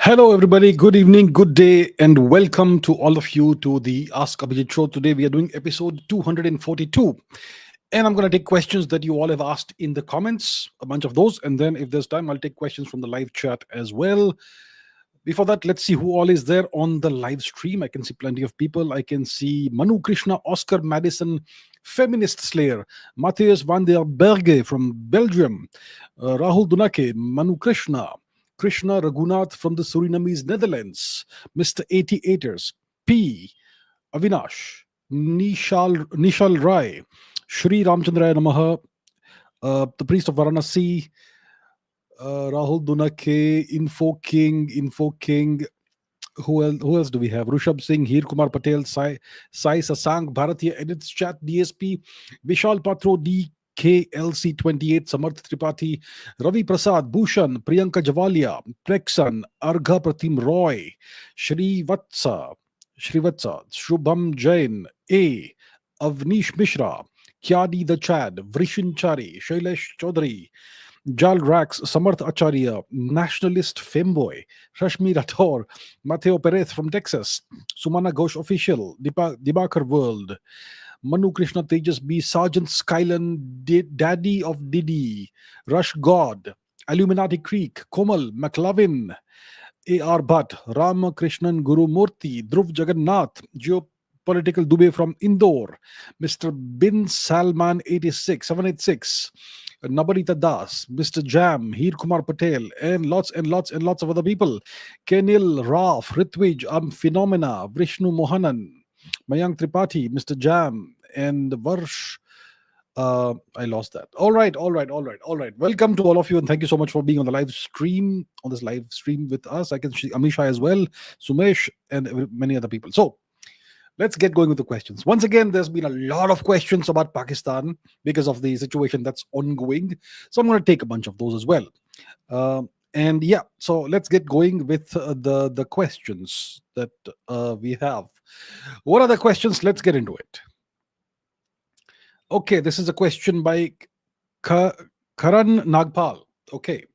Hello, everybody. Good evening, good day, and welcome to all of you to the Ask Abhijit show. Today, we are doing episode 242. And I'm going to take questions that you all have asked in the comments, a bunch of those. And then, if there's time, I'll take questions from the live chat as well. Before that, let's see who all is there on the live stream. I can see plenty of people. I can see Manu Krishna, Oscar Madison, Feminist Slayer, Matthias van der Berge from Belgium, Rahul Dunake, Manu Krishna, Krishna Raghunath from the Surinamese Netherlands, Mr. 88ers, P. Avinash, Nishal Rai, Shri Ramchandraya Namaha, the priest of Varanasi, Rahul Dunake, Info King. Who else do we have? Rushabh Singh, Heer Kumar Patel, Sai Sasang, Bharatiya Edits Chat, DSP, Vishal Patro, DKLC28, Samarth Tripathi, Ravi Prasad, Bhushan, Priyanka Javalia, Preksan, Argha Pratim Roy, Shrivatsa, Shubham Jain, A. Avnish Mishra, Kyadi the Chad, Vrishin Chari, Shailesh Chaudhary, Jal Rax, Samarth Acharya, Nationalist Femboy, Rashmi Rathor, Matteo Perez from Texas, Sumana Ghosh Official, Dibakar World, Manu Krishna Tejas B, Sergeant Skylan, Daddy of Didi, Rush God, Illuminati Creek, Komal, McLovin, A.R. Bhatt, Ramakrishnan Guru Murthy, Dhruv Jagannath, Geopolitical Dubey from Indore, Mr. Bin Salman 786, Nabarita Das, Mr. Jam, Heer Kumar Patel, and lots of other people. Kenil, Raf, Ritwij, Phenomena, Vrishnu Mohanan, Mayank Tripathi, Mr. Jam, and Varsh. I lost that. All right. Welcome to all of you, and thank you so much for being on this live stream with us. I can see Amisha as well, Sumesh, and many other people. So let's get going with the questions. Once again, there's been a lot of questions about Pakistan because of the situation that's ongoing. So I'm going to take a bunch of those as well. And yeah, so let's get going with the questions that we have. What are the questions? Let's get into it. Okay, this is a question by Karan Nagpal. Okay.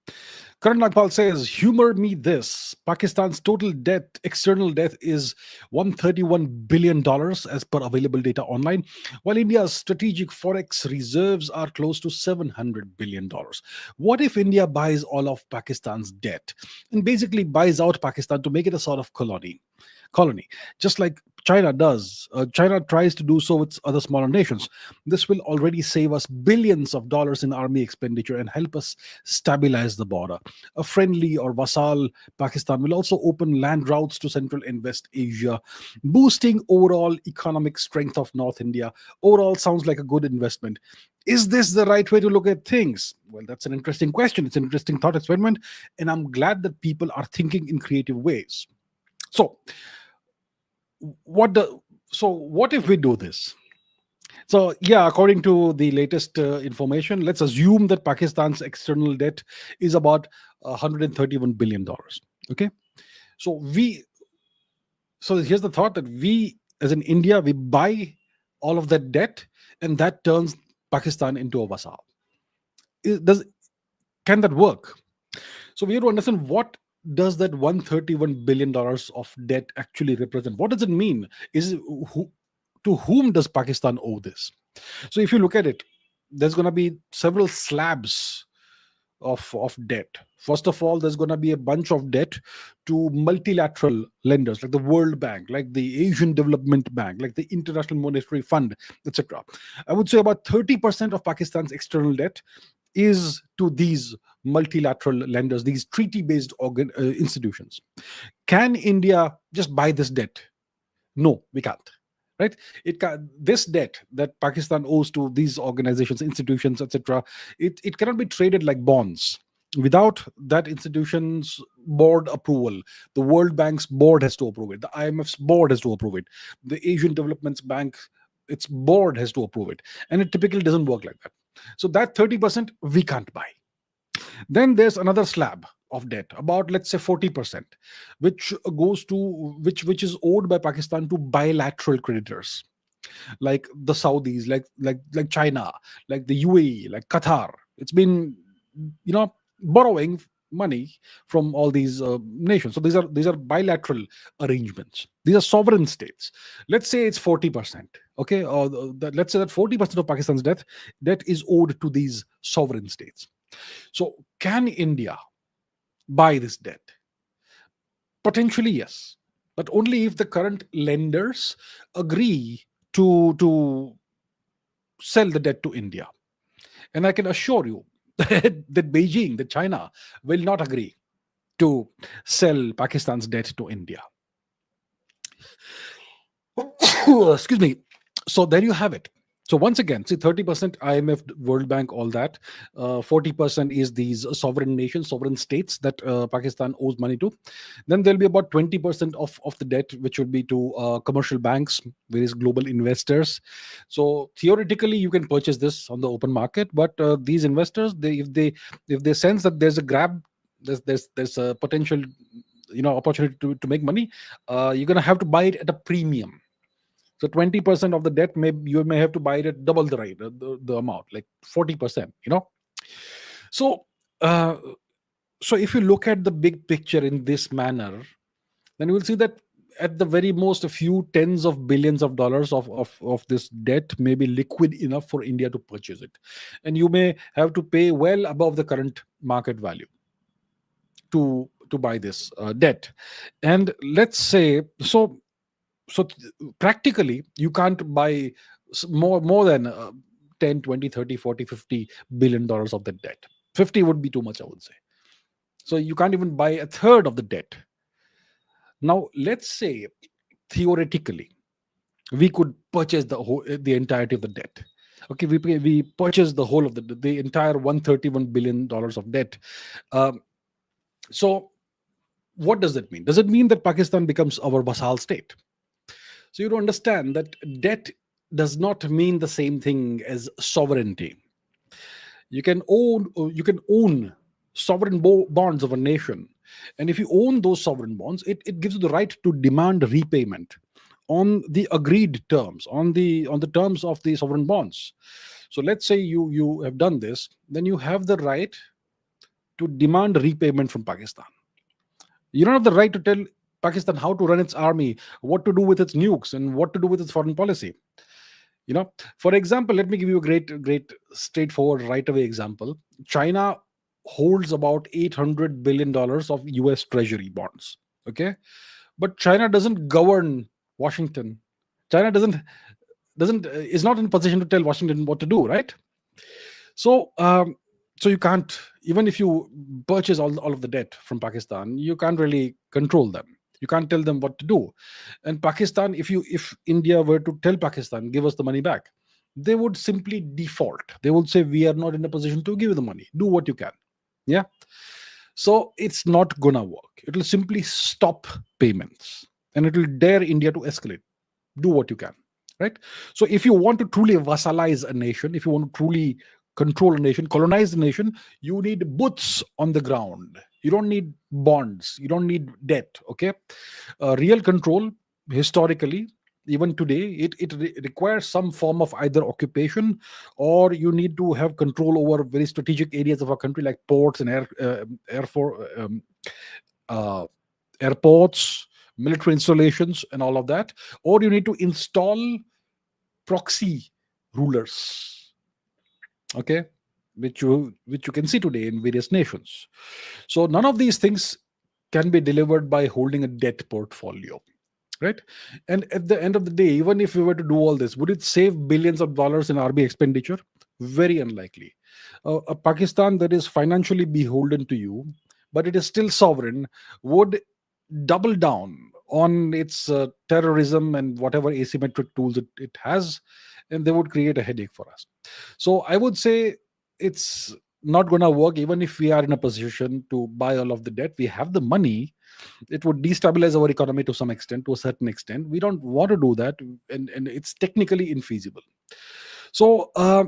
Karan Nagpal says, humor me this. Pakistan's total debt, external debt, is $131 billion as per available data online, while India's strategic forex reserves are close to $700 billion. What if India buys all of Pakistan's debt and basically buys out Pakistan to make it a sort of colony, just like China does? China tries to do so with other smaller nations. This will already save us billions of dollars in army expenditure and help us stabilize the border. A friendly or vassal Pakistan will also open land routes to Central and West Asia, boosting overall economic strength of North India. Overall, sounds like a good investment. Is this the right way to look at things? Well, that's an interesting question. It's an interesting thought experiment, and I'm glad that people are thinking in creative ways. So, what if we do this? So, yeah, according to the latest information, let's assume that Pakistan's external debt is about $131 billion. Okay. So here's the thought that we, as in India, we buy all of that debt, and that turns Pakistan into a vassal. Can that work? So we have to understand, what does that $131 billion of debt actually represent? What does it mean? To whom does Pakistan owe this? So if you look at it, there's going to be several slabs of debt. First of all, there's going to be a bunch of debt to multilateral lenders like the World Bank, like the Asian Development Bank, like the International Monetary Fund, etc. I would say about 30% of Pakistan's external debt is to these multilateral lenders, these treaty-based institutions. Can India just buy this debt? No, we can't. Right? This debt that Pakistan owes to these organizations, institutions, etc., it cannot be traded like bonds. Without that institution's board approval, the World Bank's board has to approve it, the IMF's board has to approve it, the Asian Development Bank, its board has to approve it, and it typically doesn't work like that. So that 30% we can't buy. Then there's another slab of debt, about, let's say, 40%, which is owed by Pakistan to bilateral creditors, like the Saudis, like China, like the UAE, like Qatar. It's been borrowing money from all these nations. So these are bilateral arrangements. These are sovereign states. Let's say it's 40%. Okay, or let's say that 40% of Pakistan's debt is owed to these sovereign states. So can India buy this debt? Potentially, yes, but only if the current lenders agree to sell the debt to India. And I can assure you that Beijing, that China, will not agree to sell Pakistan's debt to India. Excuse me. So there you have it. So once again, see, 30% IMF, World Bank, all that. 40% is these sovereign nations, sovereign states that Pakistan owes money to. Then there'll be about 20% of the debt, which would be to commercial banks, various global investors. So theoretically, you can purchase this on the open market, but these investors, if they sense that there's a grab, there's a potential, opportunity to make money, you're gonna have to buy it at a premium. So 20% of the debt, you may have to buy it at double the rate, the amount, like 40%. So, uh, so if you look at the big picture in this manner, then you will see that at the very most, a few tens of billions of dollars of this debt may be liquid enough for India to purchase it, and you may have to pay well above the current market value to buy this debt. And let's say practically you can't buy more than 10, 20, 30, 40, 50 billion dollars of the debt. 50 would be too much, I would say. So you can't even buy a third of the debt. Now let's say theoretically we could purchase the entirety of the debt. Okay, we purchase the whole of the entire 131 billion dollars of debt. um, so what does that mean? Does it mean that Pakistan becomes our vassal state? So you to understand that debt does not mean the same thing as sovereignty. You can own sovereign bonds of a nation, and if you own those sovereign bonds, it gives you the right to demand repayment on the agreed terms, on the terms of the sovereign bonds. So let's say you have done this, then you have the right to demand repayment from Pakistan. You don't have the right to tell Pakistan how to run its army, what to do with its nukes, and what to do with its foreign policy. For example, let me give you a great straightforward right away example. China holds about $800 billion of US treasury bonds. Okay, but China doesn't govern Washington. China doesn't is not in position to tell Washington what to do, right? So um, so you can't, even if you purchase all of the debt from Pakistan, you can't really control them. You can't tell them what to do. And Pakistan, if India were to tell Pakistan, give us the money back, they would simply default. They would say, we are not in a position to give you the money, do what you can. Yeah. So it's not gonna work. It will simply stop payments, and it will dare India to escalate. Do what you can, right? So if you want to truly vassalize a nation, if you want to truly control a nation, colonize the nation, you need boots on the ground. You don't need bonds, you don't need debt. Okay. Real control, historically, even today, it requires some form of either occupation, or you need to have control over very strategic areas of our country, like ports and air for uh, airports, military installations, and all of that. Or you need to install proxy rulers. Okay, which you can see today in various nations. So none of these things can be delivered by holding a debt portfolio, right? And at the end of the day, even if we were to do all this, would it save billions of dollars in RB expenditure? Very unlikely. A Pakistan that is financially beholden to you, but it is still sovereign, would double down on its terrorism and whatever asymmetric tools it has, and they would create a headache for us. So I would say it's not going to work. Even if we are in a position to buy all of the debt, we have the money, it would destabilize our economy to some extent, to a certain extent. We don't want to do that, and it's technically infeasible. So uh,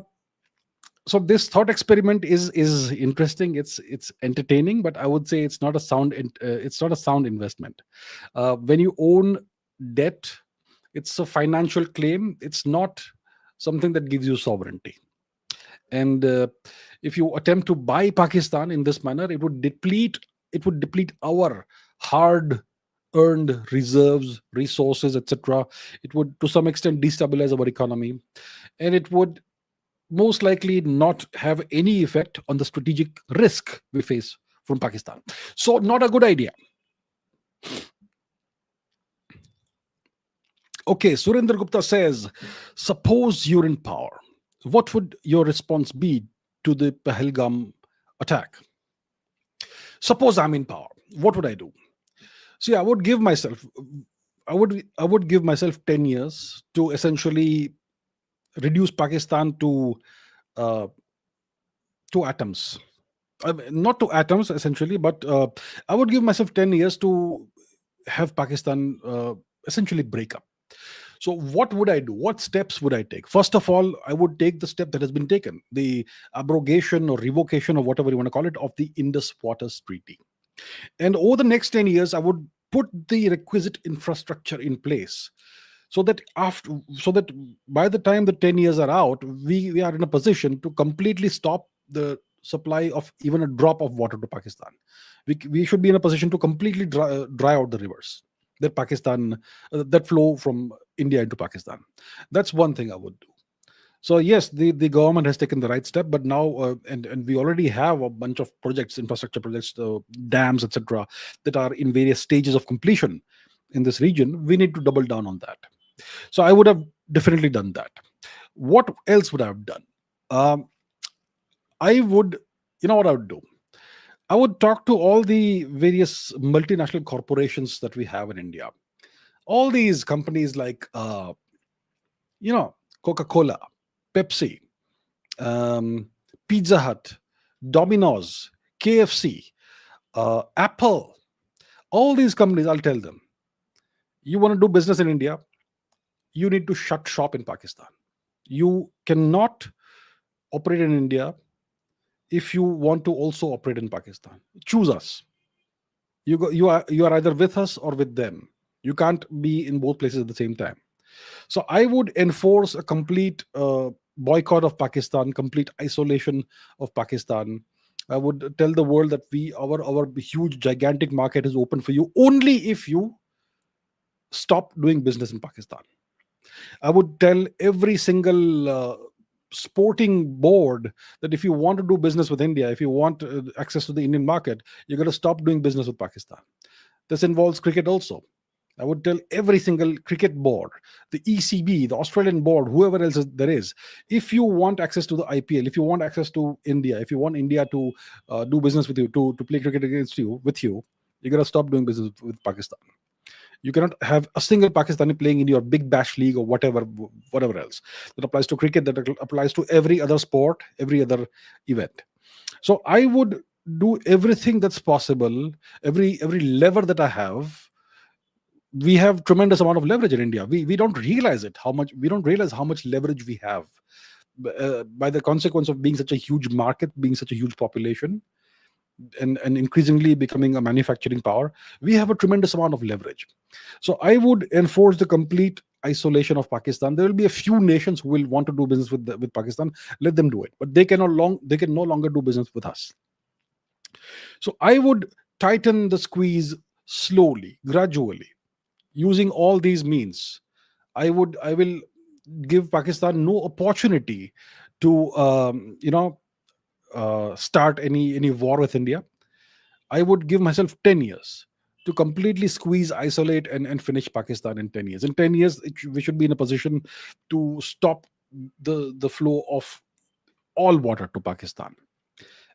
so this thought experiment is interesting. It's entertaining, but I would say it's not a sound investment. When you own debt, it's a financial claim. It's not something that gives you sovereignty. And If you attempt to buy Pakistan in this manner, it would deplete our hard earned reserves, resources, etc. It would to some extent destabilize our economy, and it would most likely not have any effect on the strategic risk we face from Pakistan. So, not a good idea. Okay, Surendra Gupta says, suppose you're in power. What would your response be to the Pahalgam attack? Suppose I'm in power. What would I do? See, I would give myself 10 years to essentially reduce Pakistan uh, to atoms. Not to atoms essentially, but I would give myself 10 years to have Pakistan essentially break up. So, what would I do? What steps would I take? First of all, I would take the step that has been taken, the abrogation or revocation or whatever you want to call it of the Indus Waters Treaty. And over the next 10 years, I would put the requisite infrastructure in place so that by the time the 10 years are out, we are in a position to completely stop the supply of even a drop of water to Pakistan. We should be in a position to completely dry out the rivers that flow from India into Pakistan. That's one thing I would do. So yes, the government has taken the right step, but now and we already have a bunch of projects, infrastructure projects, dams, etc., that are in various stages of completion in this region. We need to double down on that. So I would have definitely done that. What else would I have done? Um, I would, you know what I would do? I would talk to all the various multinational corporations that we have in India. All these companies like, Coca Cola, Pepsi, um, Pizza Hut, Domino's, KFC, Apple, all these companies, I'll tell them, you want to do business in India, you need to shut shop in Pakistan. You cannot operate in India if you want to also operate in Pakistan. Choose us. You are either with us or with them. You can't be in both places at the same time. So I would enforce a complete boycott of Pakistan, complete isolation of Pakistan. I would tell the world that our huge gigantic market is open for you only if you stop doing business in Pakistan. I would tell every single sporting board that if you want to do business with India, if you want access to the Indian market, you're going to stop doing business with Pakistan. This involves cricket also. I would tell every single cricket board, the ECB, the Australian board, whoever else there is, if you want access to the IPL, if you want access to India, if you want India to do business with you, to play cricket against you, with you, you're going to stop doing business with Pakistan. You cannot have a single Pakistani playing in your big bash league or whatever else. That applies to cricket, that applies to every other sport, every other event. So I would do everything that's possible, every lever that I have. We have tremendous amount of leverage in India. We don't realize it, how much we don't realize how much leverage we have by the consequence of being such a huge market, being such a huge population, and increasingly becoming a manufacturing power. We have a tremendous amount of leverage. So I would enforce the complete isolation of Pakistan. There will be a few nations who will want to do business with Pakistan. Let them do it, but they can no longer do business with us. So I would tighten the squeeze slowly, gradually, using all these means. I will give Pakistan no opportunity to start any war with India. I would give myself 10 years to completely squeeze, isolate, and finish Pakistan in 10 years. In 10 years, we should be in a position to stop the flow of all water to Pakistan.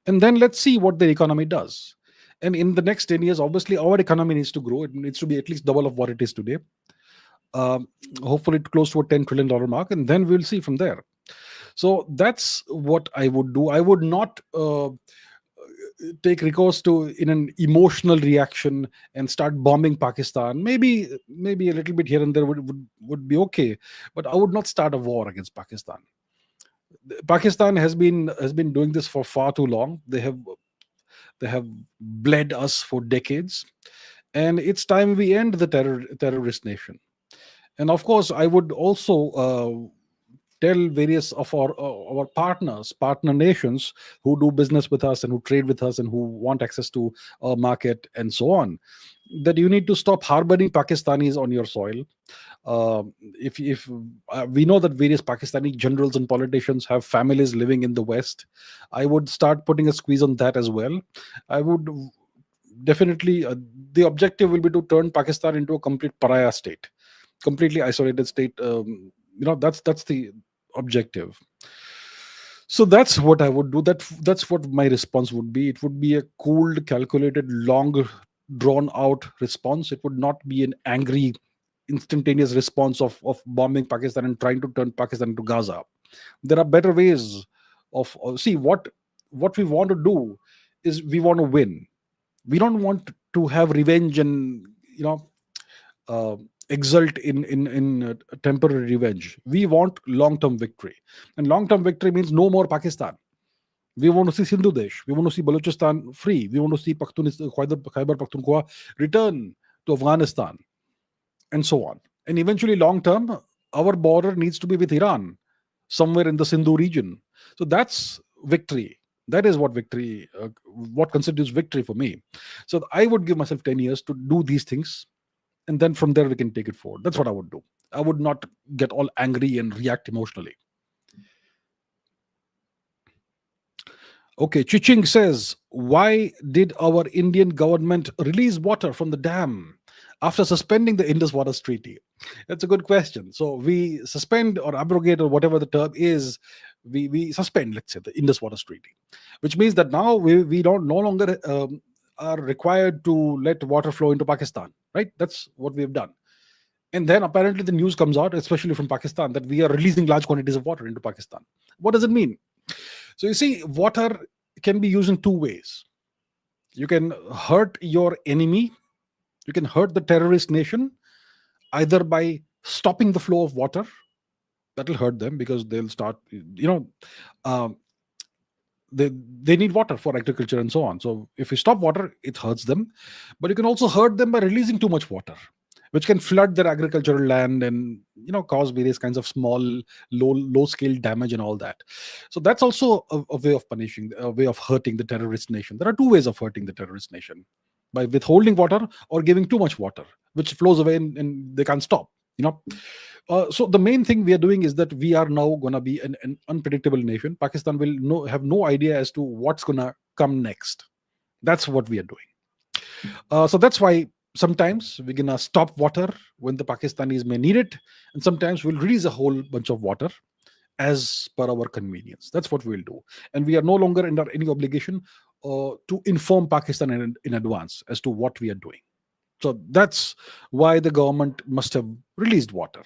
And then let's see what the economy does. And in the next 10 years, obviously, our economy needs to grow. It needs to be at least double of what it is today. Um, Hopefully, close to a $10 trillion mark. And then we'll see from there. So that's what I would do. I would not take recourse to in an emotional reaction and start bombing Pakistan. Maybe a little bit here and there would be okay, but I would not start a war against Pakistan. Pakistan has been doing this for far too long. They have bled us for decades, and it's time we end the terrorist nation. And of course, I would also tell various of our partner nations who do business with us and who trade with us and who want access to our market and so on, that you need to stop harboring Pakistanis on your soil. If We know that various Pakistani generals and politicians have families living in the West, I would start putting a squeeze on that as well. I would definitely, the objective will be to turn Pakistan into a complete pariah state, completely isolated state. That's the objective. So that's what I would do. That's what my response would be. It would be a cold, calculated, long, drawn out response. It would not be an angry, instantaneous response of bombing Pakistan and trying to turn Pakistan into Gaza. There are better ways see what we want to do is we want to win. We don't want to have revenge and uh, exult in temporary revenge. We want long term victory, and long term victory means no more Pakistan. We want to see Sindhu Desh. We want to see Balochistan free. We want to see Khyber Pakhtunkhwa return to Afghanistan, and so on. And eventually, long term, our border needs to be with Iran, somewhere in the Sindhu region. So that's victory. That is what constitutes victory for me. So I would give myself 10 years to do these things, and then from there we can take it forward. That's what I would do. I would not get all angry and react emotionally. Okay, Chiching says, why did our Indian government release water from the dam after suspending the Indus Waters Treaty? That's a good question. So we suspend or abrogate, or whatever the term is, we suspend, let's say, the Indus Waters Treaty, which means that now we don't no longer are required to let water flow into Pakistan, right? That's what we've done. And then apparently the news comes out, especially from Pakistan, that we are releasing large quantities of water into Pakistan. What does it mean? So you see, water can be used in two ways. You can hurt your enemy, you can hurt the terrorist nation, either by stopping the flow of water. That will hurt them because they'll start, um, they need water for agriculture and so on. So if you stop water, it hurts them. But you can also hurt them by releasing too much water, which can flood their agricultural land and cause various kinds of small, low scale damage and all that. So that's also a way of punishing, a way of hurting the terrorist nation. There are two ways of hurting the terrorist nation: by withholding water or giving too much water, which flows away and they can't stop. So the main thing we are doing is that we are now going to be an unpredictable nation. Pakistan will have no idea as to what's going to come next. That's what we are doing. So that's why sometimes we're going to stop water when the Pakistanis may need it, and sometimes we'll release a whole bunch of water as per our convenience. That's what we'll do. And we are no longer under any obligation to inform Pakistan in advance as to what we are doing. So that's why the government must have released water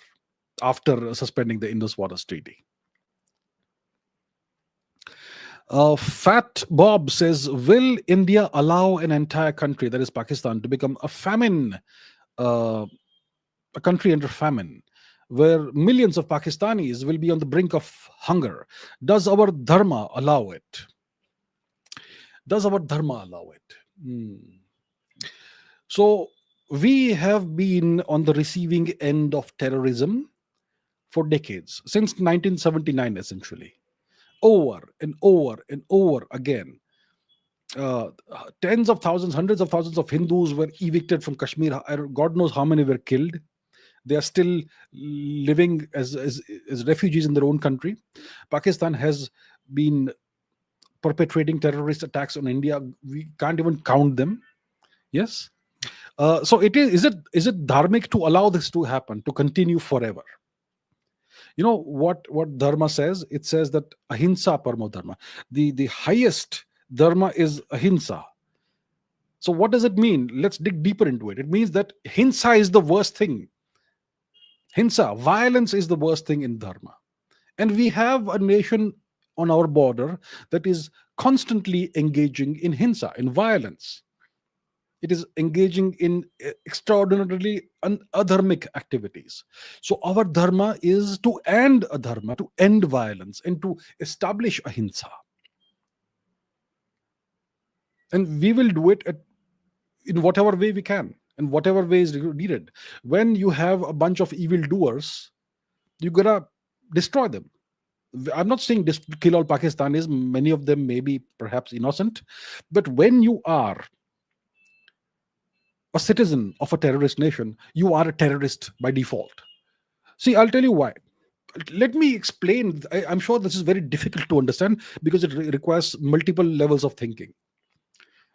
after suspending the Indus Waters Treaty. Fat Bob says, will India allow an entire country, that is Pakistan, to become a country under famine, where millions of Pakistanis will be on the brink of hunger? Does our dharma allow it? So we have been on the receiving end of terrorism for decades, since 1979, essentially. Over and over and over again. Tens of thousands, hundreds of thousands of Hindus were evicted from Kashmir. God knows how many were killed. They are still living as refugees in their own country. Pakistan has been perpetrating terrorist attacks on India. We can't even count them. Yes. So is it dharmic to allow this to happen, to continue forever? You know what dharma says? It says that ahimsa paramo dharma. The highest dharma is ahimsa. So what does it mean? Let's dig deeper into it. It means that hinsa is the worst thing. Hinsa, violence, is the worst thing in dharma. And we have a nation on our border that is constantly engaging in hinsa, in violence. It is engaging in extraordinarily adharmic activities. So our dharma is to end adharma, to end violence, and to establish ahimsa. And we will do it in whatever way we can, in whatever way is needed. When you have a bunch of evildoers, you gotta destroy them. I'm not saying this kill all Pakistanis. Many of them may be perhaps innocent, but when you are a citizen of a terrorist nation, you are a terrorist by default. See, I'll tell you why. Let me explain. I'm sure this is very difficult to understand because it requires multiple levels of thinking.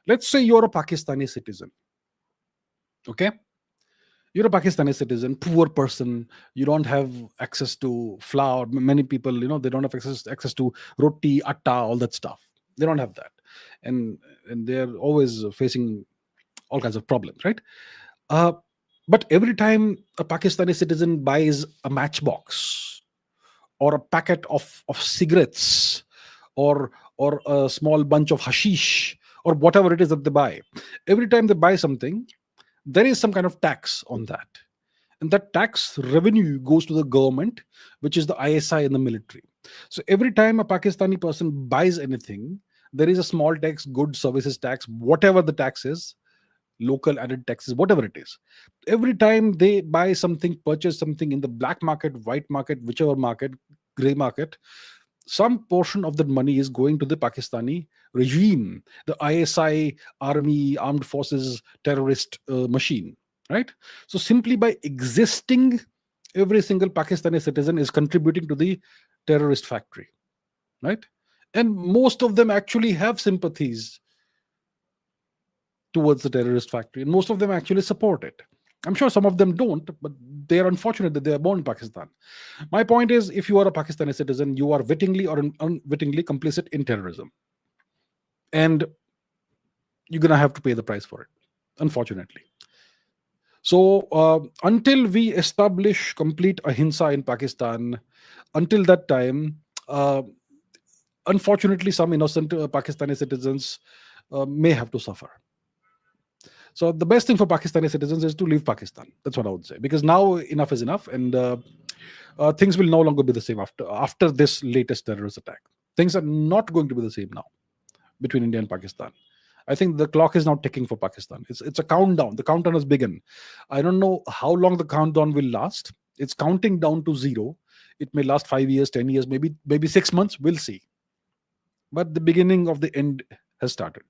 Let's say you're a Pakistani citizen. Okay, you're a Pakistani citizen, poor person. You don't have access to flour. Many people, they don't have access to roti, atta, all that stuff. They don't have that, and they're always facing all kinds of problems, right? Uh, but every time a Pakistani citizen buys a matchbox or a packet of cigarettes or a small bunch of hashish or whatever it is that they buy, every time they buy something, there is some kind of tax on that. And that tax revenue goes to the government, which is the ISI and the military. So every time a Pakistani person buys anything, there is a small tax, good services tax, whatever the tax is, local added taxes, whatever it is. Every time they buy something, purchase something in the black market, white market, whichever market, gray market, some portion of that money is going to the Pakistani regime, the ISI, army, armed forces, terrorist machine, right? So simply by existing, every single Pakistani citizen is contributing to the terrorist factory, right? And most of them actually have sympathies towards the terrorist factory, and most of them actually support it. I'm sure some of them don't, but they are unfortunate that they are born in Pakistan. My point is, if you are a Pakistani citizen, you are wittingly or unwittingly complicit in terrorism, and you're gonna have to pay the price for it, unfortunately. So until we establish complete ahimsa in Pakistan, until that time, uh, unfortunately, some innocent Pakistani citizens may have to suffer. So the best thing for Pakistani citizens is to leave Pakistan. That's what I would say, because now enough is enough, and things will no longer be the same after this latest terrorist attack. Things are not going to be the same now between India and Pakistan. I think the clock is now ticking for Pakistan. It's a countdown. The countdown has begun. I don't know how long the countdown will last. It's counting down to zero. It may last 5 years, 10 years, maybe 6 months. We'll see. But the beginning of the end has started.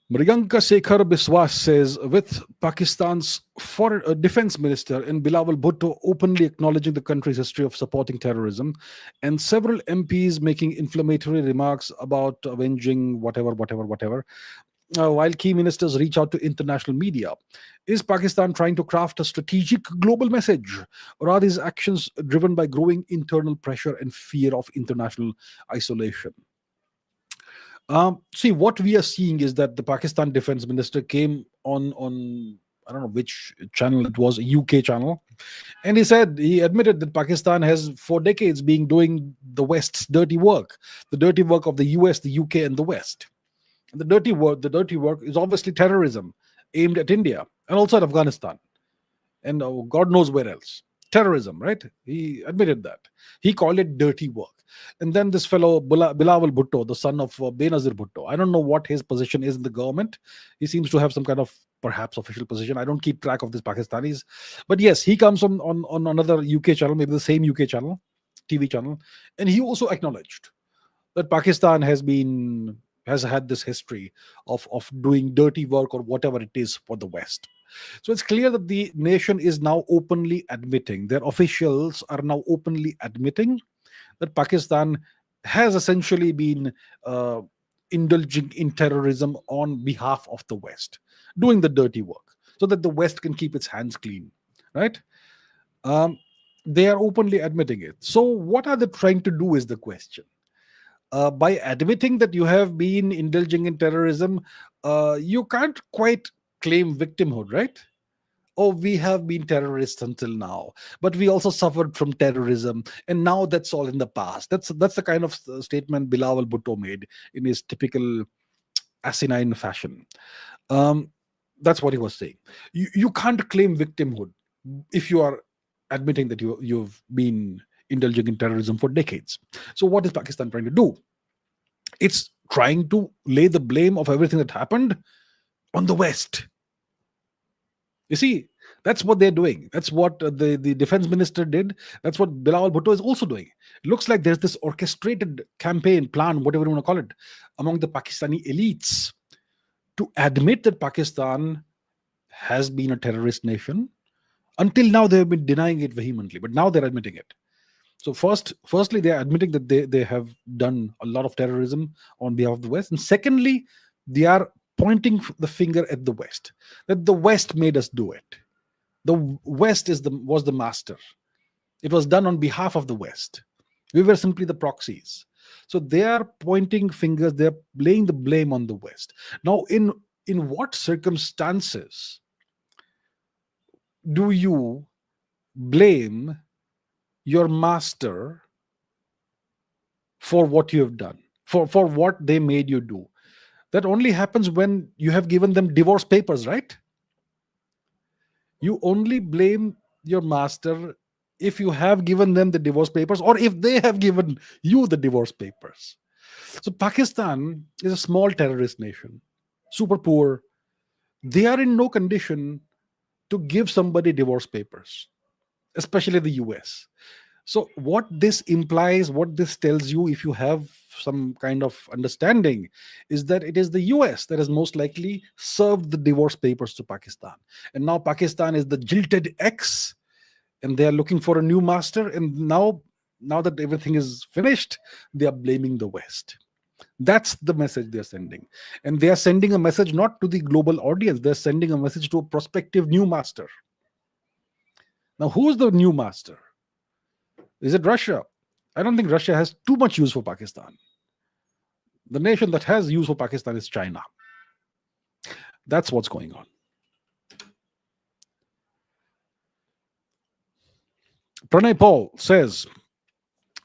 Mriganka Sekhar Biswas says, with Pakistan's foreign defense minister and Bilawal Bhutto openly acknowledging the country's history of supporting terrorism, and several MPs making inflammatory remarks about avenging whatever, while key ministers reach out to international media, is Pakistan trying to craft a strategic global message, or are these actions driven by growing internal pressure and fear of international isolation? See, what we are seeing is that the Pakistan defense minister came on I don't know which channel it was, a UK channel, and he admitted that Pakistan has for decades been doing the West's dirty work, the dirty work of the US, the UK, and the West. And the dirty work is obviously terrorism aimed at India and also at Afghanistan and God knows where else. Terrorism, right? He admitted that. He called it dirty work. And then this fellow Bilawal Bhutto, the son of Benazir Bhutto, I don't know what his position is in the government. He seems to have some kind of perhaps official position. I don't keep track of these Pakistanis, but yes, he comes on another UK channel, maybe the same UK channel, TV channel, and he also acknowledged that Pakistan has had this history of doing dirty work or whatever it is for the West. So it's clear that the nation is now openly admitting, their officials are now openly admitting that Pakistan has essentially been indulging in terrorism on behalf of the West, doing the dirty work so that the West can keep its hands clean, right? Um, they are openly admitting it. So, what are they trying to do is the question. By admitting that you have been indulging in terrorism, you can't quite claim victimhood, right? Oh, we have been terrorists until now, but we also suffered from terrorism, and now that's all in the past. That's the kind of statement Bilawal Bhutto made in his typical asinine fashion. Um, that's what he was saying. You can't claim victimhood if you are admitting that you've been indulging in terrorism for decades. So what is Pakistan trying to do? It's trying to lay the blame of everything that happened on the West. You see, That's what they're doing. That's what the defense minister did. That's what Bilawal Bhutto is also doing. It looks like there's this orchestrated campaign, plan, whatever you want to call it, among the Pakistani elites to admit that Pakistan has been a terrorist nation. Until now, they have been denying it vehemently, but now they're admitting it. So firstly, they're admitting that they have done a lot of terrorism on behalf of the West, and secondly, they are pointing the finger at the West, that the West made us do it. The West was the master. It was done on behalf of the West. We were simply the proxies. So they are pointing fingers. They're laying the blame on the West. Now, in what circumstances do you blame your master for what you have done, for what they made you do? That only happens when you have given them divorce papers, right? You only blame your master if you have given them the divorce papers, or if they have given you the divorce papers. So Pakistan is a small terrorist nation, super poor. They are in no condition to give somebody divorce papers, especially the US. So what this implies, what this tells you, if you have some kind of understanding, is that it is the US that has most likely served the divorce papers to Pakistan. And now Pakistan is the jilted ex, and they are looking for a new master. And now that everything is finished, they are blaming the West. That's the message they're sending. And they are sending a message not to the global audience, they're sending a message to a prospective new master. Now, who's the new master? Is it Russia? I don't think Russia has too much use for Pakistan. The nation that has use for Pakistan is China. That's what's going on. Pranay Paul says,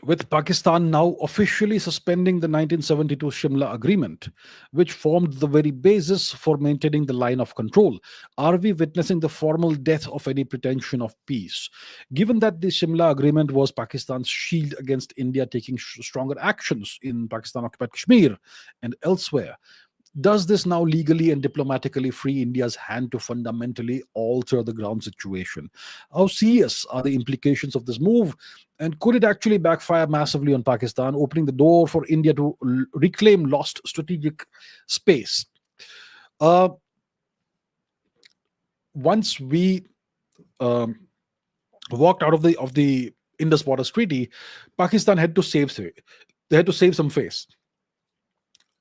with Pakistan now officially suspending the 1972 Simla Agreement, which formed the very basis for maintaining the line of control, are we witnessing the formal death of any pretension of peace? Given that the Simla Agreement was Pakistan's shield against India taking stronger actions in Pakistan-occupied Kashmir and elsewhere, does this now legally and diplomatically free India's hand to fundamentally alter the ground situation? How serious are the implications of this move? And could it actually backfire massively on Pakistan, opening the door for India to reclaim lost strategic space? Once we walked out of the Indus Waters Treaty, Pakistan had to save some face.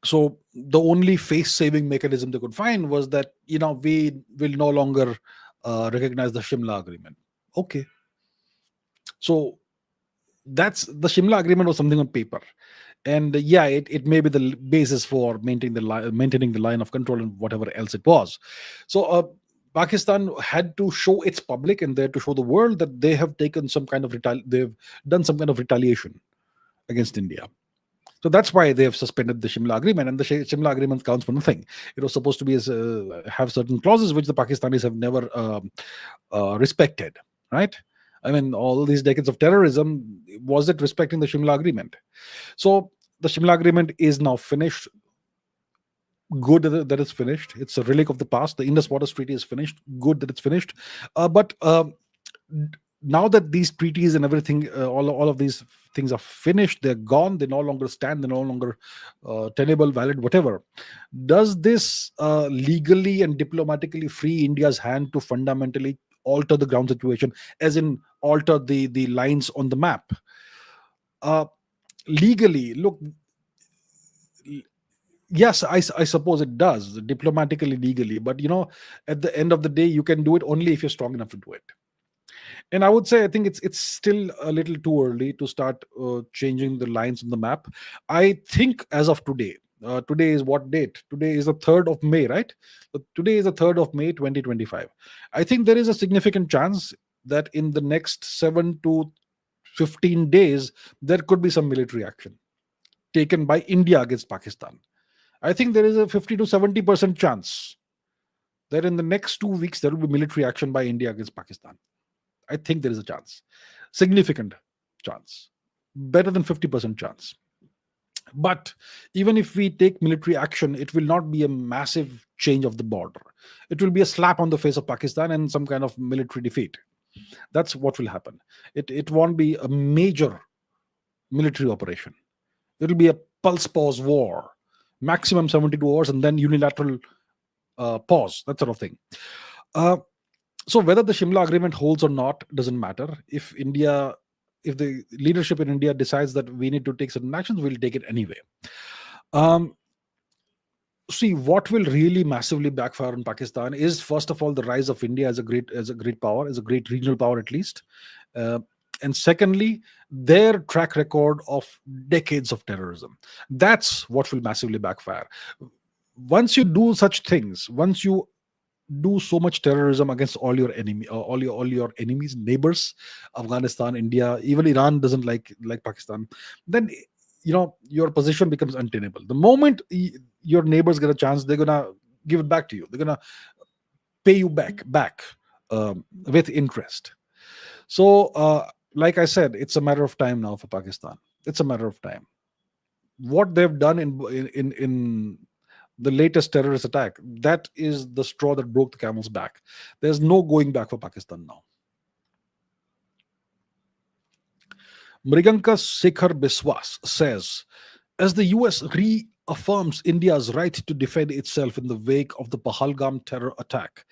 So the only face-saving mechanism they could find was that, we will no longer recognize the Simla Agreement. Okay. So that's the Simla Agreement was something on paper. And it may be the basis for maintaining the line of control and whatever else it was. So Pakistan had to show its public and they had to show the world that they have taken some kind of they've done some kind of retaliation against India. So that's why they have suspended the Simla Agreement, and the Simla Agreement counts for nothing. It was supposed to be have certain clauses which the Pakistanis have never respected, right? I mean, all these decades of terrorism, was it respecting the Simla Agreement? So the Simla Agreement is now finished. Good that it's finished. It's a relic of the past. The Indus Waters Treaty is finished. Good that it's finished. But now that these treaties and everything, all of these things are finished, they're gone, they no longer stand, they're no longer tenable, valid, whatever. Does this legally and diplomatically free India's hand to fundamentally alter the ground situation, as in alter the lines on the map? Legally, look, yes, I suppose it does, diplomatically, legally, but at the end of the day, you can do it only if you're strong enough to do it. And I would say, I think it's still a little too early to start changing the lines on the map. I think as of today, today is what date? Today is the 3rd of May, right? So today is the 3rd of May, 2025. I think there is a significant chance that in the next 7 to 15 days, there could be some military action taken by India against Pakistan. I think there is a 50 to 70% chance that in the next 2 weeks, there will be military action by India against Pakistan. I think there is a chance, significant chance, better than 50% chance. But even if we take military action, it will not be a massive change of the border. It will be a slap on the face of Pakistan and some kind of military defeat. That's what will happen. It won't be a major military operation. It'll be a pulse pause war, maximum 72 hours, and then unilateral pause, that sort of thing. Uh, so whether the Shimla agreement holds or not doesn't matter. If the leadership in India decides that we need to take certain actions, we'll take it anyway. Um, See, what will really massively backfire on Pakistan is, first of all, the rise of India as a great power, as a great regional power at least, uh, and secondly, their track record of decades of terrorism. That's what will massively backfire. Once you do such things, once you do so much terrorism against all your enemies, neighbors, Afghanistan, India, even Iran doesn't like Pakistan, then your position becomes untenable. The moment your neighbors get a chance, they're gonna give it back to you. They're gonna pay you back with interest. So like I said, it's a matter of time now for Pakistan. It's a matter of time. What they've done in the latest terrorist attack, that is the straw that broke the camel's back. There's no going back for Pakistan now. Mriganka Sekhar Biswas says, as the US reaffirms India's right to defend itself in the wake of the Pahalgam terror attack,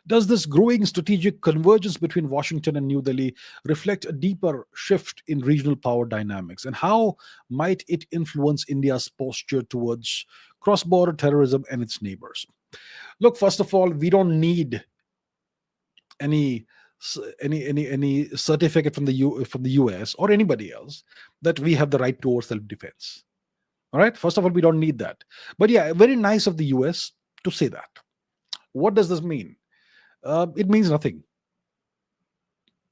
does this growing strategic convergence between Washington and New Delhi reflect a deeper shift in regional power dynamics? And how might it influence India's posture towards cross border terrorism and its neighbors? Look, first of all, we don't need any any certificate from from the US or anybody else that we have the right to our self defense. All right, first of all, we don't need that. But yeah, very nice of the US to say that. What does this mean? It means nothing.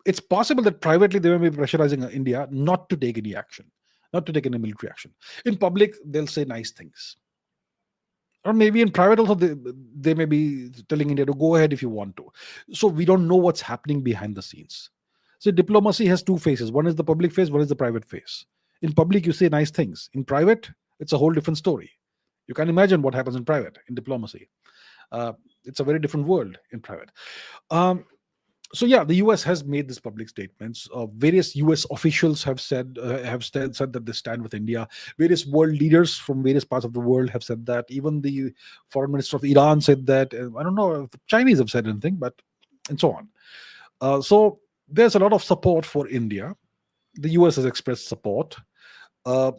It's possible that privately they may be pressurizing India not to take any action, not to take any military action. In public, they'll say nice things. Or maybe in private also, they may be telling India to go ahead if you want to. So we don't know what's happening behind the scenes. So diplomacy has two faces. One is the public face, one is the private face. In public, you say nice things. In private, it's a whole different story. You can imagine what happens in private, in diplomacy. It's a very different world in private. Um, so yeah, the US has made these public statements. Various US officials have said that they stand with India. Various world leaders from various parts of the world have said that. Even the foreign minister of Iran said that. I don't know if the Chinese have said anything, but and so on. So there's a lot of support for India. The US has expressed support. Uh,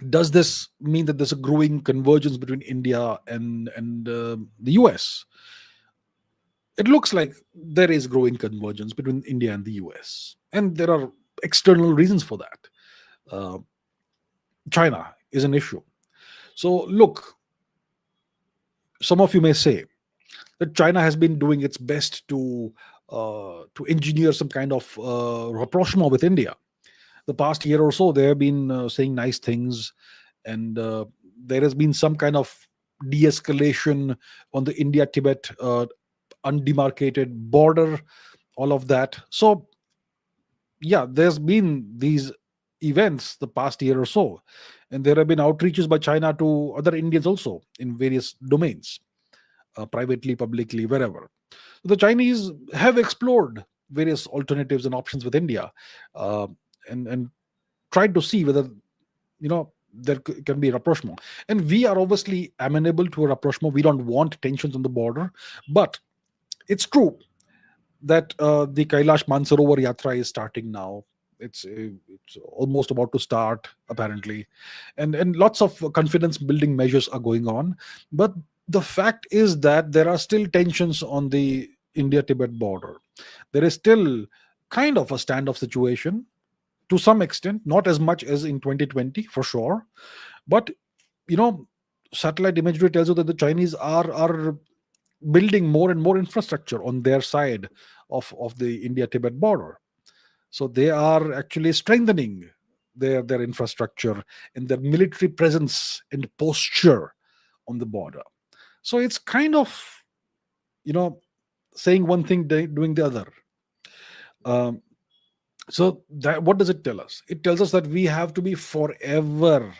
does this mean that there's a growing convergence between India and the US? It looks like there is growing convergence between India and the US, and there are external reasons for that. Uh, China is an issue. So, look, some of you may say that China has been doing its best to engineer some kind of rapprochement with India. The past year or so, they have been saying nice things, and there has been some kind of de-escalation on the India-Tibet undemarcated border, all of that. So yeah, there's been these events the past year or so, and there have been outreaches by China to other Indians also in various domains, privately, publicly, wherever. The Chinese have explored various alternatives and options with India, uh, and tried to see whether there can be rapprochement. And we are obviously amenable to a rapprochement. We don't want tensions on the border, but it's true that the Kailash Mansarovar Yatra is starting now. It's almost about to start apparently, and lots of confidence building measures are going on. But the fact is that there are still tensions on the India-Tibet border. There is still kind of a standoff situation to some extent, not as much as in 2020 for sure, but you know, satellite imagery tells you that the Chinese are building more and more infrastructure on their side of the India-Tibet border. So they are actually strengthening their infrastructure and their military presence and posture on the border. So it's kind of, you know, saying one thing, doing the other. Um, so that, what does it tell us? It tells us that we have to be forever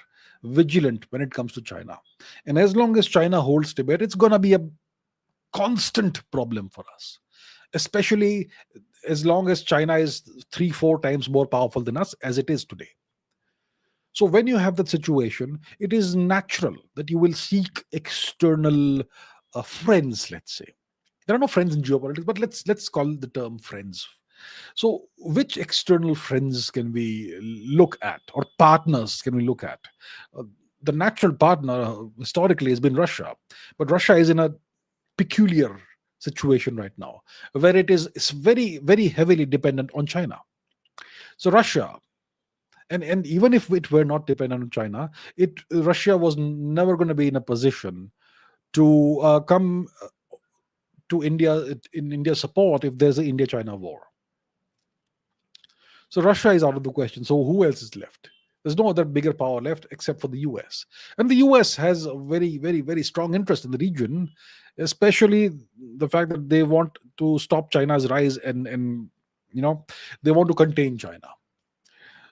vigilant when it comes to China. And as long as China holds Tibet, it's going to be a constant problem for us, especially as long as China is 3, 4 times more powerful than us as it is today. So when you have that situation, it is natural that you will seek external friends. Let's say there are no friends in geopolitics, but let's call the term friends. So which external friends can we look at, or partners can we look at? Uh, the natural partner historically has been Russia, but Russia is in a peculiar situation right now where it's very, very heavily dependent on China. So Russia, and even if it were not dependent on China, it Russia was never going to be in a position to come to India in India's support if there's an India-China war. So Russia is out of the question. So who else is left? There's no other bigger power left except for the US. And the US has a very, very, very strong interest in the region, especially the fact that they want to stop China's rise, and they want to contain China.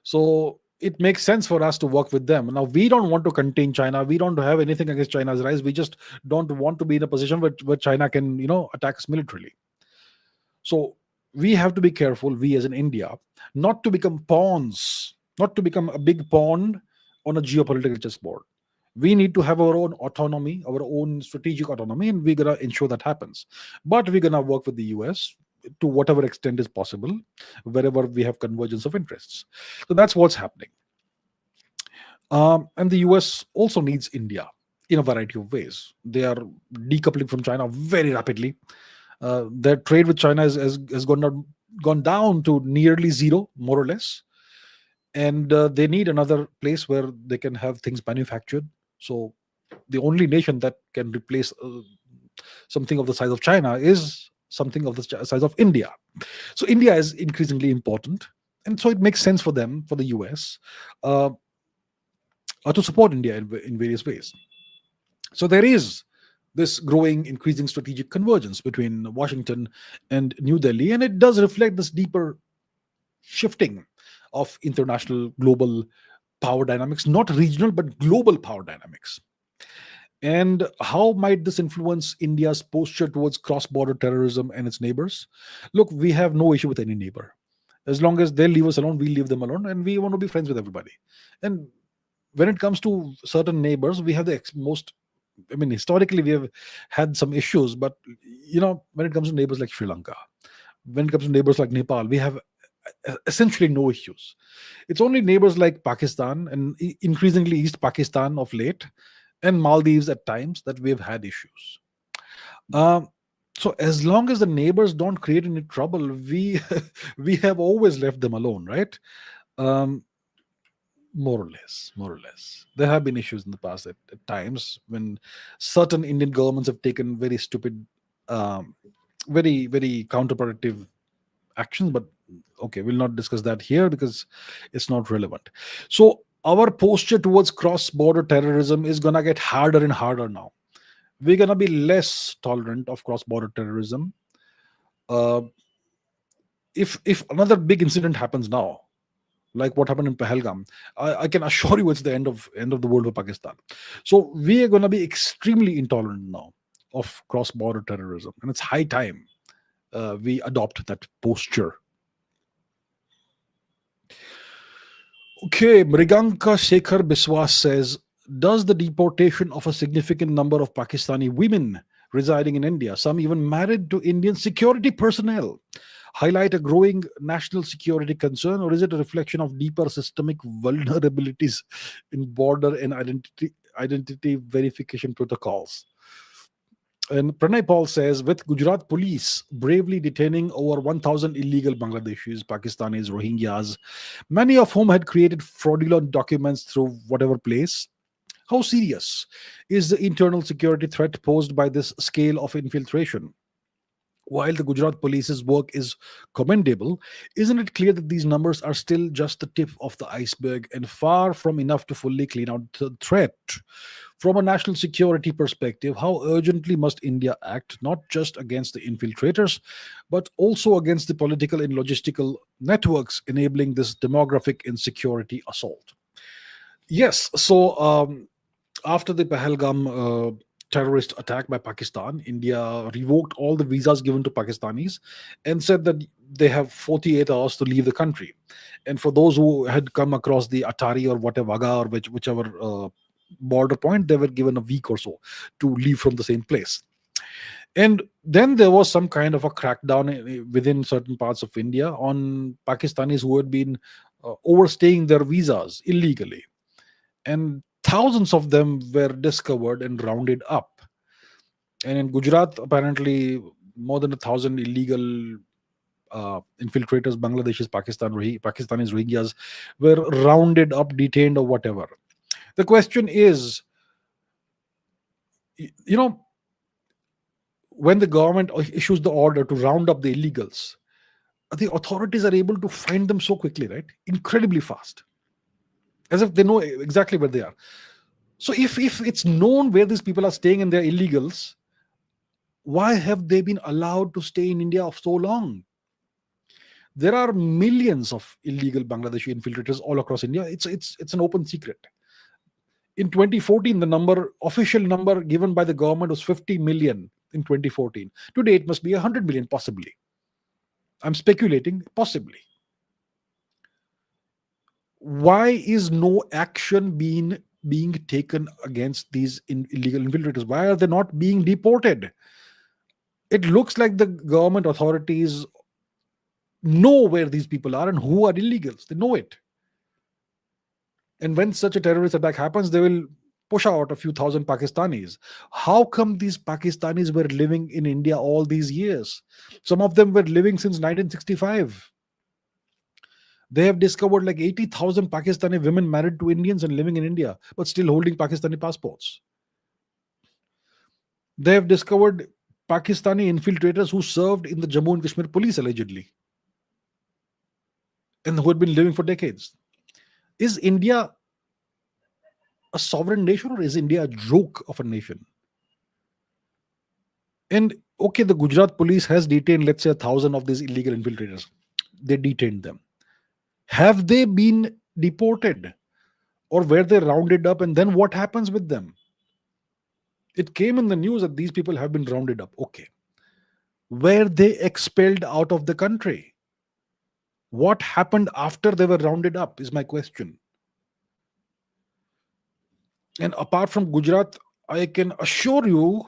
So it makes sense for us to work with them. Now, we don't want to contain China. We don't have anything against China's rise. We just don't want to be in a position where China can, attack us militarily. So we have to be careful, we as in India, not to become pawns, not to become a big pawn on a geopolitical chessboard. We need to have our own autonomy, our own strategic autonomy, and we're going to ensure that happens. But we're going to work with the US to whatever extent is possible, wherever we have convergence of interests. So that's what's happening. And the US also needs India in a variety of ways. They are decoupling from China very rapidly. Their trade with China has gone down to nearly zero, more or less. And they need another place where they can have things manufactured. So the only nation that can replace something of the size of China is something of the size of India. So India is increasingly important. And so it makes sense for them, for the US, to support India in various ways. So there is this growing, increasing strategic convergence between Washington and New Delhi, and it does reflect this deeper shifting of international global power dynamics, not regional, but global power dynamics. And how might this influence India's posture towards cross-border terrorism and its neighbors? Look, we have no issue with any neighbor. As long as they leave us alone, we leave them alone, and we want to be friends with everybody. And when it comes to certain neighbors, we have the most, historically, we have had some issues, but when it comes to neighbors like Sri Lanka, when it comes to neighbors like Nepal, we have essentially no issues. It's only neighbors like Pakistan and increasingly East Pakistan of late, and Maldives at times, that we've had issues. So as long as the neighbors don't create any trouble, we we have always left them alone, right? More or less, more or less. There have been issues in the past at times when certain Indian governments have taken very stupid, very, very counterproductive actions. But okay, we'll not discuss that here because it's not relevant. So our posture towards cross-border terrorism is gonna get harder and harder now. We're gonna be less tolerant of cross-border terrorism. Uh, if another big incident happens now, like what happened in Pahalgam, I can assure you it's the end of the world for Pakistan. So we are going to be extremely intolerant now of cross-border terrorism, and it's high time we adopt that posture. Okay, Mriganka Shekhar Biswas says, does the deportation of a significant number of Pakistani women residing in India, some even married to Indian security personnel, highlight a growing national security concern, or is it a reflection of deeper systemic vulnerabilities in border and identity verification protocols? And Pranay Paul says, with Gujarat police bravely detaining over 1,000 illegal Bangladeshis, Pakistanis, Rohingyas, many of whom had created fraudulent documents through whatever place, how serious is the internal security threat posed by this scale of infiltration? While the Gujarat police's work is commendable, isn't it clear that these numbers are still just the tip of the iceberg and far from enough to fully clean out the threat? From a national security perspective, how urgently must India act, not just against the infiltrators, but also against the political and logistical networks enabling this demographic insecurity assault? Yes. So after the Pahalgam terrorist attack by Pakistan, India revoked all the visas given to Pakistanis and said that they have 48 hours to leave the country. And for those who had come across the Atari or whatever, Vaga or whichever border point, they were given a week or so to leave from the same place. And then there was some kind of a crackdown within certain parts of India on Pakistanis who had been overstaying their visas illegally, and thousands of them were discovered and rounded up. And in Gujarat, apparently, more than 1,000 illegal infiltrators, Bangladeshis, Pakistanis, Rohingyas, were rounded up, detained, or whatever. The question is, you know, when the government issues the order to round up the illegals, the authorities are able to find them so quickly, right? Incredibly fast, as if they know exactly where they are. So if it's known where these people are staying and they're illegals, why have they been allowed to stay in India for so long? There are millions of illegal Bangladeshi infiltrators all across India. It's an open secret. In 2014, the official number given by the government was 50 million in 2014. Today, it must be 100 million, possibly. I'm speculating, possibly. Why is no action being taken against these illegal infiltrators? Why are they not being deported? It looks like the government authorities know where these people are and who are illegals. They know it. And when such a terrorist attack happens, they will push out a few thousand Pakistanis. How come these Pakistanis were living in India all these years? Some of them were living since 1965. They have discovered like 80,000 Pakistani women married to Indians and living in India, but still holding Pakistani passports. They have discovered Pakistani infiltrators who served in the Jammu and Kashmir police allegedly and who had been living for decades. Is India a sovereign nation or is India a joke of a nation? And okay, the Gujarat police has detained, let's say, 1,000 of these illegal infiltrators. They detained them. Have they been deported or were they rounded up? And then what happens with them? It came in the news that these people have been rounded up. Okay. Were they expelled out of the country? What happened after they were rounded up is my question. And apart from Gujarat, I can assure you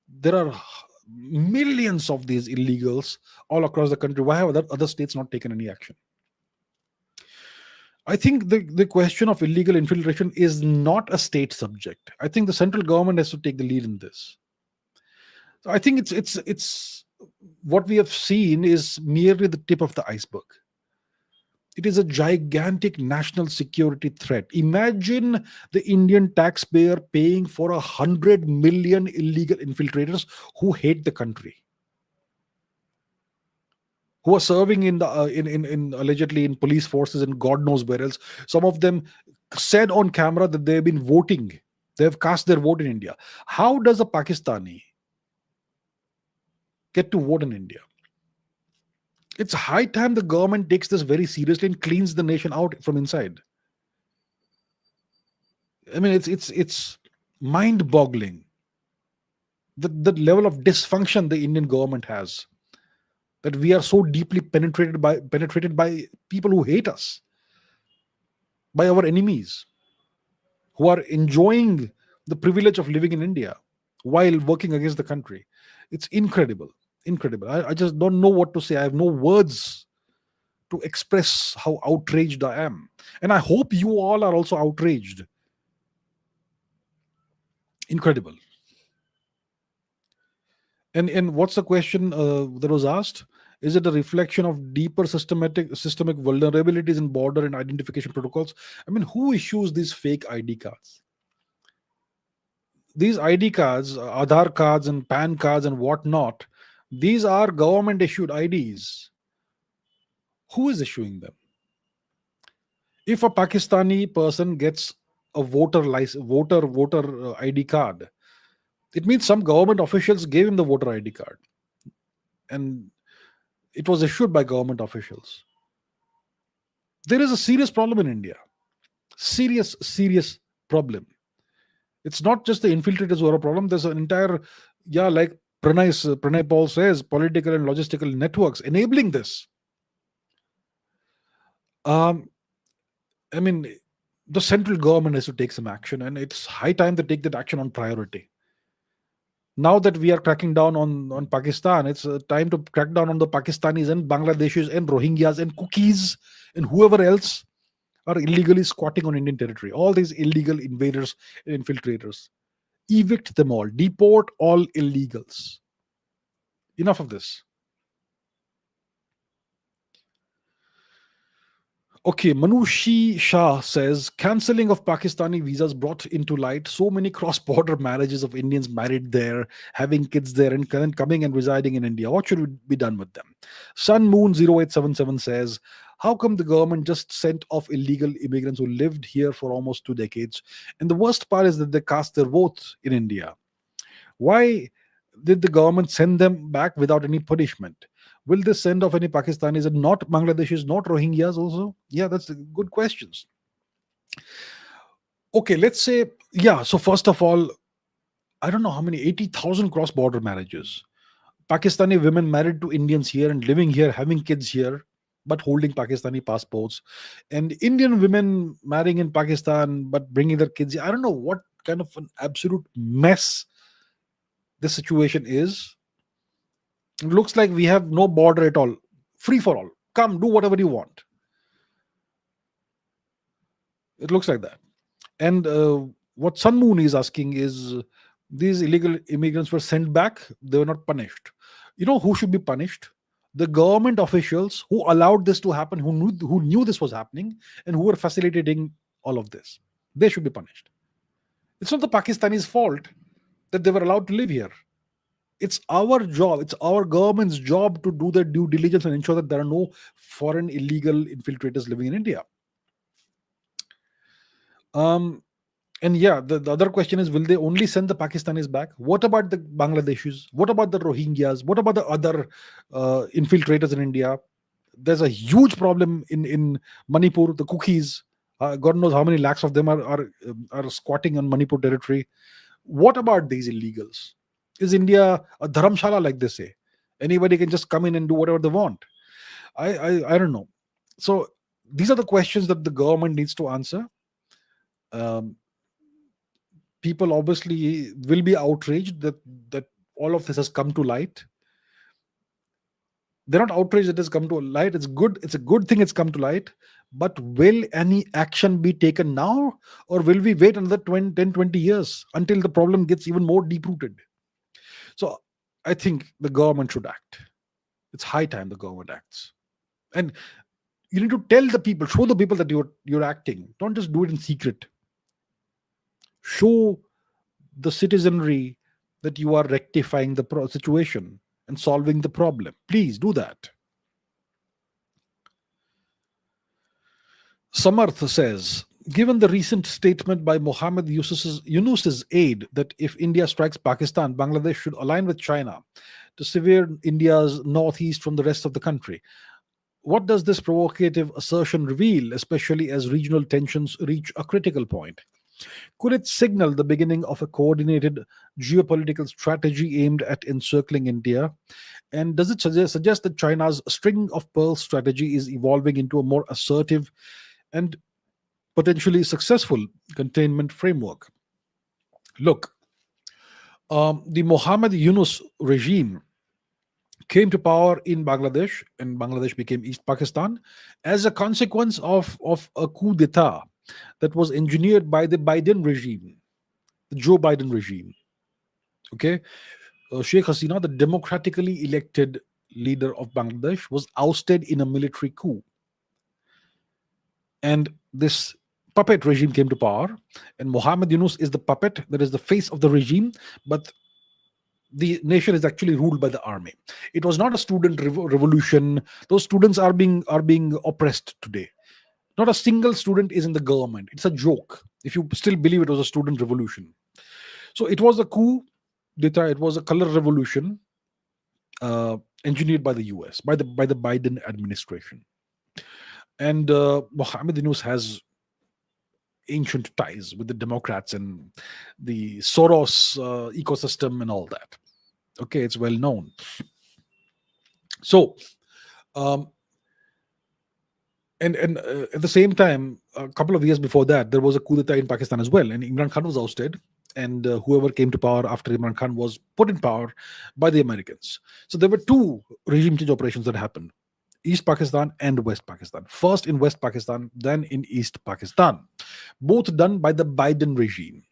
there are millions of these illegals all across the country. Why have other states not taken any action? I think the question of illegal infiltration is not a state subject. I think the central government has to take the lead in this. So I think it's what we have seen is merely the tip of the iceberg. It is a gigantic national security threat. Imagine the Indian taxpayer paying for 100 million illegal infiltrators who hate the country, who are serving in the in allegedly in police forces and God knows where else. Some of them said on camera that they have been voting. They have cast their vote in India. How does a Pakistani get to vote in India? It's high time the government takes this very seriously and cleans the nation out from inside. I mean, it's mind-boggling the level of dysfunction the Indian government has. That we are so deeply penetrated by people who hate us, by our enemies, who are enjoying the privilege of living in India while working against the country. It's incredible, incredible. I just don't know what to say. I have no words to express how outraged I am, and I hope you all are also outraged. Incredible. And what's the question that was asked? Is it a reflection of deeper systemic vulnerabilities in border and identification protocols? I mean, who issues these fake ID cards? These ID cards, Aadhaar cards and PAN cards and whatnot, these are government issued IDs. Who is issuing them? If a Pakistani person gets a voter ID card, it means some government officials gave him the voter ID card, and it was issued by government officials. There is a serious problem in India. Serious problem. It's not just the infiltrators who are a problem. There's an entire, yeah, like Pranay Paul says, political and logistical networks enabling this. Um, I mean, the central government has to take some action, and it's high time to take that action on priority. Now that we are cracking down on Pakistan, it's time to crack down on the Pakistanis and Bangladeshis and Rohingyas and cookies and whoever else are illegally squatting on Indian territory. All these illegal invaders and infiltrators. Evict them all. Deport all illegals. Enough of this. Okay, Manushi Shah says cancelling of Pakistani visas brought into light so many cross-border marriages of Indians married there, having kids there, and coming and residing in India. What should be done with them? Sun Moon 0877 says, how come the government just sent off illegal immigrants who lived here for almost 2 decades? And the worst part is that they cast their votes in India. Why did the government send them back without any punishment? Will they send off any Pakistanis and not Bangladeshis, not Rohingyas also? Yeah, that's good questions. Okay, let's say, yeah, so first of all, I don't know how many, 80,000 cross border marriages. Pakistani women married to Indians here and living here, having kids here, but holding Pakistani passports. And Indian women marrying in Pakistan, but bringing their kids here. I don't know what kind of an absolute mess this situation is. It looks like we have no border at all. Free for all. Come, do whatever you want. It looks like that. And what Sun Moon is asking is these illegal immigrants were sent back, they were not punished. You know who should be punished? The government officials who allowed this to happen, who knew this was happening, and who were facilitating all of this. They should be punished. It's not the Pakistanis' fault that they were allowed to live here. It's our job, it's our government's job to do their due diligence and ensure that there are no foreign illegal infiltrators living in India. And yeah, the other question is, will they only send the Pakistanis back? What about the Bangladeshis? What about the Rohingyas? What about the other infiltrators in India? There's a huge problem in Manipur, the cookies. God knows how many lakhs of them are squatting on Manipur territory. What about these illegals? Is India a dharamshala, like they say? Anybody can just come in and do whatever they want. I don't know. So these are the questions that the government needs to answer. People obviously will be outraged that all of this has come to light. They're not outraged that it has come to light. It's good. It's a good thing it's come to light. But will any action be taken now, or will we wait another 10, 20 years until the problem gets even more deep rooted? So I think the government should act. It's high time the government acts. And you need to tell the people, show the people that you're acting. Don't just do it in secret. Show the citizenry that you are rectifying the situation and solving the problem. Please do that. Samarth says, given the recent statement by Mohammed Yunus's aide that if India strikes Pakistan, Bangladesh should align with China to sever India's northeast from the rest of the country. What does this provocative assertion reveal, especially as regional tensions reach a critical point? Could it signal the beginning of a coordinated geopolitical strategy aimed at encircling India? And does it suggest that China's string of pearls strategy is evolving into a more assertive and potentially successful containment framework? Look, the Mohammed Yunus regime came to power in Bangladesh, and Bangladesh became East Pakistan as a consequence of a coup d'etat that was engineered by the Biden regime, the Joe Biden regime. Okay, Sheikh Hasina, the democratically elected leader of Bangladesh, was ousted in a military coup, and this puppet regime came to power. And Mohammed Yunus is the puppet, that is the face of the regime, but the nation is actually ruled by the army. It was not a student revolution. Those students are being oppressed today. Not a single student is in the government. It's a joke if you still believe it was a student revolution. So it was a coup d'etat. It was a color revolution engineered by the US, by the Biden administration. And Mohammed Yunus has ancient ties with the Democrats and the Soros ecosystem and all that. Okay, it's well known. So, um, and at the same time, a couple of years before that, there was a coup d'etat in Pakistan as well, and Imran Khan was ousted, and whoever came to power after Imran Khan was put in power by the Americans. So there were two regime change operations that happened: East Pakistan and West Pakistan. First in West Pakistan, then in East Pakistan, both done by the Biden regime.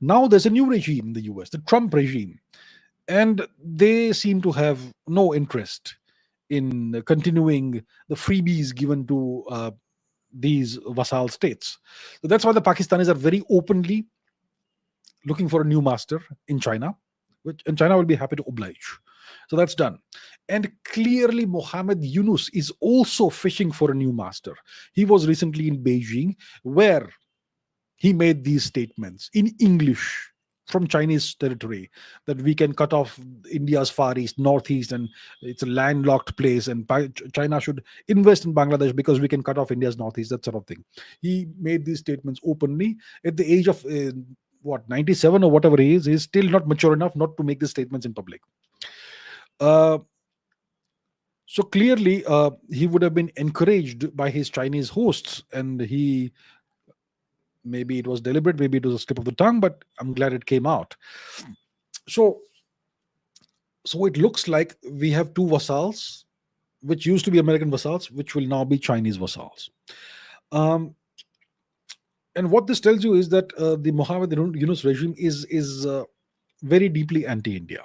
Now there's a new regime in the US, the Trump regime, and they seem to have no interest in continuing the freebies given to these vassal states. So that's why the Pakistanis are very openly looking for a new master in China, and China will be happy to oblige. So that's done. And clearly, Mohammed Yunus is also fishing for a new master. He was recently in Beijing, where he made these statements in English from Chinese territory that we can cut off India's far east, northeast, and it's a landlocked place, and China should invest in Bangladesh because we can cut off India's northeast, that sort of thing. He made these statements openly at the age of 97 or whatever he is. He's still not mature enough not to make these statements in public. Uh, so clearly, he would have been encouraged by his Chinese hosts, and he, maybe it was deliberate, maybe it was a slip of the tongue, but I'm glad it came out. So, so it looks like we have two vassals, which used to be American vassals, which will now be Chinese vassals. And what this tells you is that the Mohammed Yunus regime is very deeply anti-India,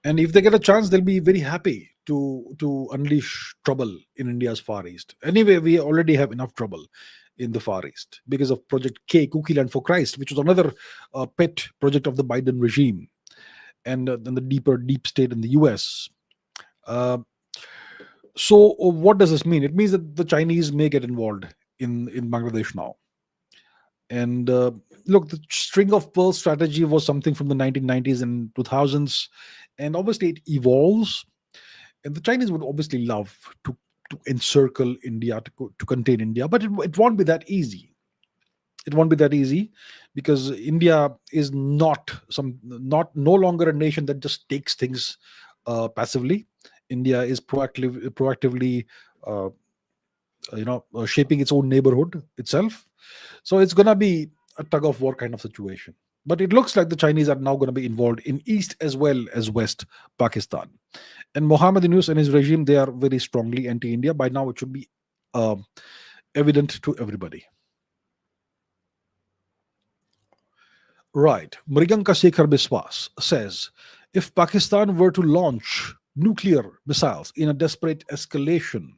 and if they get a chance, they'll be very happy to unleash trouble in India's Far East. Anyway, we already have enough trouble in the Far East because of Project K, Cookie Land for Christ, which was another pet project of the Biden regime, and then the deep state in the US. So what does this mean? It means that the Chinese may get involved in Bangladesh now. And look, the string of pearls strategy was something from the 1990s and 2000s, and obviously it evolves. And the Chinese would obviously love to encircle India, to contain India, but it won't be that easy. It won't be that easy because India is no longer a nation that just takes things passively. India is proactively shaping its own neighborhood itself. So it's gonna be a tug of war kind of situation. But it looks like the Chinese are now going to be involved in East as well as West Pakistan. And Mohammed Yunus and his regime, they are very strongly anti-India. By now, it should be evident to everybody. Right. Mriganka Shekhar Biswas says, if Pakistan were to launch nuclear missiles in a desperate escalation,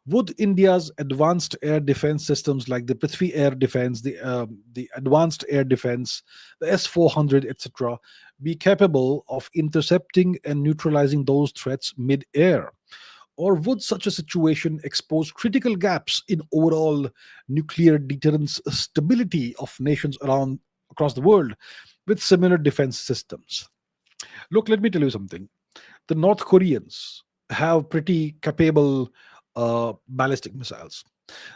would India's advanced air defense systems like the Prithvi air defense, the advanced air defense, the S-400, etc., be capable of intercepting and neutralizing those threats mid-air? Or would such a situation expose critical gaps in overall nuclear deterrence stability of nations across the world with similar defense systems? Look, let me tell you something. The North Koreans have pretty capable ballistic missiles.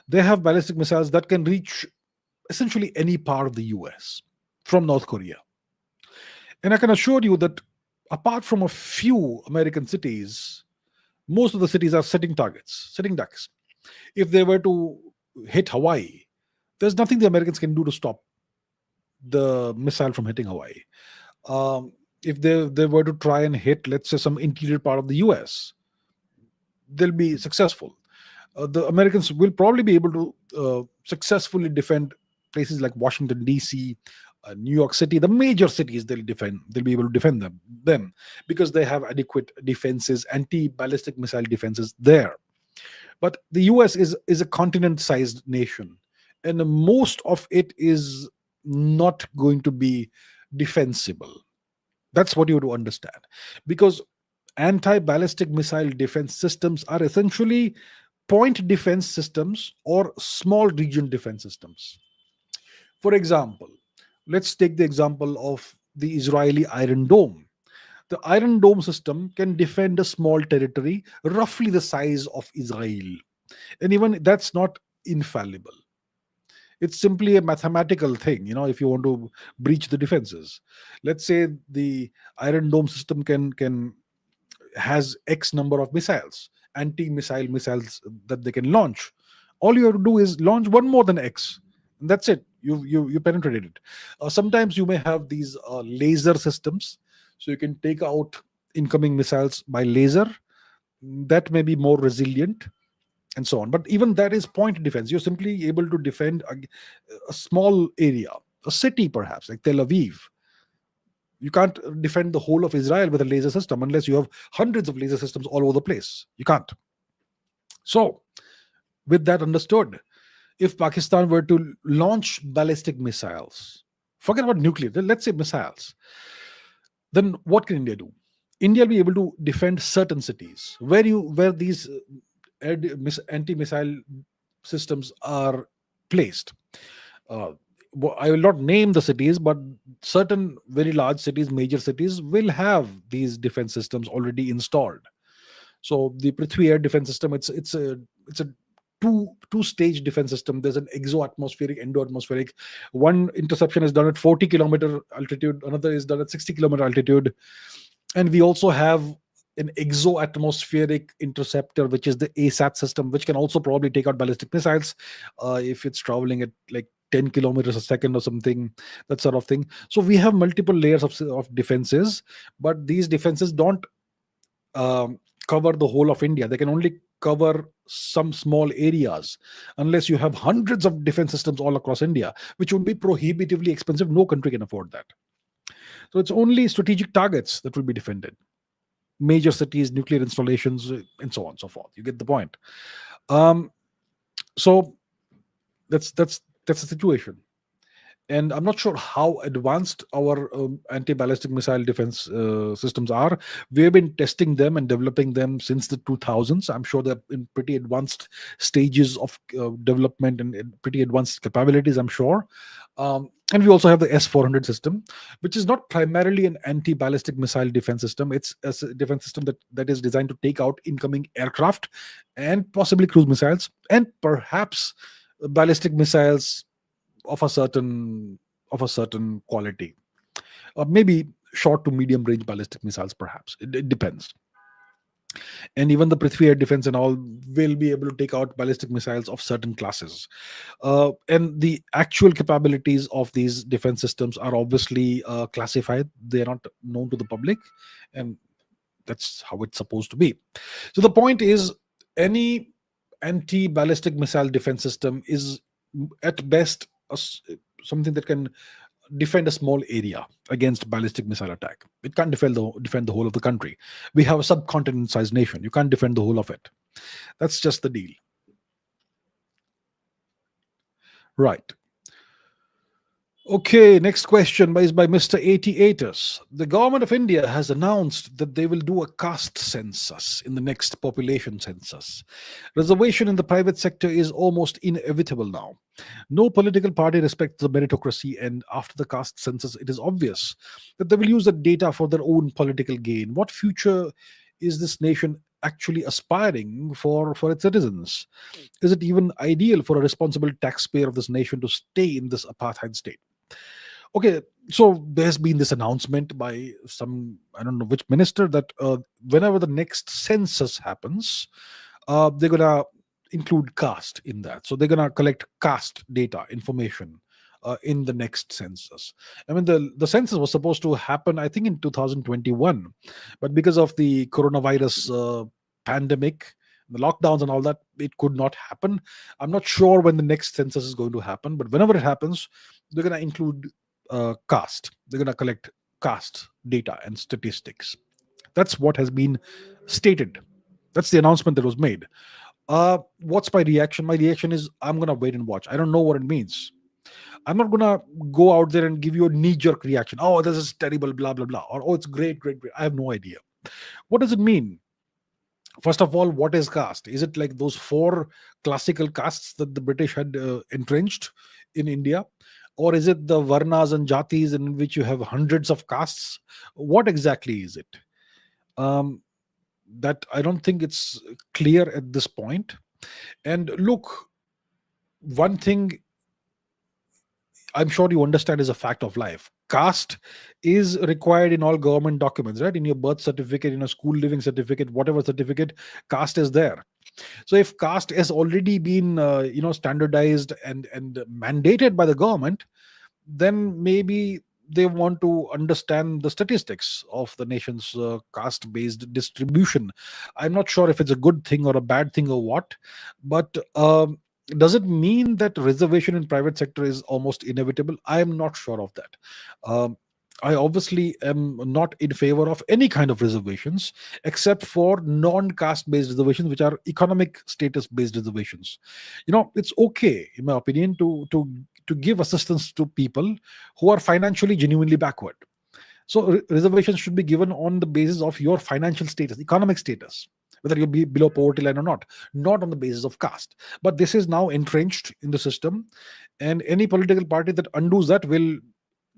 They have ballistic missiles that can reach essentially any part of the US from North Korea. And I can assure you that apart from a few American cities, most of the cities are setting ducks. If they were to hit Hawaii, there's nothing the Americans can do to stop the missile from hitting Hawaii. If they were to try and hit, let's say, some interior part of the US, they'll be successful. The Americans will probably be able to successfully defend places like Washington, D.C., New York City, the major cities. They'll be able to defend them because they have adequate defenses, anti-ballistic missile defenses there. But the US is a continent-sized nation, and most of it is not going to be defensible. That's what you have to understand, because anti-ballistic missile defense systems are essentially point defense systems or small region defense systems. For example, let's take the example of the Israeli Iron Dome. The Iron Dome system can defend a small territory roughly the size of Israel, and even that's not infallible. It's simply a mathematical thing. If you want to breach the defenses, let's say the Iron Dome system can has X number of missiles, anti-missile missiles that they can launch. All you have to do is launch one more than X. And that's it. You penetrated it. Sometimes you may have these laser systems, so you can take out incoming missiles by laser. That may be more resilient, and so on. But even that is point defense. You're simply able to defend a small area, a city perhaps, like Tel Aviv. You can't defend the whole of Israel with a laser system unless you have hundreds of laser systems all over the place. You can't. So, with that understood, if Pakistan were to launch ballistic missiles, forget about nuclear, let's say missiles, then what can India do? India will be able to defend certain cities where these anti-missile systems are placed. Uh, I will not name the cities, but certain very large cities, major cities, will have these defense systems already installed. So the Prithvi air defense system, it's a two stage defense system. There's an exo-atmospheric, endo-atmospheric. One interception is done at 40-kilometer altitude, another is done at 60-kilometer altitude, and we also have an exo-atmospheric interceptor, which is the ASAT system, which can also probably take out ballistic missiles if it's traveling at like 10 kilometers a second or something, that sort of thing. So we have multiple layers of defenses, but these defenses don't um, cover the whole of India. They can only cover some small areas unless you have hundreds of defense systems all across India, which would be prohibitively expensive. No country can afford that. So it's only strategic targets that will be defended, major cities, nuclear installations, and so on and so forth. You get the point. Um, so that's the situation. And I'm not sure how advanced our anti-ballistic missile defense systems are. We have been testing them and developing them since the 2000s. I'm sure they're in pretty advanced stages of development and pretty advanced capabilities, I'm sure. And we also have the S-400 system, which is not primarily an anti-ballistic missile defense system. It's a defense system that is designed to take out incoming aircraft and possibly cruise missiles and perhaps ballistic missiles of a certain quality, or maybe short to medium range ballistic missiles. Perhaps it depends. And even the Prithvi air defense and all will be able to take out ballistic missiles of certain classes. And the actual capabilities of these defense systems are obviously classified. They are not known to the public, and that's how it's supposed to be. So the point is, any anti-ballistic missile defense system is at best something that can defend a small area against ballistic missile attack. It can't defend the whole of the country. We have a subcontinent sized nation. You can't defend the whole of it. That's just the deal. Right. Okay, next question is by Mr. 88ers. The government of India has announced that they will do a caste census in the next population census. Reservation in the private sector is almost inevitable now. No political party respects the meritocracy, and after the caste census, it is obvious that they will use the data for their own political gain. What future is this nation actually aspiring for its citizens? Is it even ideal for a responsible taxpayer of this nation to stay in this apartheid state? Okay, so there's been this announcement by some, I don't know which minister, that whenever the next census happens, they're gonna include caste in that. So they're gonna collect caste data information in the next census. I mean, the census was supposed to happen, I think, in 2021, but because of the coronavirus pandemic, the lockdowns and all that, it could not happen. I'm not sure when the next census is going to happen, but whenever it happens, they're going to include caste. They're going to collect caste data and statistics. That's what has been stated. That's the announcement that was made. What's my reaction? My reaction is I'm going to wait and watch. I don't know what it means. I'm not going to go out there and give you a knee jerk reaction. Oh, this is terrible, blah, blah, blah. Or, oh, it's great, great, great. I have no idea. What does it mean? First of all, what is caste? Is it like those four classical castes that the British had entrenched in India? Or is it the varnas and jatis in which you have hundreds of castes? What exactly is it? Um, that I don't think it's clear at this point. And look, one thing I'm sure you understand, is a fact of life. Caste is required in all government documents, right? In your birth certificate, in a school living certificate, whatever certificate, caste is there. So if caste has already been, standardized and mandated by the government, then maybe they want to understand the statistics of the nation's caste based distribution. I'm not sure if it's a good thing or a bad thing or what, but does it mean that reservation in private sector is almost inevitable? I am not sure of that. um, I obviously am not in favor of any kind of reservations except for non caste based reservations, which are economic status based reservations. It's okay, in my opinion, to give assistance to people who are financially genuinely backward. So reservations should be given on the basis of your financial status, economic status, whether you be below poverty line or not on the basis of caste. But this is now entrenched in the system, and any political party that undoes that will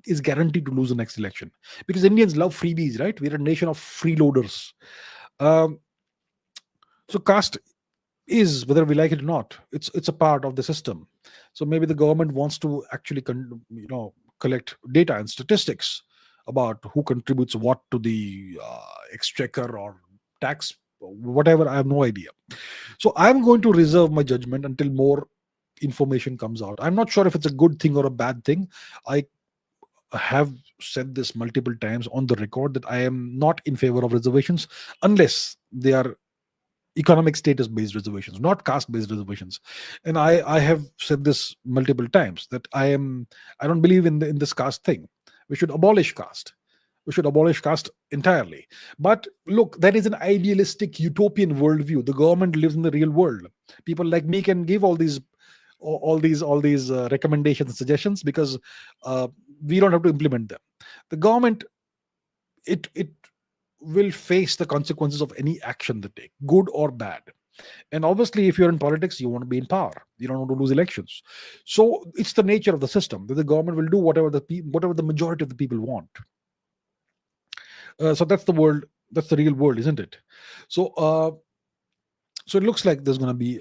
is guaranteed to lose the next election, because Indians love freebies, right? We're a nation of freeloaders. Um, so caste is, whether we like it or not, it's a part of the system. So maybe the government wants to actually collect data and statistics about who contributes what to the exchequer or tax, whatever. I have no idea. So I'm going to reserve my judgment until more information comes out. I'm not sure if it's a good thing or a bad thing. I have said this multiple times on the record that I am not in favor of reservations unless they are economic status based reservations, not caste based reservations. And I have said this multiple times that I don't believe in this caste thing. We should abolish caste. We should abolish caste entirely. But look, that is an idealistic utopian worldview. The government lives in the real world. People like me can give all these recommendations and suggestions, because we don't have to implement them. The government, it will face the consequences of any action they take, good or bad. And obviously, if you're in politics, you want to be in power. You don't want to lose elections. So it's the nature of the system that the government will do whatever the majority of the people want. So that's the world. That's the real world, isn't it? So so it looks like there's going to be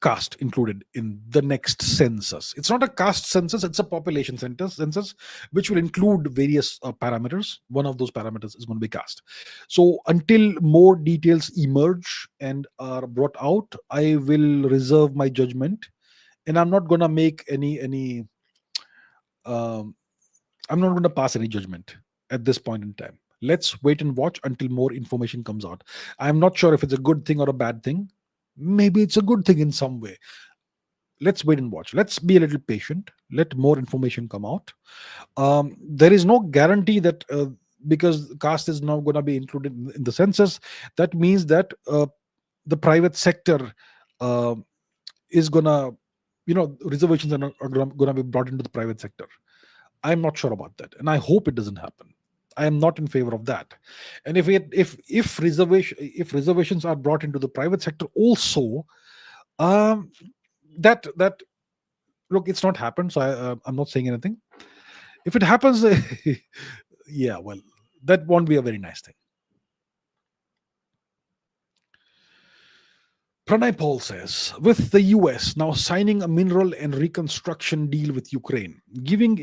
caste included in the next census. It's not a caste census, it's a population census, which will include various parameters. One of those parameters is going to be caste. So until more details emerge and are brought out, I will reserve my judgment, and I'm not going to make any um, I'm not going to pass any judgment at this point in time. Let's wait and watch until more information comes out. I'm not sure if it's a good thing or a bad thing. Maybe it's a good thing in some way. Let's wait and watch. Let's be a little patient. Let more information come out. There is no guarantee that because caste is now going to be included in the census, that means that the private sector uh, is going to, reservations are going to be brought into the private sector. I'm not sure about that, and I hope it doesn't happen. I am not in favor of that. And if reservations are brought into the private sector also, um, that look, it's not happened. So I'm not saying anything. If it happens, yeah, well, that won't be a very nice thing. Pranay Paul says, with the US now signing a mineral and reconstruction deal with Ukraine, giving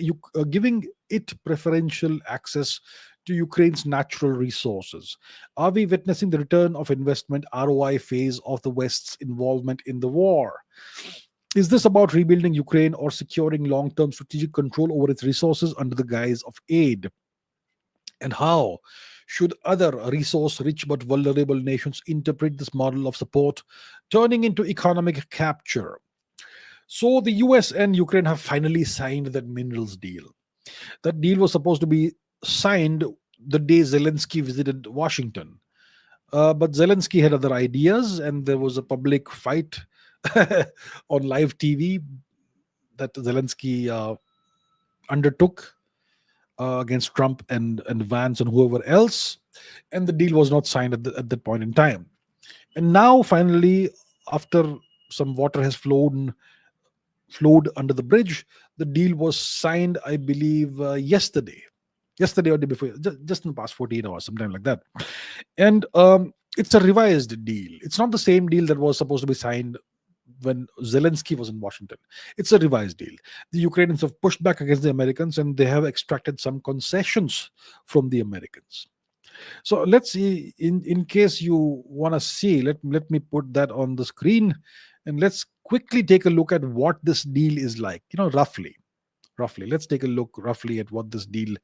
it preferential access to Ukraine's natural resources, are we witnessing the return of investment ROI phase of the West's involvement in the war? Is this about rebuilding Ukraine or securing long term strategic control over its resources under the guise of aid? And how should other resource rich but vulnerable nations interpret this model of support turning into economic capture? So, the US and Ukraine have finally signed that minerals deal. That deal was supposed to be signed the day Zelensky visited Washington. But Zelensky had other ideas, and there was a public fight on live TV that Zelensky undertook against Trump and Vance and whoever else, and the deal was not signed at that point in time. And now, finally, after some water has flowed under the bridge, the deal was signed, I believe, yesterday or the day before, just in the past 48 hours, sometime like that. And it's a revised deal. It's not the same deal that was supposed to be signed when Zelensky was in Washington. It's a revised deal. The Ukrainians have pushed back against the Americans, and they have extracted some concessions from the Americans. So let's see. In case you want to see, let me put that on the screen, and let's quickly take a look at what this deal is like. Roughly, let's take a look roughly at what this deal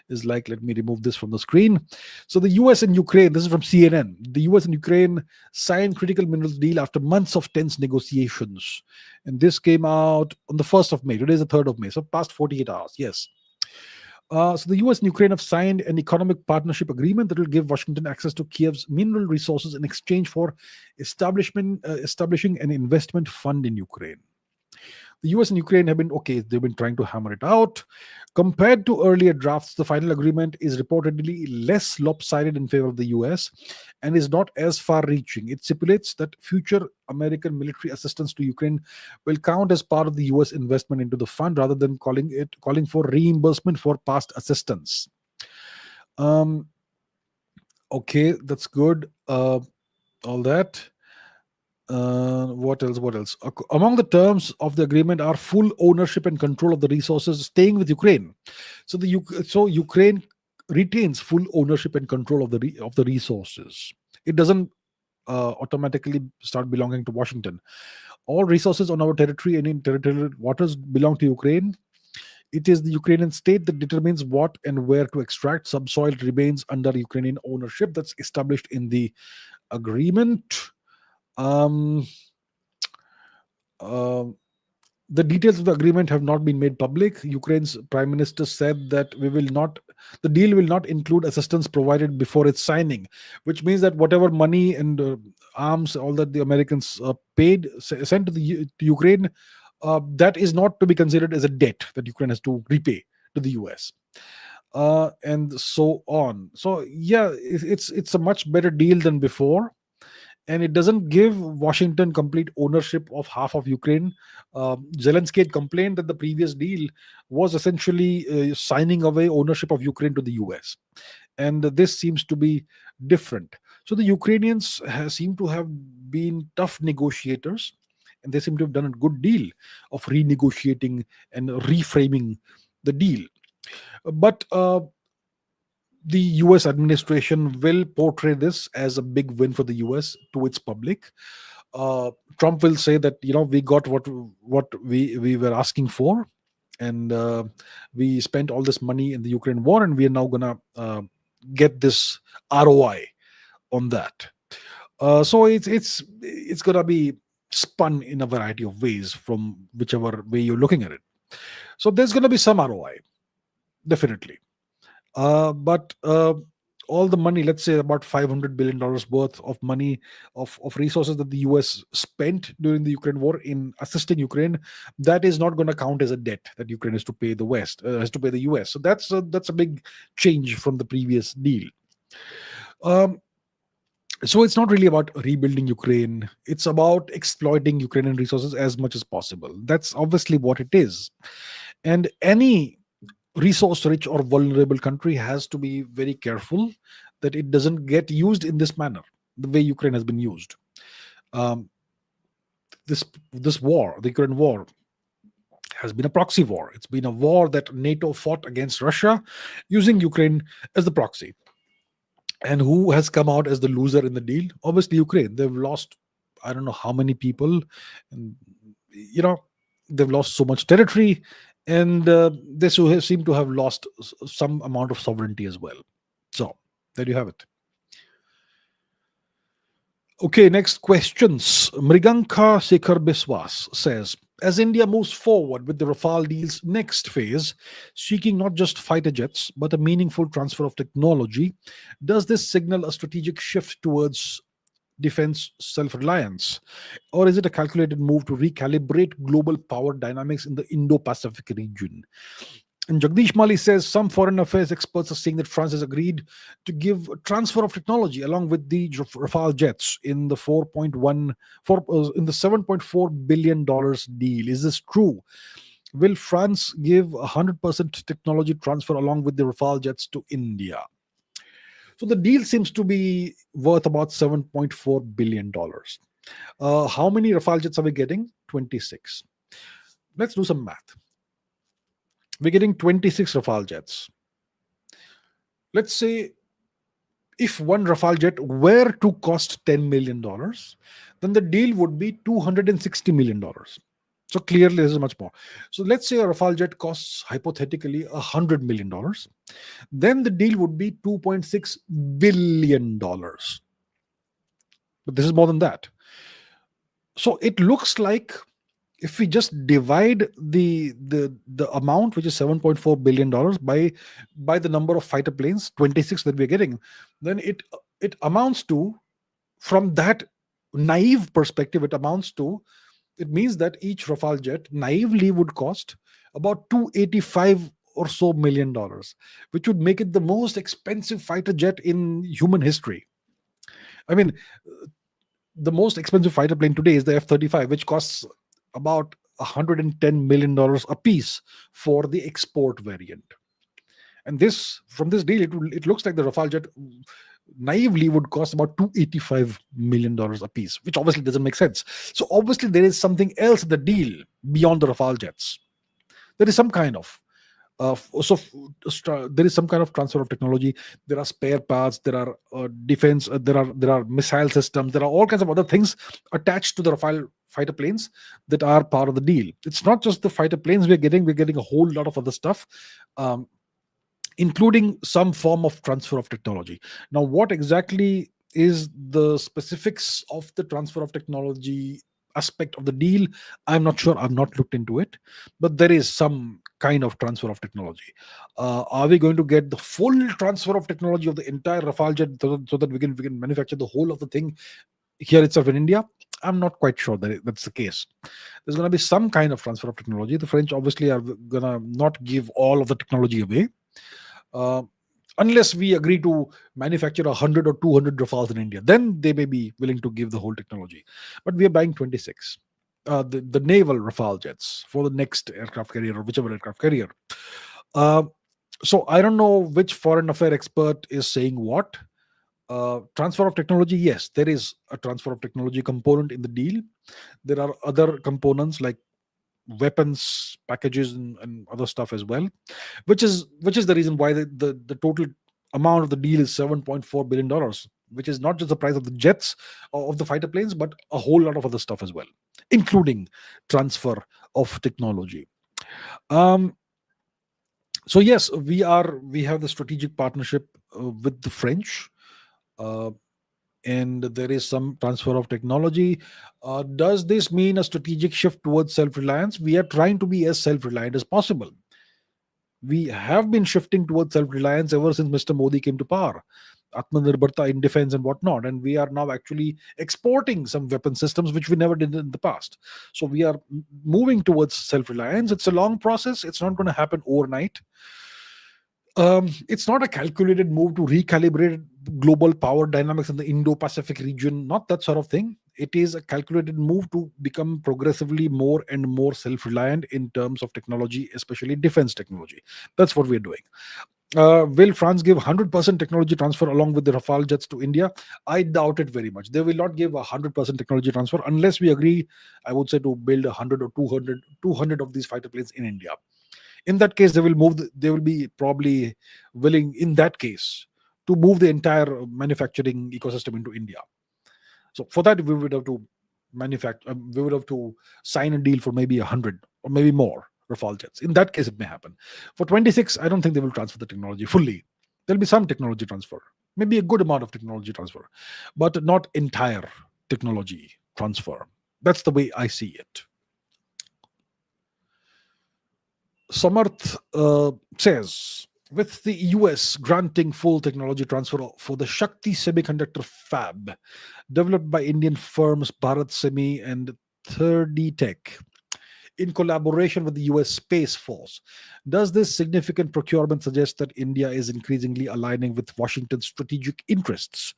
is like. Let me remove this from the screen. So the US and Ukraine, this is from CNN. The US and Ukraine signed critical minerals deal after months of tense negotiations, and this came out on the 1st of May. Today is the 3rd of May, so past 48 hours. Yes. So the US and Ukraine have signed an economic partnership agreement that will give Washington access to Kiev's mineral resources in exchange for establishing an investment fund in Ukraine. The US and Ukraine have been okay, they've been trying to hammer it out. Compared to earlier drafts, the final agreement is reportedly less lopsided in favor of the US and is not as far reaching. It stipulates that future American military assistance to Ukraine will count as part of the US investment into the fund rather than calling for reimbursement for past assistance. Okay, that's good. All that. What else? Among the terms of the agreement are full ownership and control of the resources staying with Ukraine. So Ukraine retains full ownership and control of the resources. It doesn't automatically start belonging to Washington. All resources on our territory and in territorial waters belong to Ukraine. It is the Ukrainian state that determines what and where to extract. Subsoil remains under Ukrainian ownership. That's established in the agreement. Um, the details of the agreement have not been made public. Ukraine's prime minister said that the deal will not include assistance provided before its signing, which means that whatever money and arms, all that the Americans sent to Ukraine, that is not to be considered as a debt that Ukraine has to repay to the US. And so on. So yeah, it's a much better deal than before. And it doesn't give Washington complete ownership of half of Ukraine. Zelensky had complained that the previous deal was essentially signing away ownership of Ukraine to the US. And this seems to be different. So the Ukrainians seem to have been tough negotiators, and they seem to have done a good deal of renegotiating and reframing the deal. But the US administration will portray this as a big win for the US to its public. Trump will say that we got what we were asking for, and we spent all this money in the Ukraine war, and we are now gonna get this ROI on that. So it's gonna be spun in a variety of ways from whichever way you're looking at it. So there's gonna be some ROI, definitely. But all the money, let's say about $500 billion worth of money of resources that the US spent during the Ukraine war in assisting Ukraine, that is not going to count as a debt that Ukraine has to pay the West, has to pay the US. So that's a big change from the previous deal. So it's not really about rebuilding Ukraine. It's about exploiting Ukrainian resources as much as possible. That's obviously what it is. And any resource rich or vulnerable country has to be very careful that it doesn't get used in this manner, the way Ukraine has been used. This war, the Ukraine war, has been a proxy war. It's been a war that NATO fought against Russia using Ukraine as the proxy. And who has come out as the loser in the deal? Obviously Ukraine. They've lost I don't know how many people, and they've lost so much territory, and they seem to have lost some amount of sovereignty as well. So there you have it. Okay, next questions. Mriganka Sekhar Biswas says, as India moves forward with the Rafale deal's next phase, seeking not just fighter jets, but a meaningful transfer of technology, does this signal a strategic shift towards defense self-reliance? Or is it a calculated move to recalibrate global power dynamics in the Indo-Pacific region? And Jagdish Mali says some foreign affairs experts are saying that France has agreed to give transfer of technology along with the Rafale jets in the $7.4 billion deal. Is this true? Will France give 100% technology transfer along with the Rafale jets to India? So the deal seems to be worth about $7.4 billion. How many Rafale jets are we getting? 26. Let's do some math. We're getting 26 Rafale jets. Let's say if one Rafale jet were to cost $10 million, then the deal would be $260 million. So clearly, this is much more. So let's say a Rafale jet costs hypothetically $100 million. Then the deal would be $2.6 billion. But this is more than that. So it looks like if we just divide the amount, which is $7.4 billion, by the number of fighter planes, 26 that we're getting, then it amounts to, from that naive perspective, it means that each Rafale jet naively would cost about 285 or so million dollars, which would make it the most expensive fighter jet in human history. I mean, the most expensive fighter plane today is the F-35, which costs about $110 million a piece for the export variant. And from this deal, it looks like the Rafale jet naively would cost about $285 million a piece, which obviously doesn't make sense. So obviously there is something else in the deal beyond the Rafale jets. There is some kind of there is some kind of transfer of technology. There are spare parts, there are defense, there are missile systems, there are all kinds of other things attached to the Rafale fighter planes that are part of the deal. It's not just the fighter planes we're getting a whole lot of other stuff, including some form of transfer of technology. Now, what exactly is the specifics of the transfer of technology aspect of the deal? I'm not sure. I've not looked into it, but there is some kind of transfer of technology. Are we going to get the full transfer of technology of the entire Rafale jet so that we can manufacture the whole of the thing here itself in India? I'm not quite sure that's the case. There's going to be some kind of transfer of technology. The French obviously are going to not give all of the technology away. Unless we agree to manufacture 100 or 200 Rafales in India, then they may be willing to give the whole technology. But we are buying 26, the naval Rafale jets for the next aircraft carrier or whichever aircraft carrier. So I don't know which foreign affair expert is saying what. Transfer of technology, yes, there is a transfer of technology component in the deal. There are other components like weapons packages and other stuff as well, which is the reason why the total amount of the deal is $7.4 billion, which is not just the price of the jets of the fighter planes, but a whole lot of other stuff as well, including transfer of technology. So yes, we have the strategic partnership with the French, and there is some transfer of technology. Does this mean a strategic shift towards self-reliance? We are trying to be as self-reliant as possible. We have been shifting towards self-reliance ever since Mr. Modi came to power. Atmanirbharta in defense and whatnot. And we are now actually exporting some weapon systems, which we never did in the past. So we are moving towards self-reliance. It's a long process. It's not going to happen overnight. It's not a calculated move to recalibrate global power dynamics in the Indo-Pacific region, not that sort of thing. It is a calculated move to become progressively more and more self-reliant in terms of technology, especially defense technology. That's what we're doing. Will France give 100% technology transfer along with the Rafale jets to India? I doubt it very much. They will not give 100% technology transfer unless we agree, I would say, to build 100 or 200 of these fighter planes in India. In that case, they will be probably willing, in that case, to move the entire manufacturing ecosystem into India. So for that, we would have to we would have to sign a deal for maybe 100 or maybe more Rafale jets. In that case, it may happen. For 26, I don't think they will transfer the technology fully. There'll be some technology transfer, maybe a good amount of technology transfer, but not entire technology transfer. That's the way I see it. Samarth says, with the US granting full technology transfer for the Shakti semiconductor fab developed by Indian firms Bharat Semi and 3D Tech, in collaboration with the US Space Force. Does this significant procurement suggest that India is increasingly aligning with Washington's strategic interests,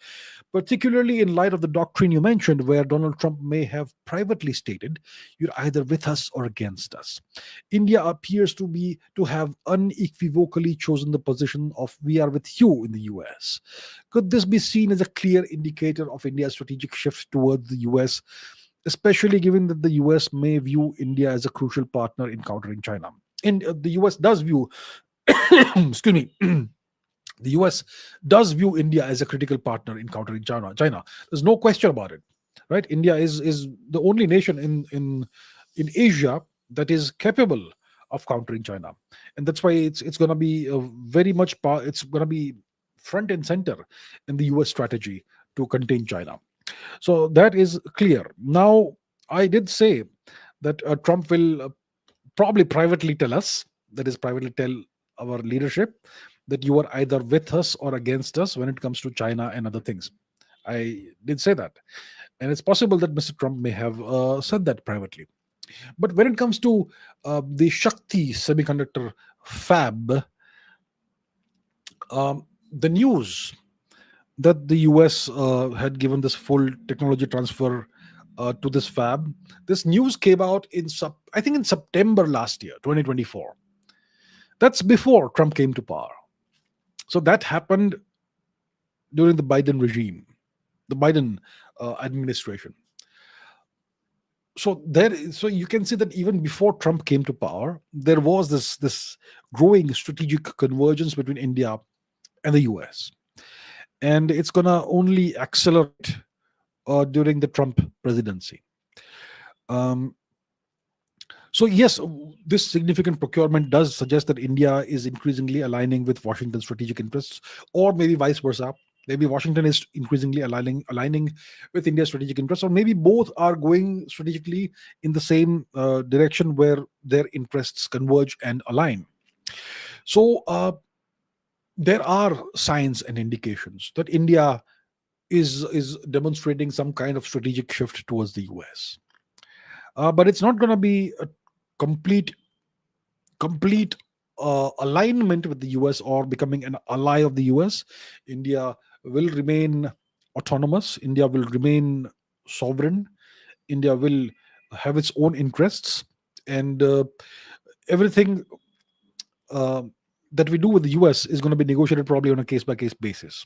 particularly in light of the doctrine you mentioned, where Donald Trump may have privately stated, "You're either with us or against us"? India appears to have unequivocally chosen the position of "we are with you" in the US. Could this be seen as a clear indicator of India's strategic shift towards the US, especially given that the US may view India as a crucial partner in countering China? And the US does view, excuse me, the US does view India as a critical partner in countering China. There's no question about it, right? India is the only nation in Asia that is capable of countering China, and that's why it's going to be very much it's going to be front and center in the US strategy to contain China. So that is clear. Now, I did say that Trump will probably privately tell us, that is, privately tell our leadership, that you are either with us or against us when it comes to China and other things. I did say that. And it's possible that Mr. Trump may have said that privately. But when it comes to the Shakti semiconductor fab, the news that the US had given this full technology transfer to this fab, this news came out I think in September last year, 2024. That's before Trump came to power. So that happened during the Biden regime, the Biden administration. So you can see that even before Trump came to power, there was this growing strategic convergence between India and the US, and it's gonna only accelerate during the Trump presidency. Um, so yes, this significant procurement does suggest that India is increasingly aligning with Washington's strategic interests, or maybe vice versa. Maybe Washington is increasingly aligning with India's strategic interests, or maybe both are going strategically in the same direction where their interests converge and align. So there are signs and indications that India is demonstrating some kind of strategic shift towards the US, but it's not going to be a complete alignment with the US or becoming an ally of the US. India will remain autonomous. India will remain sovereign. India will have its own interests, and everything uh, that we do with the US is going to be negotiated probably on a case by case basis.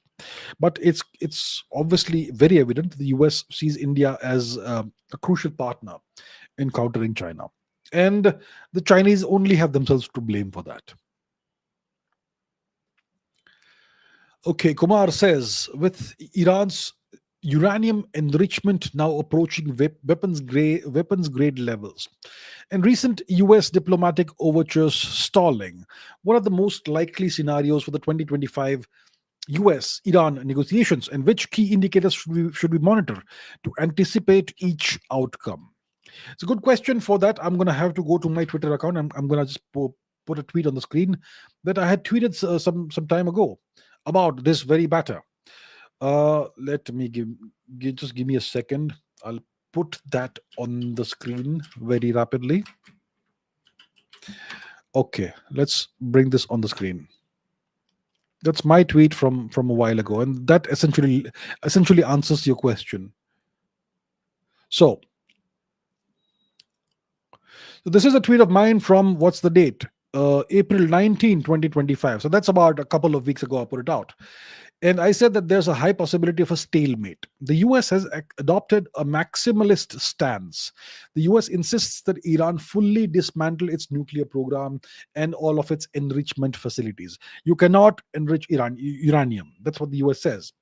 But it's obviously very evident the US sees India as a crucial partner in countering China, and the Chinese only have themselves to blame for that. Okay, Kumar says, with Iran's uranium enrichment now approaching weapons grade levels, and recent US diplomatic overtures stalling, what are the most likely scenarios for the 2025 US Iran negotiations, and which key indicators should we monitor to anticipate each outcome? It's a good question. For that, I'm going to have to go to my Twitter account. I'm going to just put a tweet on the screen that I had tweeted some time ago about this very matter. Let me just give me a second. I'll put that on the screen very rapidly. Okay, let's bring this on the screen. That's my tweet from a while ago, and that essentially answers your question. So this is a tweet of mine from, what's the date? April 19, 2025. So that's about a couple of weeks ago I put it out. And I said that there's a high possibility of a stalemate. The US has adopted a maximalist stance. The US insists that Iran fully dismantle its nuclear program and all of its enrichment facilities. You cannot enrich uranium. That's what the US says.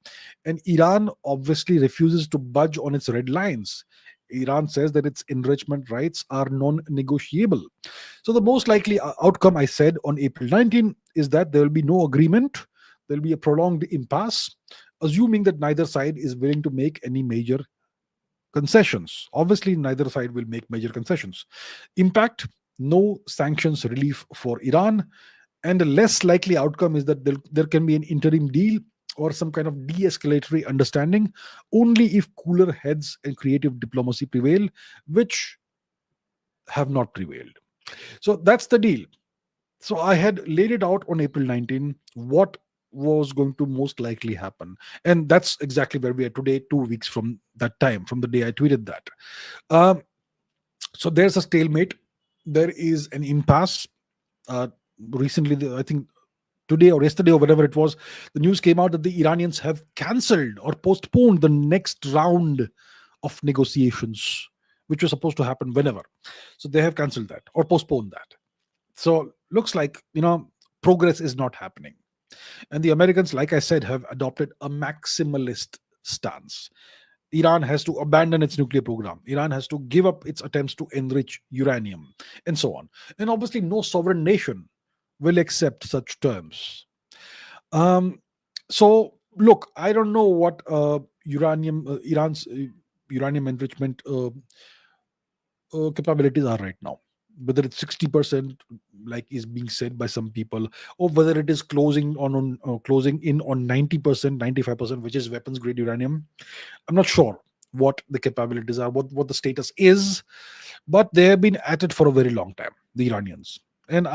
And Iran obviously refuses to budge on its red lines. Iran says that its enrichment rights are non-negotiable. So the most likely outcome, I said on April 19, is that there will be no agreement. There'll be a prolonged impasse, assuming that neither side is willing to make any major concessions. Obviously, neither side will make major concessions. Impact: no sanctions relief for Iran. And a less likely outcome is that there can be an interim deal or some kind of de-escalatory understanding only if cooler heads and creative diplomacy prevail, which have not prevailed. So that's the deal. So I had laid it out on April 19 what was going to most likely happen. And that's exactly where we are today, 2 weeks from that time, from the day I tweeted that. Um, so there's a stalemate. There is an impasse. Uh, Recently, I think today or yesterday or whatever it was, the news came out that the Iranians have cancelled or postponed the next round of negotiations, which was supposed to happen whenever. So they have cancelled that or postponed that. So looks like, progress is not happening. And the Americans, like I said, have adopted a maximalist stance. Iran has to abandon its nuclear program. Iran has to give up its attempts to enrich uranium, and so on. And obviously, no sovereign nation will accept such terms. Um, so, look, I don't know what Iran's uranium enrichment capabilities are right now. Whether it's 60%, like is being said by some people, or whether it is closing in on 90%, 95%, which is weapons grade uranium. I'm not sure what the capabilities are, what the status is, but they have been at it for a very long time, the Iranians. And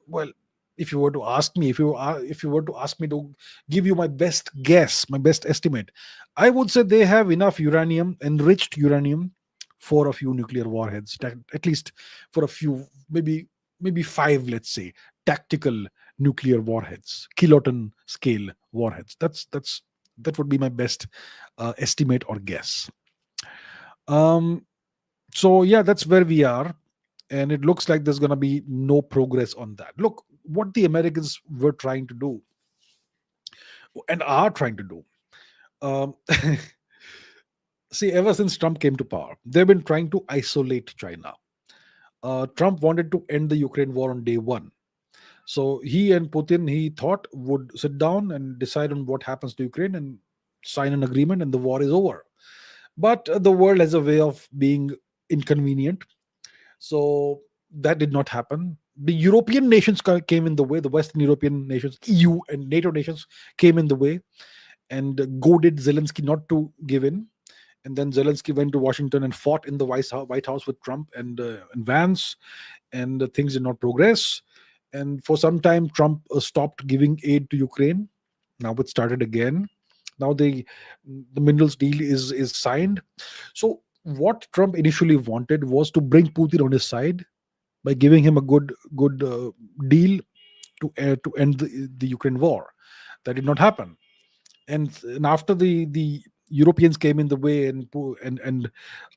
well, if you were to ask me, if you were to ask me to give you my best guess, my best estimate, I would say they have enough uranium, enriched uranium, for a few nuclear warheads, at least for a few, maybe five, let's say, tactical nuclear warheads, kiloton scale warheads. That would be my best estimate or guess. Um, so yeah, that's where we are, and it looks like there's going to be no progress on that. Look, what the Americans were trying to do and are trying to do. Um, See, ever since Trump came to power, they've been trying to isolate China. Trump wanted to end the Ukraine war on day one. So he and Putin, he thought, would sit down and decide on what happens to Ukraine and sign an agreement, and the war is over. But the world has a way of being inconvenient. So that did not happen. The European nations came in the way, the Western European nations, EU and NATO nations came in the way and goaded Zelensky not to give in. And then Zelensky went to Washington and fought in the White House with Trump and Vance, and things did not progress. And for some time, Trump stopped giving aid to Ukraine. Now it started again. Now the minerals deal is signed. So what Trump initially wanted was to bring Putin on his side by giving him a good deal to end the Ukraine war. That did not happen. And after the Europeans came in the way, and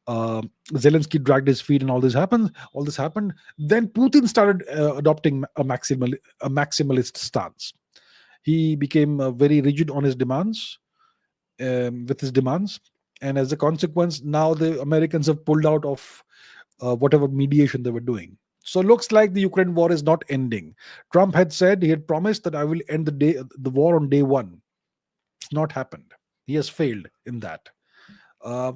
uh, Zelensky dragged his feet, and all this happened. Then Putin started adopting a maximalist stance. He became very rigid on his demands, with his demands, and as a consequence, now the Americans have pulled out of whatever mediation they were doing. So looks like the Ukraine war is not ending. Trump he had promised that I will end the war on day one. It's not happened. He has failed in that. Uh,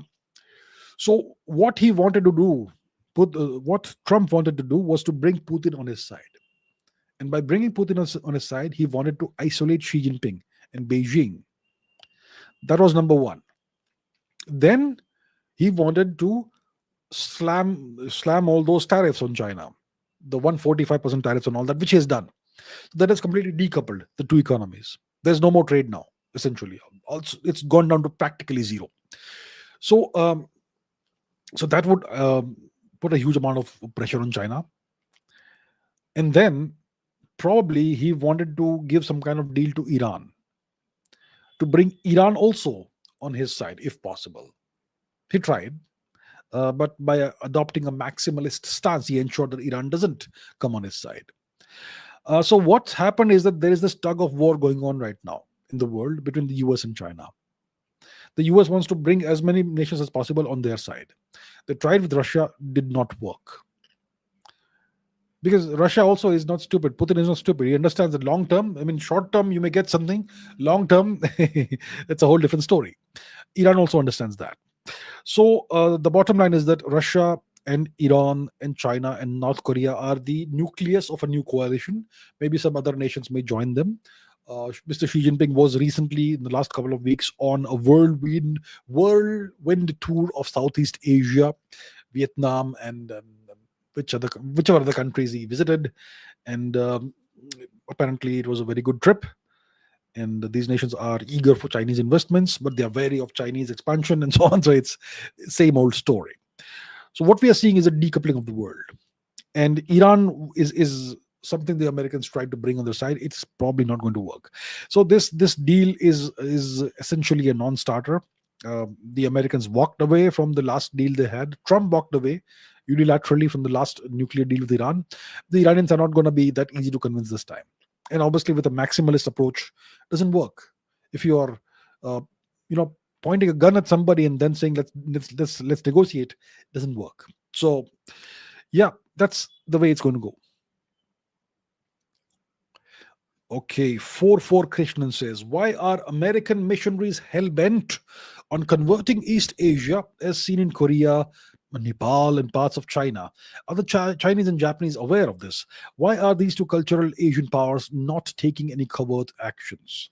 so what he wanted to do, what Trump wanted to do, was to bring Putin on his side. And by bringing Putin on his side, he wanted to isolate Xi Jinping and Beijing. That was number one. Then he wanted to slam all those tariffs on China, the 145% tariffs and all that, which he has done. That has completely decoupled the two economies. There's no more trade now, essentially. Also, it's gone down to practically zero. So, so that would put a huge amount of pressure on China. And then probably he wanted to give some kind of deal to Iran, to bring Iran also on his side, if possible. He tried, but by adopting a maximalist stance, he ensured that Iran doesn't come on his side. So what's happened is that there is this tug of war going on right now in the world between the US and China. The US wants to bring as many nations as possible on their side. They tried with Russia, did not work. Because Russia also is not stupid. Putin is not stupid. He understands that long term, I mean, short term, you may get something. Long term, it's a whole different story. Iran also understands that. So the bottom line is that Russia and Iran and China and North Korea are the nucleus of a new coalition. Maybe some other nations may join them. Mr. Xi Jinping was recently, in the last couple of weeks, on a whirlwind tour of Southeast Asia, Vietnam, and whichever other countries he visited, and apparently it was a very good trip. And these nations are eager for Chinese investments, but they are wary of Chinese expansion and so on. So it's same old story. So what we are seeing is a decoupling of the world, and Iran is something the Americans tried to bring on their side. It's probably not going to work. So this deal is essentially a non-starter. The Americans walked away from the last deal they had. Trump walked away unilaterally from the last nuclear deal with Iran. The Iranians are not going to be that easy to convince this time. And obviously, with a maximalist approach, doesn't work. If you are, uh, pointing a gun at somebody and then saying let's negotiate, doesn't work. So yeah, that's the way it's going to go. Okay, 4 Krishnan says, why are American missionaries hell bent on converting East Asia as seen in Korea, Nepal, and parts of China? Are the Chinese and Japanese aware of this? Why are these two cultural Asian powers not taking any covert actions?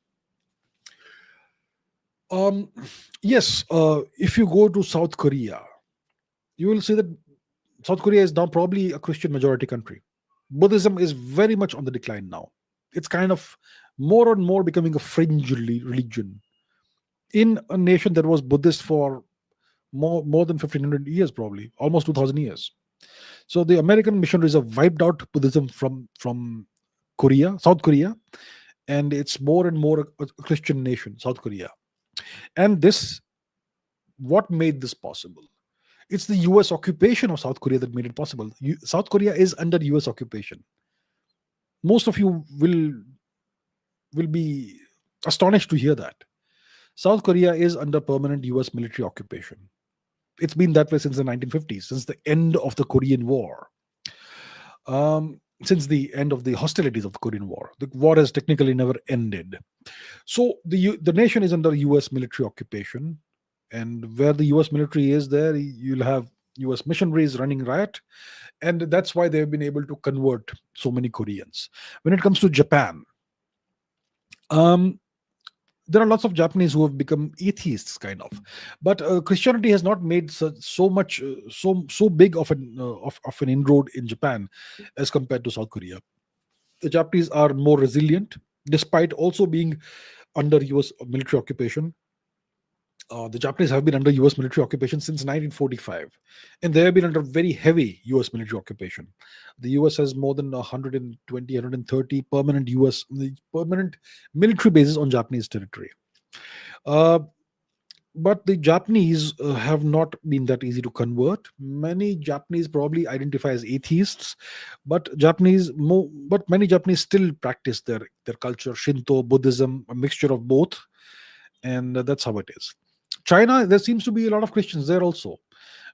Um, yes, if you go to South Korea, you will see that South Korea is now probably a Christian majority country. Buddhism is very much on the decline now. It's kind of more and more becoming a fringe religion in a nation that was Buddhist for more than 1500 years, probably almost 2000 years. So the American missionaries have wiped out Buddhism from South Korea, and it's more and more a Christian nation, South Korea. And this, what made this possible? It's the US occupation of South Korea that made it possible. South Korea is under US occupation. Most of you will be astonished to hear that. South Korea is under permanent US military occupation. It's been that way since the 1950s, since the end of the Korean War. Since the end of the hostilities of the Korean War. The war has technically never ended. So the nation is under US military occupation, and where the US military is there, you'll have US missionaries running riot, and that's why they've been able to convert so many Koreans. When it comes to Japan, um, there are lots of Japanese who have become atheists, kind of, but Christianity has not made so much so big of an inroad in Japan as compared to South Korea. The Japanese are more resilient, despite also being under US military occupation. The Japanese have been under US military occupation since 1945, and they have been under very heavy US military occupation. The US has more than 120, 130 permanent military bases on Japanese territory. Uh, but the Japanese have not been that easy to convert. Many Japanese probably identify as atheists, but many Japanese still practice their culture, Shinto, Buddhism, a mixture of both, and that's how it is. China, there seems to be a lot of Christians there also,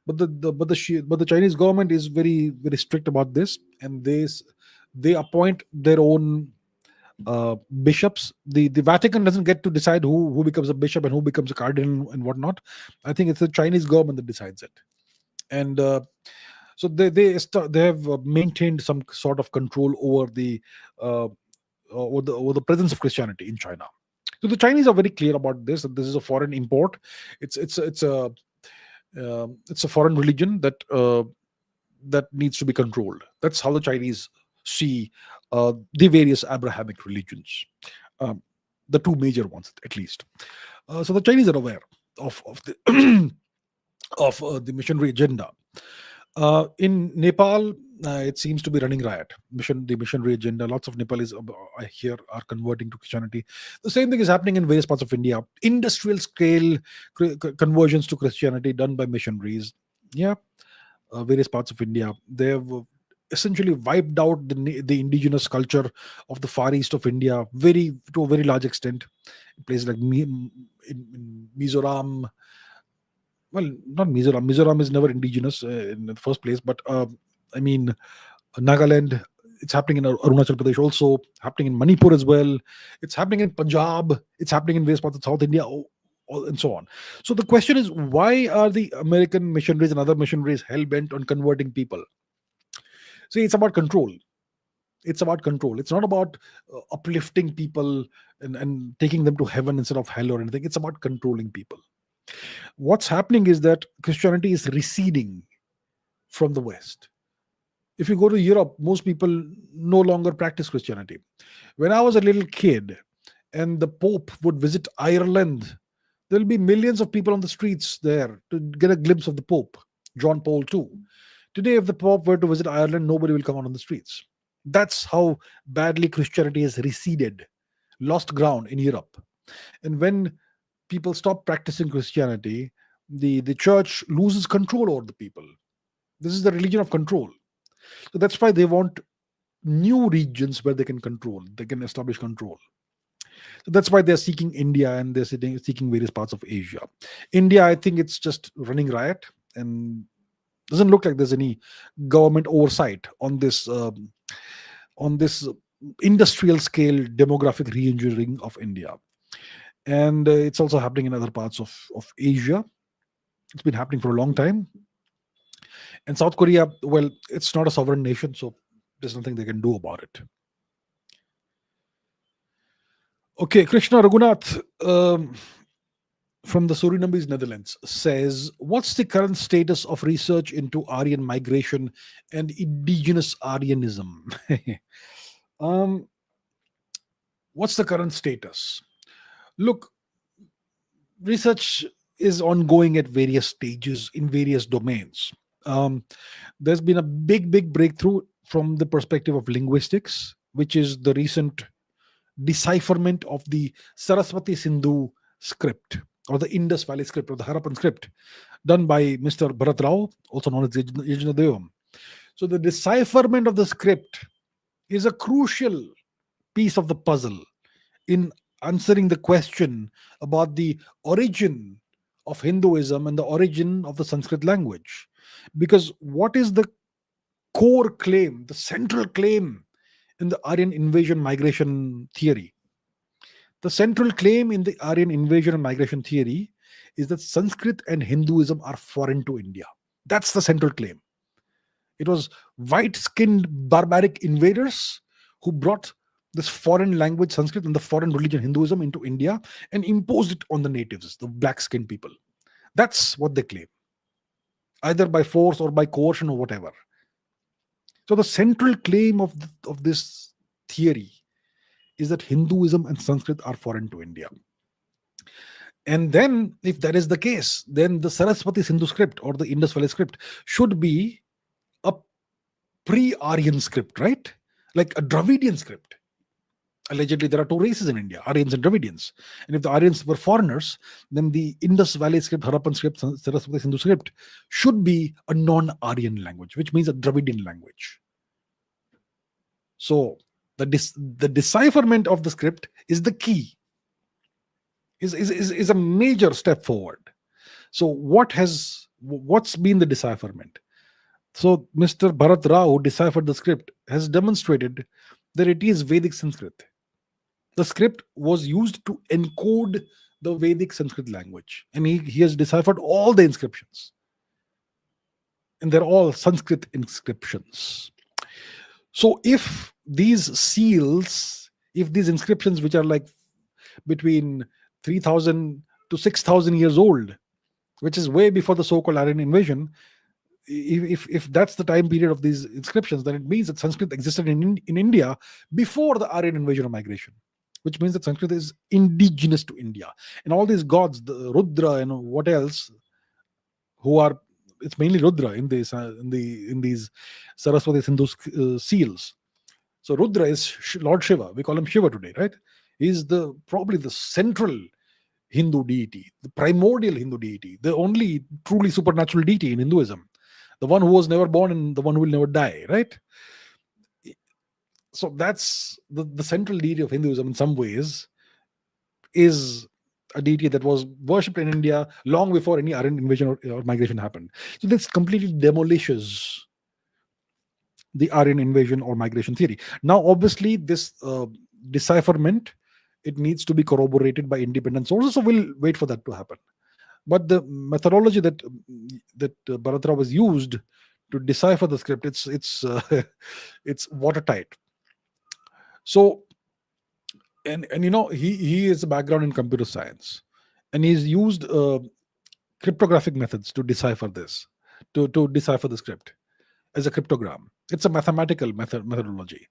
but the Chinese government is very very strict about this, and they appoint their own bishops. The Vatican doesn't get to decide who becomes a bishop and who becomes a cardinal and whatnot. I think it's the Chinese government that decides it, and so they have maintained some sort of control over uh, the presence of Christianity in China. So the Chinese are very clear about this, that this is a foreign import. It's a foreign religion that needs to be controlled. That's how the Chinese see the various Abrahamic religions, um, the two major ones at least. So the Chinese are aware of the of the missionary agenda. In Nepal, it seems to be running riot. The missionary agenda. Lots of Nepalis I hear are converting to Christianity. The same thing is happening in various parts of India. Industrial scale conversions to Christianity done by missionaries. Yeah, various parts of India. They have essentially wiped out the indigenous culture of the far east of India, to a very large extent. In places like in Mizoram, well, not Mizoram. Mizoram is never indigenous in the first place, but I mean, Nagaland. It's happening in Arunachal Pradesh, also happening in Manipur as well. It's happening in Punjab. It's happening in various parts of South India, and so on. So the question is, why are the American missionaries and other missionaries hell bent on converting people? See, it's about control. It's about control. It's not about uplifting people and taking them to heaven instead of hell or anything. It's about controlling people. What's happening is that Christianity is receding from the West. If you go to Europe, most people no longer practice Christianity. When I was a little kid and the Pope would visit Ireland, there'll be millions of people on the streets there to get a glimpse of the Pope, John Paul II. Today, if the Pope were to visit Ireland, nobody will come out on the streets. That's how badly Christianity has receded, lost ground in Europe. And when people stop practicing Christianity, the church loses control over the people. This is the religion of control. So that's why they want new regions where they can establish control. So that's why they're seeking India and they're seeking various parts of Asia. India, I think it's just running riot and doesn't look like there's any government oversight on this industrial scale demographic re-engineering of India. And it's also happening in other parts of Asia. It's been happening for a long time. And South Korea, well, it's not a sovereign nation, so there's nothing they can do about it. Okay, Krishna Raghunath from the Surinamese Netherlands says, what's the current status of research into Aryan migration and indigenous Aryanism? What's the current status? Look, research is ongoing at various stages in various domains. There's been a big breakthrough from the perspective of linguistics, which is the recent decipherment of the Saraswati Sindhu script or the Indus Valley script or the Harappan script done by Mr. Bharat Rao, also known as Yajnadevam. So the decipherment of the script is a crucial piece of the puzzle in answering the question about the origin of Hinduism and the origin of the Sanskrit language. Because what is the core claim, the central claim in the Aryan invasion migration theory? The central claim in the Aryan invasion and migration theory is that Sanskrit and Hinduism are foreign to India. That's the central claim. It was white-skinned barbaric invaders who brought this foreign language Sanskrit and the foreign religion Hinduism into India and imposed it on the natives, the black-skinned people. That's what they claim, either by force or by coercion or whatever. So the central claim of this theory is that Hinduism and Sanskrit are foreign to India. And then, if that is the case, then the Saraswati Sindhu script or the Indus Valley script should be a pre-Aryan script, right? Like a Dravidian script. Allegedly, there are two races in India, Aryans and Dravidians. And if the Aryans were foreigners, then the Indus Valley script, Harappan script, Saraswati Sindhu script should be a non-Aryan language, which means a Dravidian language. So the decipherment of the script is the key, is a major step forward. So what's been the decipherment? So Mr. Bharat Rao, who deciphered the script, has demonstrated that it is Vedic Sanskrit. The script was used to encode the Vedic Sanskrit language, and he has deciphered all the inscriptions, and they're all Sanskrit inscriptions. So if these inscriptions, which are like between 3,000 to 6,000 years old, which is way before the so-called Aryan invasion, if that's the time period of these inscriptions, then it means that Sanskrit existed in India before the Aryan invasion or migration, which means that Sanskrit is indigenous to India. And all these gods, the Rudra and what else, it's mainly Rudra in these Saraswati Sindhu seals. So Rudra is Lord Shiva. We call him Shiva today, right? He's probably the central Hindu deity, the primordial Hindu deity, the only truly supernatural deity in Hinduism, the one who was never born and the one who will never die, right? So that's the central deity of Hinduism in some ways is a deity that was worshipped in India long before any Aryan invasion or migration happened. So this completely demolishes the Aryan invasion or migration theory. Now, obviously, this decipherment, it needs to be corroborated by independent sources, so we'll wait for that to happen. But the methodology that Bharat Rao was used to decipher the script, it's watertight. So, and he has a background in computer science, and he's used cryptographic methods to decipher this, to decipher the script as a cryptogram. It's a mathematical methodology.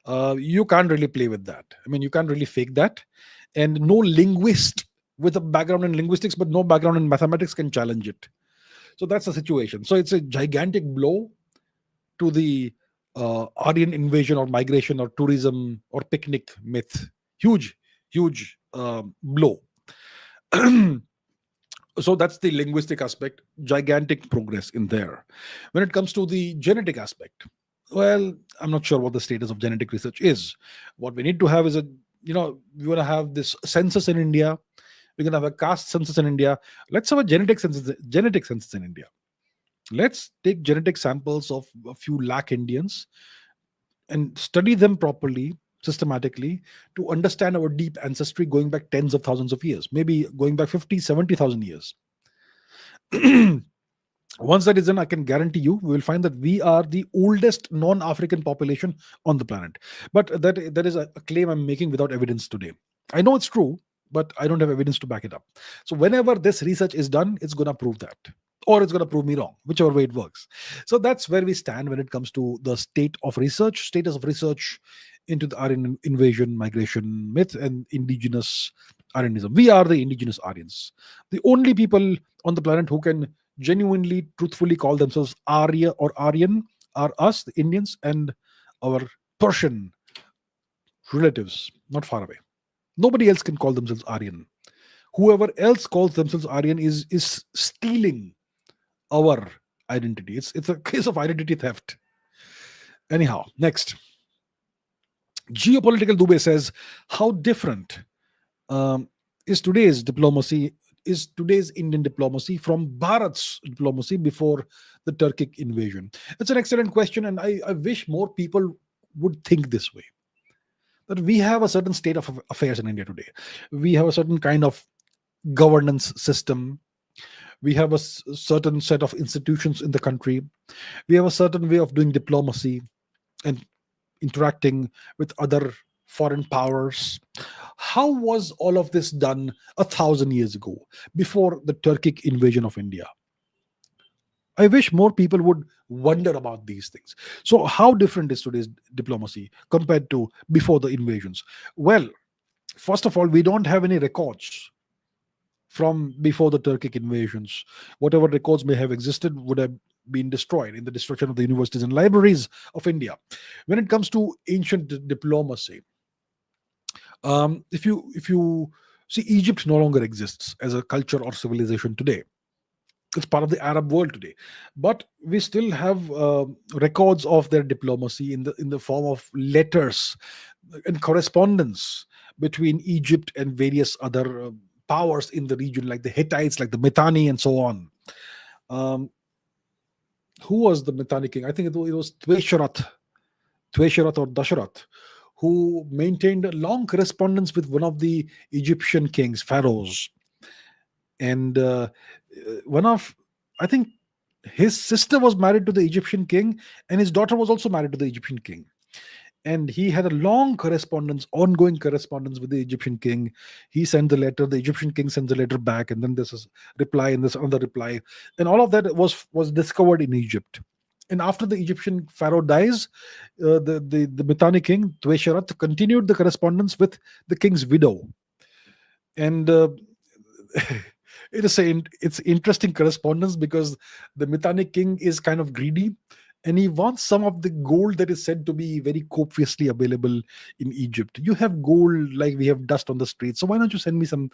You can't really play with that. I mean, you can't really fake that. And no linguist with a background in linguistics but no background in mathematics can challenge it. So that's the situation. So it's a gigantic blow to the Aryan invasion or migration or tourism or picnic myth. Huge, huge blow. So that's the linguistic aspect, gigantic progress in there. When it comes to the genetic aspect, well, I'm not sure what the status of genetic research is. What we need to have is we want to have this census in India. We're going to have a caste census in India. Let's have a genetic census in India. Let's take genetic samples of a few lakh Indians and study them properly, systematically, to understand our deep ancestry going back tens of thousands of years, maybe going back 50, 70,000 years. Once that is done, I can guarantee you we will find that we are the oldest non-African population on the planet. But that is a claim I'm making without evidence today. I know it's true, but I don't have evidence to back it up. So whenever this research is done, it's going to prove that, or it's going to prove me wrong, whichever way it works. So that's where we stand when it comes to the status of research into the Aryan invasion, migration myth, and indigenous Aryanism. We are the indigenous Aryans, the only people on the planet who can genuinely, truthfully call themselves Arya or Aryan are us, the Indians, and our Persian relatives, not far away. Nobody else can call themselves Aryan. Whoever else calls themselves Aryan is stealing our identity. It's a case of identity theft. Anyhow, next. Geopolitical Dubey says, how different um, is today's Indian diplomacy from Bharat's diplomacy before the Turkic invasion? It's an excellent question, and I wish more people would think this way. That we have a certain state of affairs in India today. We have a certain kind of governance system. We have a certain set of institutions in the country. We have a certain way of doing diplomacy and interacting with other foreign powers. How was all of this done 1,000 years ago, before the Turkic invasion of India? I wish more people would wonder about these things. So, how different is today's diplomacy compared to before the invasions? Well, first of all, we don't have any records from before the Turkic invasions. Whatever records may have existed would have been destroyed in the destruction of the universities and libraries of India. When it comes to ancient diplomacy, if you see, Egypt no longer exists as a culture or civilization today. It's part of the Arab world today, but we still have records of their diplomacy in the form of letters and correspondence between Egypt and various other powers in the region, like the Hittites, like the Mitanni, and so on. Um, who was the Mitanni king? I think it was Tuesharath or Dasharath, who maintained a long correspondence with one of the Egyptian kings, pharaohs, and one of, I think, his sister was married to the Egyptian king, and his daughter was also married to the Egyptian king. And he had a long correspondence, ongoing correspondence with the Egyptian king. He sent the letter, the Egyptian king sends the letter back, and then there's a reply and there's another reply, and all of that was discovered in Egypt. And after the Egyptian pharaoh dies, the Mitanni king Tuesharath continued the correspondence with the king's widow, and it's interesting correspondence, because the Mitanni king is kind of greedy, and he wants some of the gold that is said to be very copiously available in Egypt. You have gold like we have dust on the street, so why don't you send me some?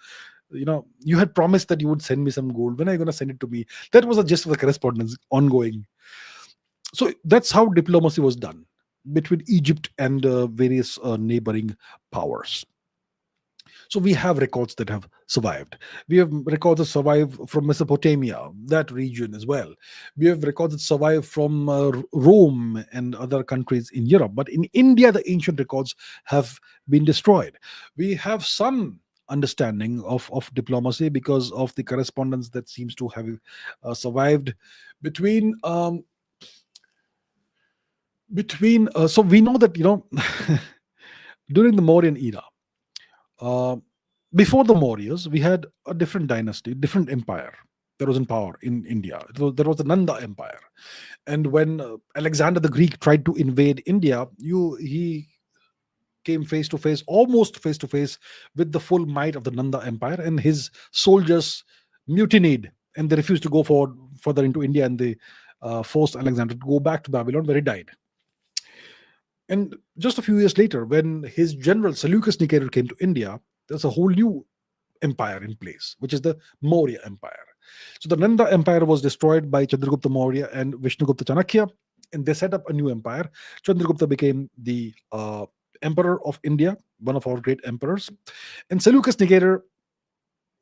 You had promised that you would send me some gold. When are you going to send it to me? That was the gist of the correspondence, ongoing. So that's how diplomacy was done between Egypt and various neighboring powers. So we have records that have survived. We have records that survive from Mesopotamia, that region as well. We have records that survive from Rome and other countries in Europe. But in India, the ancient records have been destroyed. We have some understanding of diplomacy because of the correspondence that seems to have survived between so we know that during the Mauryan era, uh, before the Mauryas, we had a different dynasty, different empire. that was in power in India. There was the Nanda Empire, and when Alexander the Greek tried to invade India, he came face to face, almost face to face, with the full might of the Nanda Empire, and his soldiers mutinied, and they refused to go forward further into India, and they forced Alexander to go back to Babylon, where he died. And just a few years later, when his general Seleucus Nicator came to India, there's a whole new empire in place, which is the Maurya Empire. So the Nanda Empire was destroyed by Chandragupta Maurya and Vishnugupta Chanakya, and they set up a new empire. Chandragupta became the emperor of India, one of our great emperors. And Seleucus Nicator,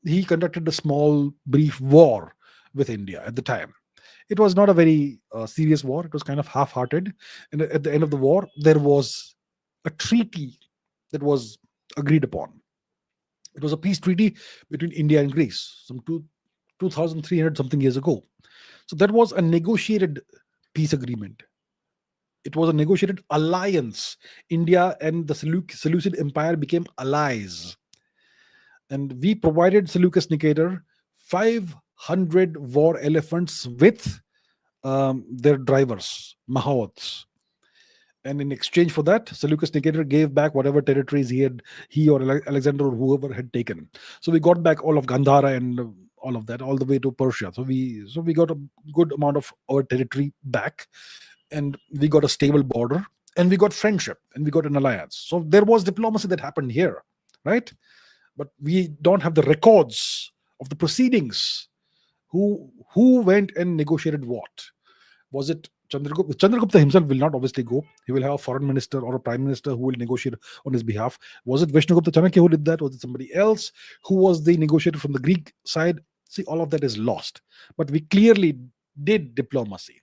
he conducted a small, brief war with India at the time. It was not a very serious war. It was kind of half-hearted. And at the end of the war, there was a treaty that was agreed upon. It was a peace treaty between India and Greece, some 2,300 something years ago. So that was a negotiated peace agreement. It was a negotiated alliance. India and the Seleucid Empire became allies. And we provided Seleucus Nicator 500 war elephants with their drivers, Mahots. And in exchange for that, Seleucus Nicator gave back whatever territories he or Alexander or whoever had taken. So we got back all of Gandhara and all of that, all the way to Persia. So we got a good amount of our territory back, and we got a stable border, and we got friendship, and we got an alliance. So there was diplomacy that happened here, right? But we don't have the records of the proceedings. Who went and negotiated what? Was it Chandragupta? Chandragupta himself will not obviously go. He will have a foreign minister or a prime minister who will negotiate on his behalf. Was it Vishnugupta Chanakya who did that? Was it somebody else? Who was the negotiator from the Greek side? See, all of that is lost. But we clearly did diplomacy,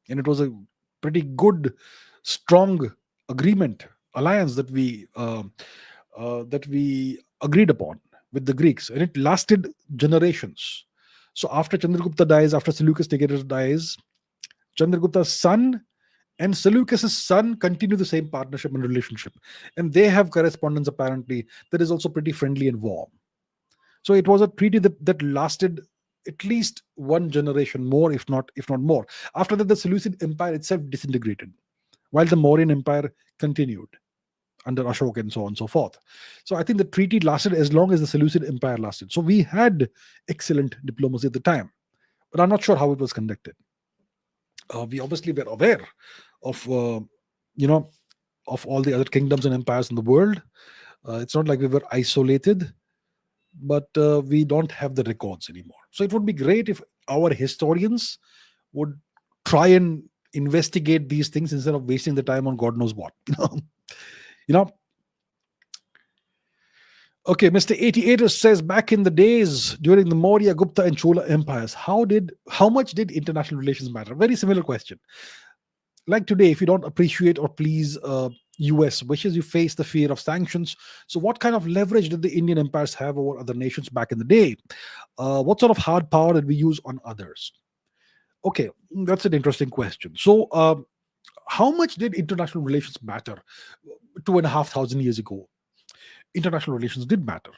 and it was a pretty good, strong agreement, alliance that we agreed upon with the Greeks, and it lasted generations. So after Chandragupta dies, after Seleucus Nicator dies, Chandragupta's son and Seleucus's son continue the same partnership and relationship, and they have correspondence apparently that is also pretty friendly and warm. So it was a treaty that lasted at least one generation more, if not more. After that, the Seleucid Empire itself disintegrated, while the Mauryan Empire continued under Ashoka and so on and so forth. So I think the treaty lasted as long as the Seleucid Empire lasted. So we had excellent diplomacy at the time, but I'm not sure how it was conducted. We obviously were aware of of all the other kingdoms and empires in the world. It's not like we were isolated, but we don't have the records anymore. So it would be great if our historians would try and investigate these things instead of wasting the time on God knows what. You know. Okay, Mr. 88 says, back in the days during the Maurya, Gupta, and Chola empires, how much did international relations matter? Very similar question. Like today, if you don't appreciate or please US wishes, you face the fear of sanctions. So what kind of leverage did the Indian empires have over other nations back in the day? What sort of hard power did we use on others? Okay, that's an interesting question. So how much did international relations matter 2,500 years ago? International relations did matter.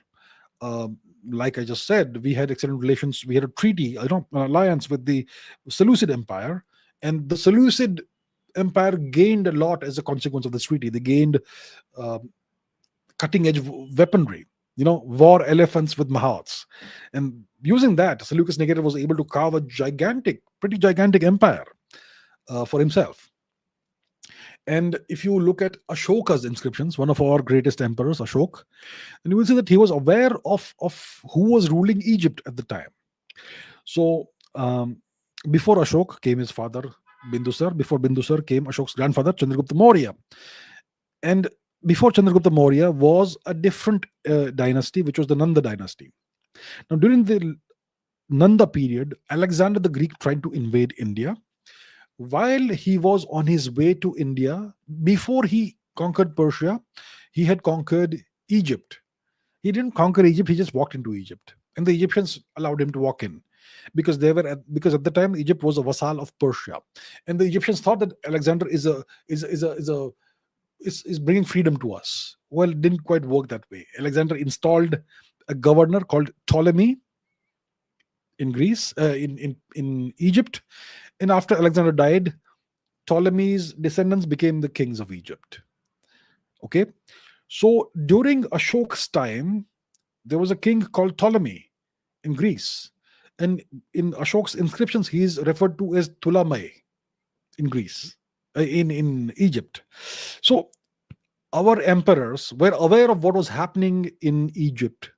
Like I just said, we had excellent relations. We had a treaty, an alliance with the Seleucid Empire, and the Seleucid Empire gained a lot as a consequence of this treaty. They gained cutting-edge weaponry, war elephants with mahouts, and using that, Seleucus Nicator was able to carve a pretty gigantic empire for himself. And if you look at Ashoka's inscriptions, one of our greatest emperors, Ashok, and you will see that he was aware of who was ruling Egypt at the time. So before Ashok came his father, Bindusar. Before Bindusar came Ashok's grandfather, Chandragupta Maurya. And before Chandragupta Maurya was a different dynasty, which was the Nanda dynasty. Now, during the Nanda period, Alexander the Greek tried to invade India. While he was on his way to India, before he conquered Persia, he had conquered Egypt. He didn't conquer Egypt, he just walked into Egypt. And the Egyptians allowed him to walk in because because at the time Egypt was a vassal of Persia. And the Egyptians thought that Alexander is bringing freedom to us. Well, it didn't quite work that way. Alexander installed a governor called Ptolemy, in Greece, in Egypt, and after Alexander died, Ptolemy's descendants became the kings of Egypt. Okay, so during Ashok's time, there was a king called Ptolemy in Greece, and in Ashok's inscriptions, he is referred to as Ptolemy in Greece, in Egypt. So our emperors were aware of what was happening in Egypt.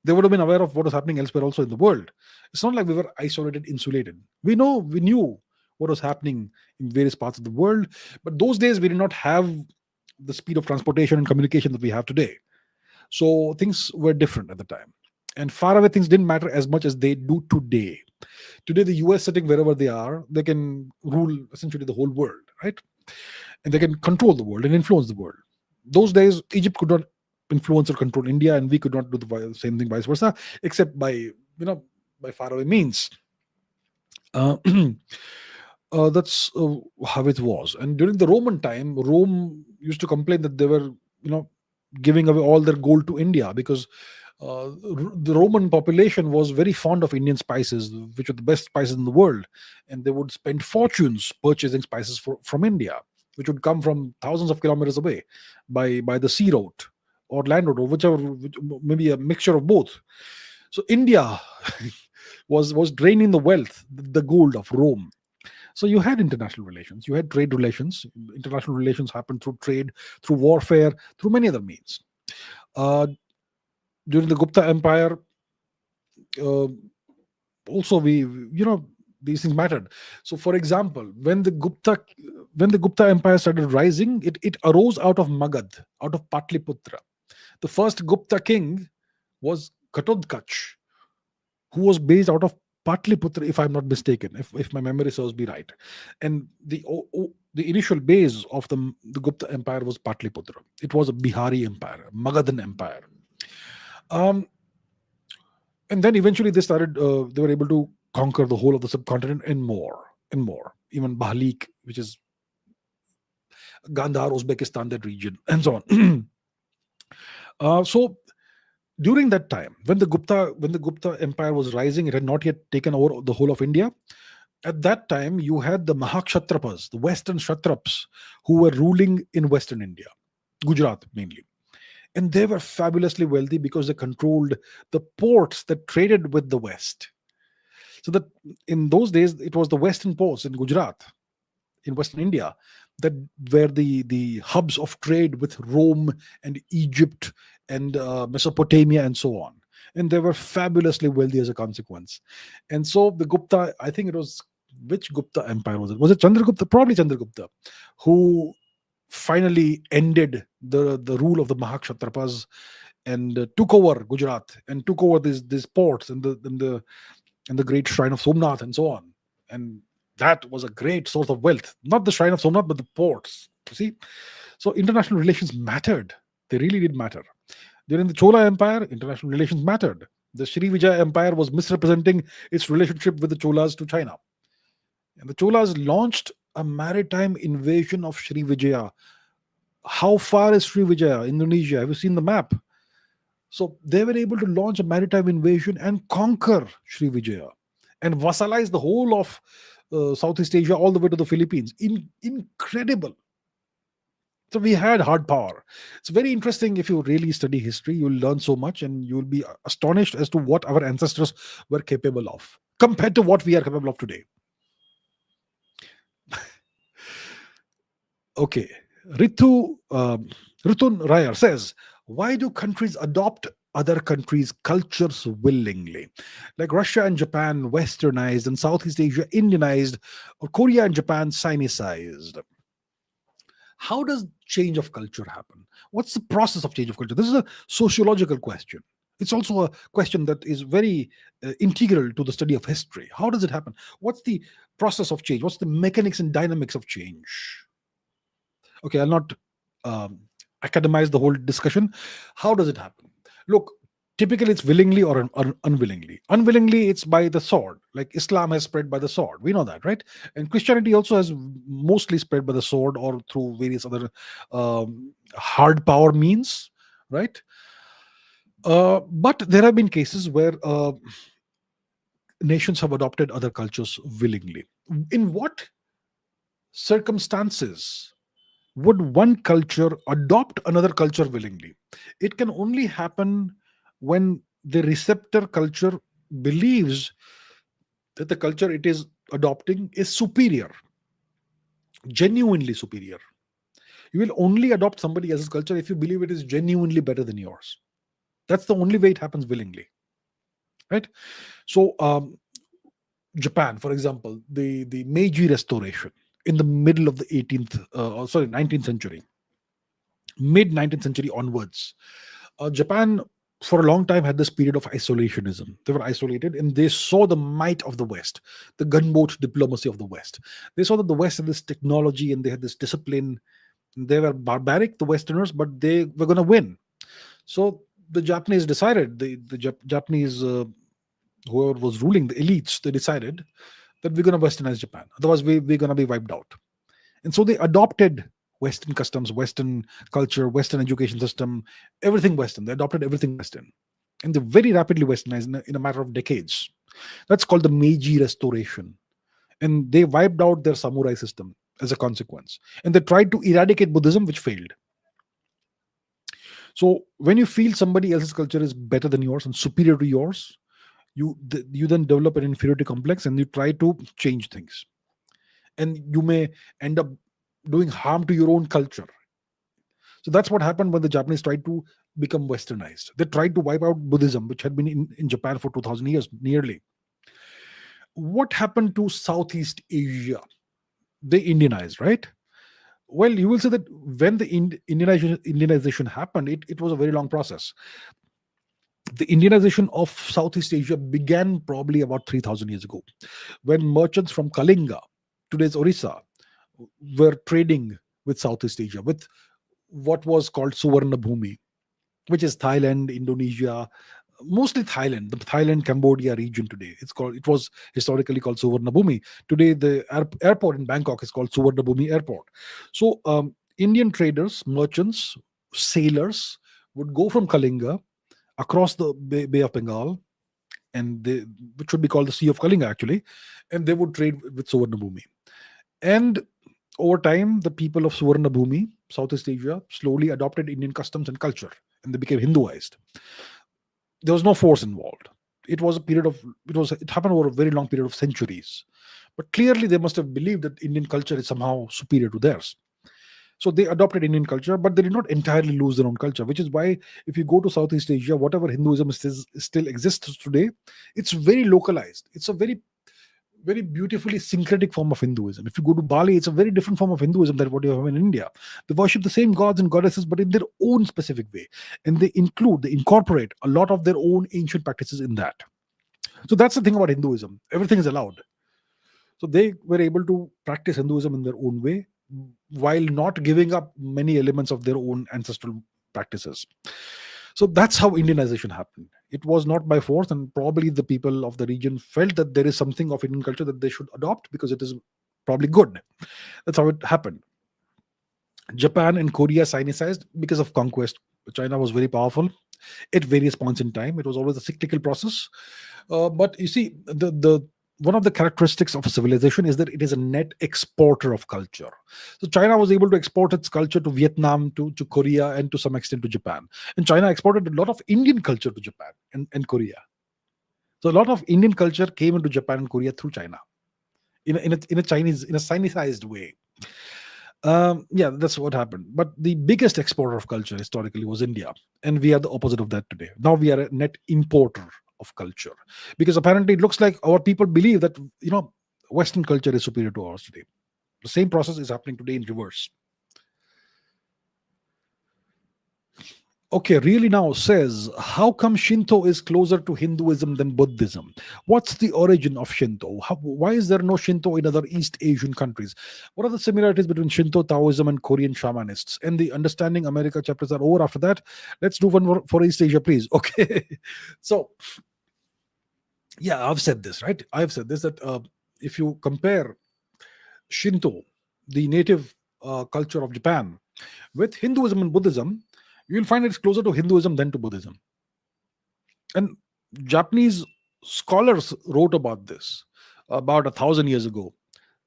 They would have been aware of what was happening elsewhere also in the world. It's not like we were isolated, insulated. We knew what was happening in various parts of the world, but those days we did not have the speed of transportation and communication that we have today. So things were different at the time. And far away things didn't matter as much as they do today. Today, the US sitting wherever they are, they can rule essentially the whole world, right? And they can control the world and influence the world. Those days, Egypt could not influence or control India, and we could not do the same thing, vice versa, except by faraway means. Uh, that's how it was. And during the Roman time, Rome used to complain that they were, giving away all their gold to India because the Roman population was very fond of Indian spices, which were the best spices in the world, and they would spend fortunes purchasing spices from India, which would come from thousands of kilometers away by the sea route or land route, or maybe a mixture of both. So India was draining the wealth, the gold of Rome. So you had international relations, you had trade relations. International relations happened through trade, through warfare, through many other means. Uh, During the Gupta Empire, uh, also these things mattered. So, for example, when the Gupta Empire started rising, it arose out of Magad, out of Patliputra. The first Gupta king was Ghatotkacha, who was based out of Patliputra, if I'm not mistaken, if my memory serves me right. And the initial base of the Gupta Empire was Patliputra. It was a Bihari empire, Magadhan empire. Um, and then eventually they were able to conquer the whole of the subcontinent and more and more. Even Bahlik, which is Gandhar, Uzbekistan, that region, and so on. So during that time, when the Gupta Empire was rising, it had not yet taken over the whole of India. At that time, you had the Mahakshatrapas, the Western Kshatraps, who were ruling in Western India, Gujarat mainly. And they were fabulously wealthy because they controlled the ports that traded with the West. So that in those days, it was the Western ports in Gujarat, in Western India, that were the hubs of trade with Rome and Egypt and Mesopotamia and so on. And they were fabulously wealthy as a consequence. And so the Gupta, I think it was, which Gupta empire was it? Was it Chandragupta? Probably Chandragupta, who finally ended the rule of the Mahakshatrapas and took over Gujarat and took over these ports and the great shrine of Somnath and so on. And that was a great source of wealth. Not the shrine of Somnath, but the ports. You see? So international relations mattered. They really did matter. During the Chola Empire, international relations mattered. The Srivijaya Empire was misrepresenting its relationship with the Cholas to China. And the Cholas launched a maritime invasion of Srivijaya. How far is Srivijaya, Indonesia? Have you seen the map? So they were able to launch a maritime invasion and conquer Srivijaya and vassalize the whole of Southeast Asia all the way to the Philippines. Incredible. So we had hard power. It's very interesting. If you really study history, you'll learn so much and you'll be astonished as to what our ancestors were capable of compared to what we are capable of today. Okay. Ritun Rayar says, why do countries adopt other countries' cultures willingly? Like Russia and Japan westernized and Southeast Asia Indianized, or Korea and Japan Sinicized. How does change of culture happen? What's the process of change of culture? This is a sociological question. It's also a question that is very integral to the study of history. How does it happen? What's the process of change? What's the mechanics and dynamics of change? Okay, I'll not academize the whole discussion. How does it happen? Look, typically it's willingly or unwillingly. Unwillingly, it's by the sword. Like Islam has spread by the sword. We know that, right? And Christianity also has mostly spread by the sword or through various other hard power means, right? But there have been cases where nations have adopted other cultures willingly. In what circumstances would one culture adopt another culture willingly? It can only happen when the receptor culture believes that the culture it is adopting is superior, genuinely superior. You will only adopt somebody else's culture if you believe it is genuinely better than yours. That's the only way it happens willingly, right? So, Japan, for example, the Meiji Restoration in the middle of the 19th century, mid 19th century onwards, Japan for a long time had this period of isolationism. They were isolated and they saw the might of the West, the gunboat diplomacy of the West. They saw that the West had this technology and they had this discipline. They were barbaric, the Westerners, but they were going to win. So the Japanese decided, the Japanese, whoever was ruling, the elites, they decided that we're going to westernize Japan. Otherwise, we're going to be wiped out. And so they adopted Western customs, Western culture, Western education system, everything Western. They adopted everything Western. And they very rapidly westernized in a matter of decades. That's called the Meiji Restoration. And they wiped out their samurai system as a consequence. And they tried to eradicate Buddhism, which failed. So when you feel somebody else's culture is better than yours and superior to yours, you then develop an inferiority complex and you try to change things. And you may end up doing harm to your own culture. So that's what happened when the Japanese tried to become westernized. They tried to wipe out Buddhism, which had been in Japan for 2000 years nearly. What happened to Southeast Asia? They Indianized, right? Well, you will say that when the Indianization happened, it was a very long process. The Indianization of Southeast Asia began probably about 3,000 years ago, when merchants from Kalinga, today's Orissa, were trading with Southeast Asia, with what was called Suvarna Bhumi, which is Thailand, Indonesia, mostly Thailand, the Thailand Cambodia region today. It was historically called Suvarna Bhumi. Today, the airport in Bangkok is called Suvarna Bhumi Airport. So, Indian traders, merchants, sailors would go from Kalinga across the Bay of Bengal, which should be called the Sea of Kalinga actually, and they would trade with Suvarna Bhumi. And over time, the people of Suvarna Bhumi, Southeast Asia, slowly adopted Indian customs and culture, and they became Hinduized. There was no force involved. It happened over a very long period of centuries. But clearly, they must have believed that Indian culture is somehow superior to theirs. So they adopted Indian culture, but they did not entirely lose their own culture, which is why if you go to Southeast Asia, whatever Hinduism still exists today, it's very localized. It's a very, very beautifully syncretic form of Hinduism. If you go to Bali, it's a very different form of Hinduism than what you have in India. They worship the same gods and goddesses, but in their own specific way. And they incorporate a lot of their own ancient practices in that. So that's the thing about Hinduism. Everything is allowed. So they were able to practice Hinduism in their own way, while not giving up many elements of their own ancestral practices. So that's how Indianization happened. It was not by force, and probably the people of the region felt that there is something of Indian culture that they should adopt because it is probably good. That's how it happened. Japan and Korea Sinicized because of conquest. China was very powerful at various points in time. It was always a cyclical process. But you see, the one of the characteristics of a civilization is that it is a net exporter of culture. So China was able to export its culture to Vietnam, to Korea, and to some extent to Japan. And China exported a lot of Indian culture to Japan and Korea. So a lot of Indian culture came into Japan and Korea through China in a Sinicized way. Yeah, that's what happened. But the biggest exporter of culture historically was India, and we are the opposite of that today. Now we are a net importer of culture, because apparently it looks like our people believe that Western culture is superior to ours today. The same process is happening today in reverse. Okay, really now says, how come Shinto is closer to Hinduism than Buddhism? What's the origin of Shinto? Why is there no Shinto in other East Asian countries? What are the similarities between Shinto, Taoism, and Korean shamanists? And the Understanding America chapters are over after that. Let's do one more for East Asia, please. Okay. So, yeah, I've said this, right? I've said this, that if you compare Shinto, the native culture of Japan, with Hinduism and Buddhism, you'll find it's closer to Hinduism than to Buddhism. And Japanese Scholars wrote about this about 1,000 years ago,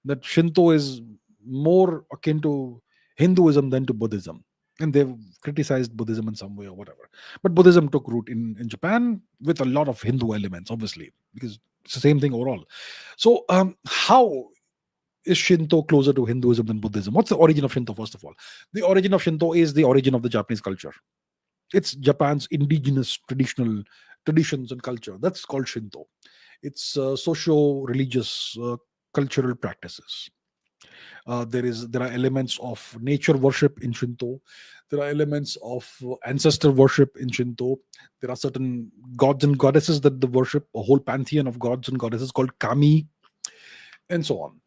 that Shinto is more akin to Hinduism than to Buddhism. And they've criticized Buddhism in some way or whatever. But Buddhism took root in Japan with a lot of Hindu elements, obviously, because it's the same thing overall. So, how is Shinto closer to Hinduism than Buddhism? What's the origin of Shinto, first of all? The origin of Shinto is the origin of the Japanese culture. It's Japan's indigenous traditions and culture. That's called Shinto. It's socio-religious cultural practices. There are elements of nature worship in Shinto. There are elements of ancestor worship in Shinto. There are certain gods and goddesses that they worship, a whole pantheon of gods and goddesses called kami, and so on.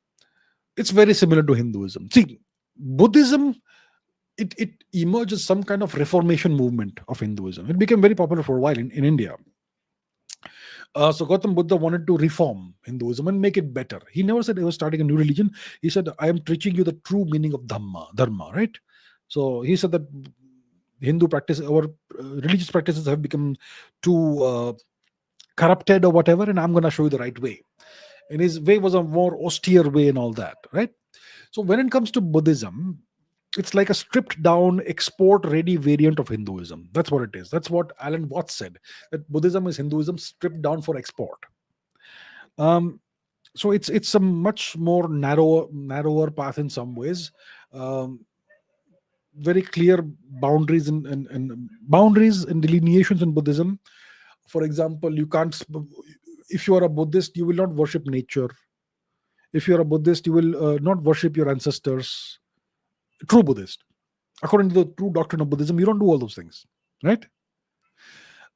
It's very similar to Hinduism. See, Buddhism, it emerged as some kind of reformation movement of Hinduism. It became very popular for a while in India. So Gautam Buddha wanted to reform Hinduism and make it better. He never said he was starting a new religion. He said, I am teaching you the true meaning of dharma, right? So he said that Hindu practice, our religious practices have become too corrupted or whatever, and I'm going to show you the right way. And his way was a more austere way and all that, right? So when it comes to Buddhism, it's like a stripped down, export ready variant of Hinduism. That's what it is. That's what Alan Watts said, that Buddhism is Hinduism stripped down for export. So it's a much more narrower path in some ways. Very clear boundaries and boundaries and delineations in Buddhism. For example, you can't. If you are a Buddhist, you will not worship nature. If you are a Buddhist, you will not worship your ancestors. True Buddhist, according to the true doctrine of Buddhism, you don't do all those things, right?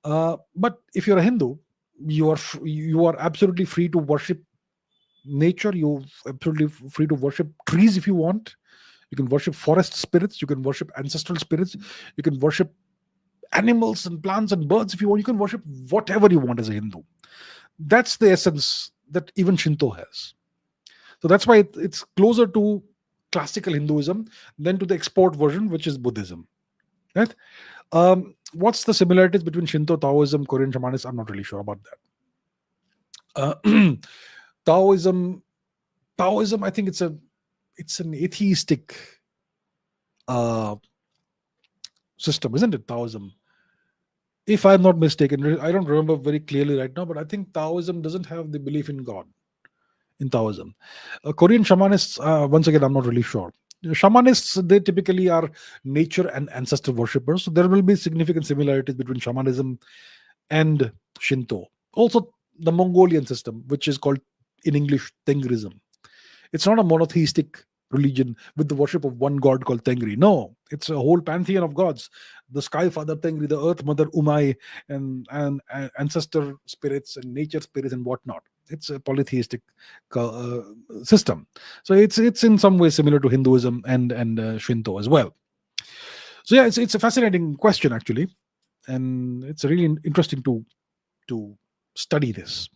But if you're a Hindu, you are absolutely free to worship nature. You're absolutely free to worship trees if you want. You can worship forest spirits. You can worship ancestral spirits. You can worship animals and plants and birds if you want. You can worship whatever you want as a Hindu. That's the essence that even Shinto has. So that's why it's closer to classical Hinduism than to the export version, which is Buddhism. Right? What's the similarities between Shinto, Taoism, Korean shamanism? I'm not really sure about that. Taoism, I think it's an atheistic system, isn't it? Taoism, if I'm not mistaken, I don't remember very clearly right now, but I think Taoism doesn't have the belief in God in Taoism. Korean shamanists, once again, I'm not really sure. Shamanists, they typically are nature and ancestor worshippers. So there will be significant similarities between shamanism and Shinto. Also, the Mongolian system, which is called in English Tengrism. It's not a monotheistic religion with the worship of one god called Tengri. No, it's a whole pantheon of gods. The sky father Tengri, the earth mother Umai, and ancestor spirits and nature spirits and whatnot. It's a polytheistic system. So it's in some way similar to Hinduism and Shinto as well. So yeah, it's a fascinating question actually, and it's really interesting to study this.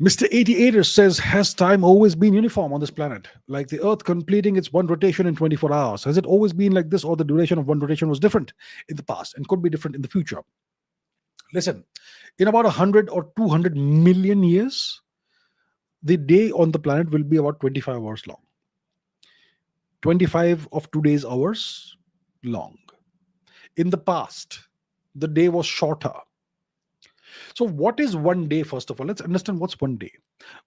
Mr. 88er says, has time always been uniform on this planet? Like the Earth completing its one rotation in 24 hours. Has it always been like this, or the duration of one rotation was different in the past and could be different in the future? Listen, in about 100 or 200 million years, the day on the planet will be about 25 hours long. 25 of today's hours long. In the past, the day was shorter. So what is one day, first of all? Let's understand what's one day.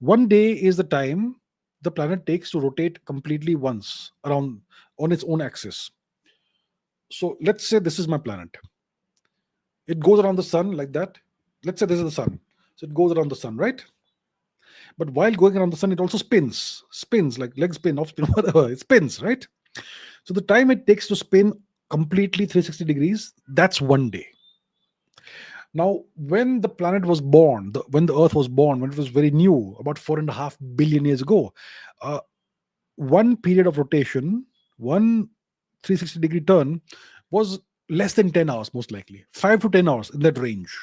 One day is the time the planet takes to rotate completely once around on its own axis. So let's say this is my planet. It goes around the sun like that. Let's say this is the sun. So it goes around the sun, right? But while going around the sun, it also spins like leg spin, off spin, whatever. It spins, right? So the time it takes to spin completely 360 degrees, that's one day. Now, when the planet was born, when the Earth was born, when it was very new, about 4.5 billion years ago, one period of rotation, one 360-degree turn, was less than 10 hours, most likely. 5 to 10 hours, in that range.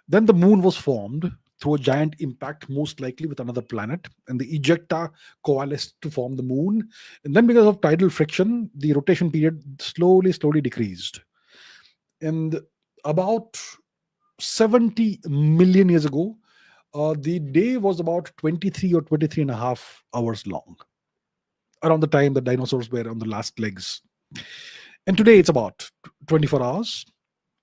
Then the moon was formed through a giant impact, most likely with another planet, and the ejecta coalesced to form the moon. And then because of tidal friction, the rotation period slowly decreased. And about 70 million years ago, the day was about 23 or 23 and a half hours long, around the time the dinosaurs were on the last legs. And today it's about 24 hours.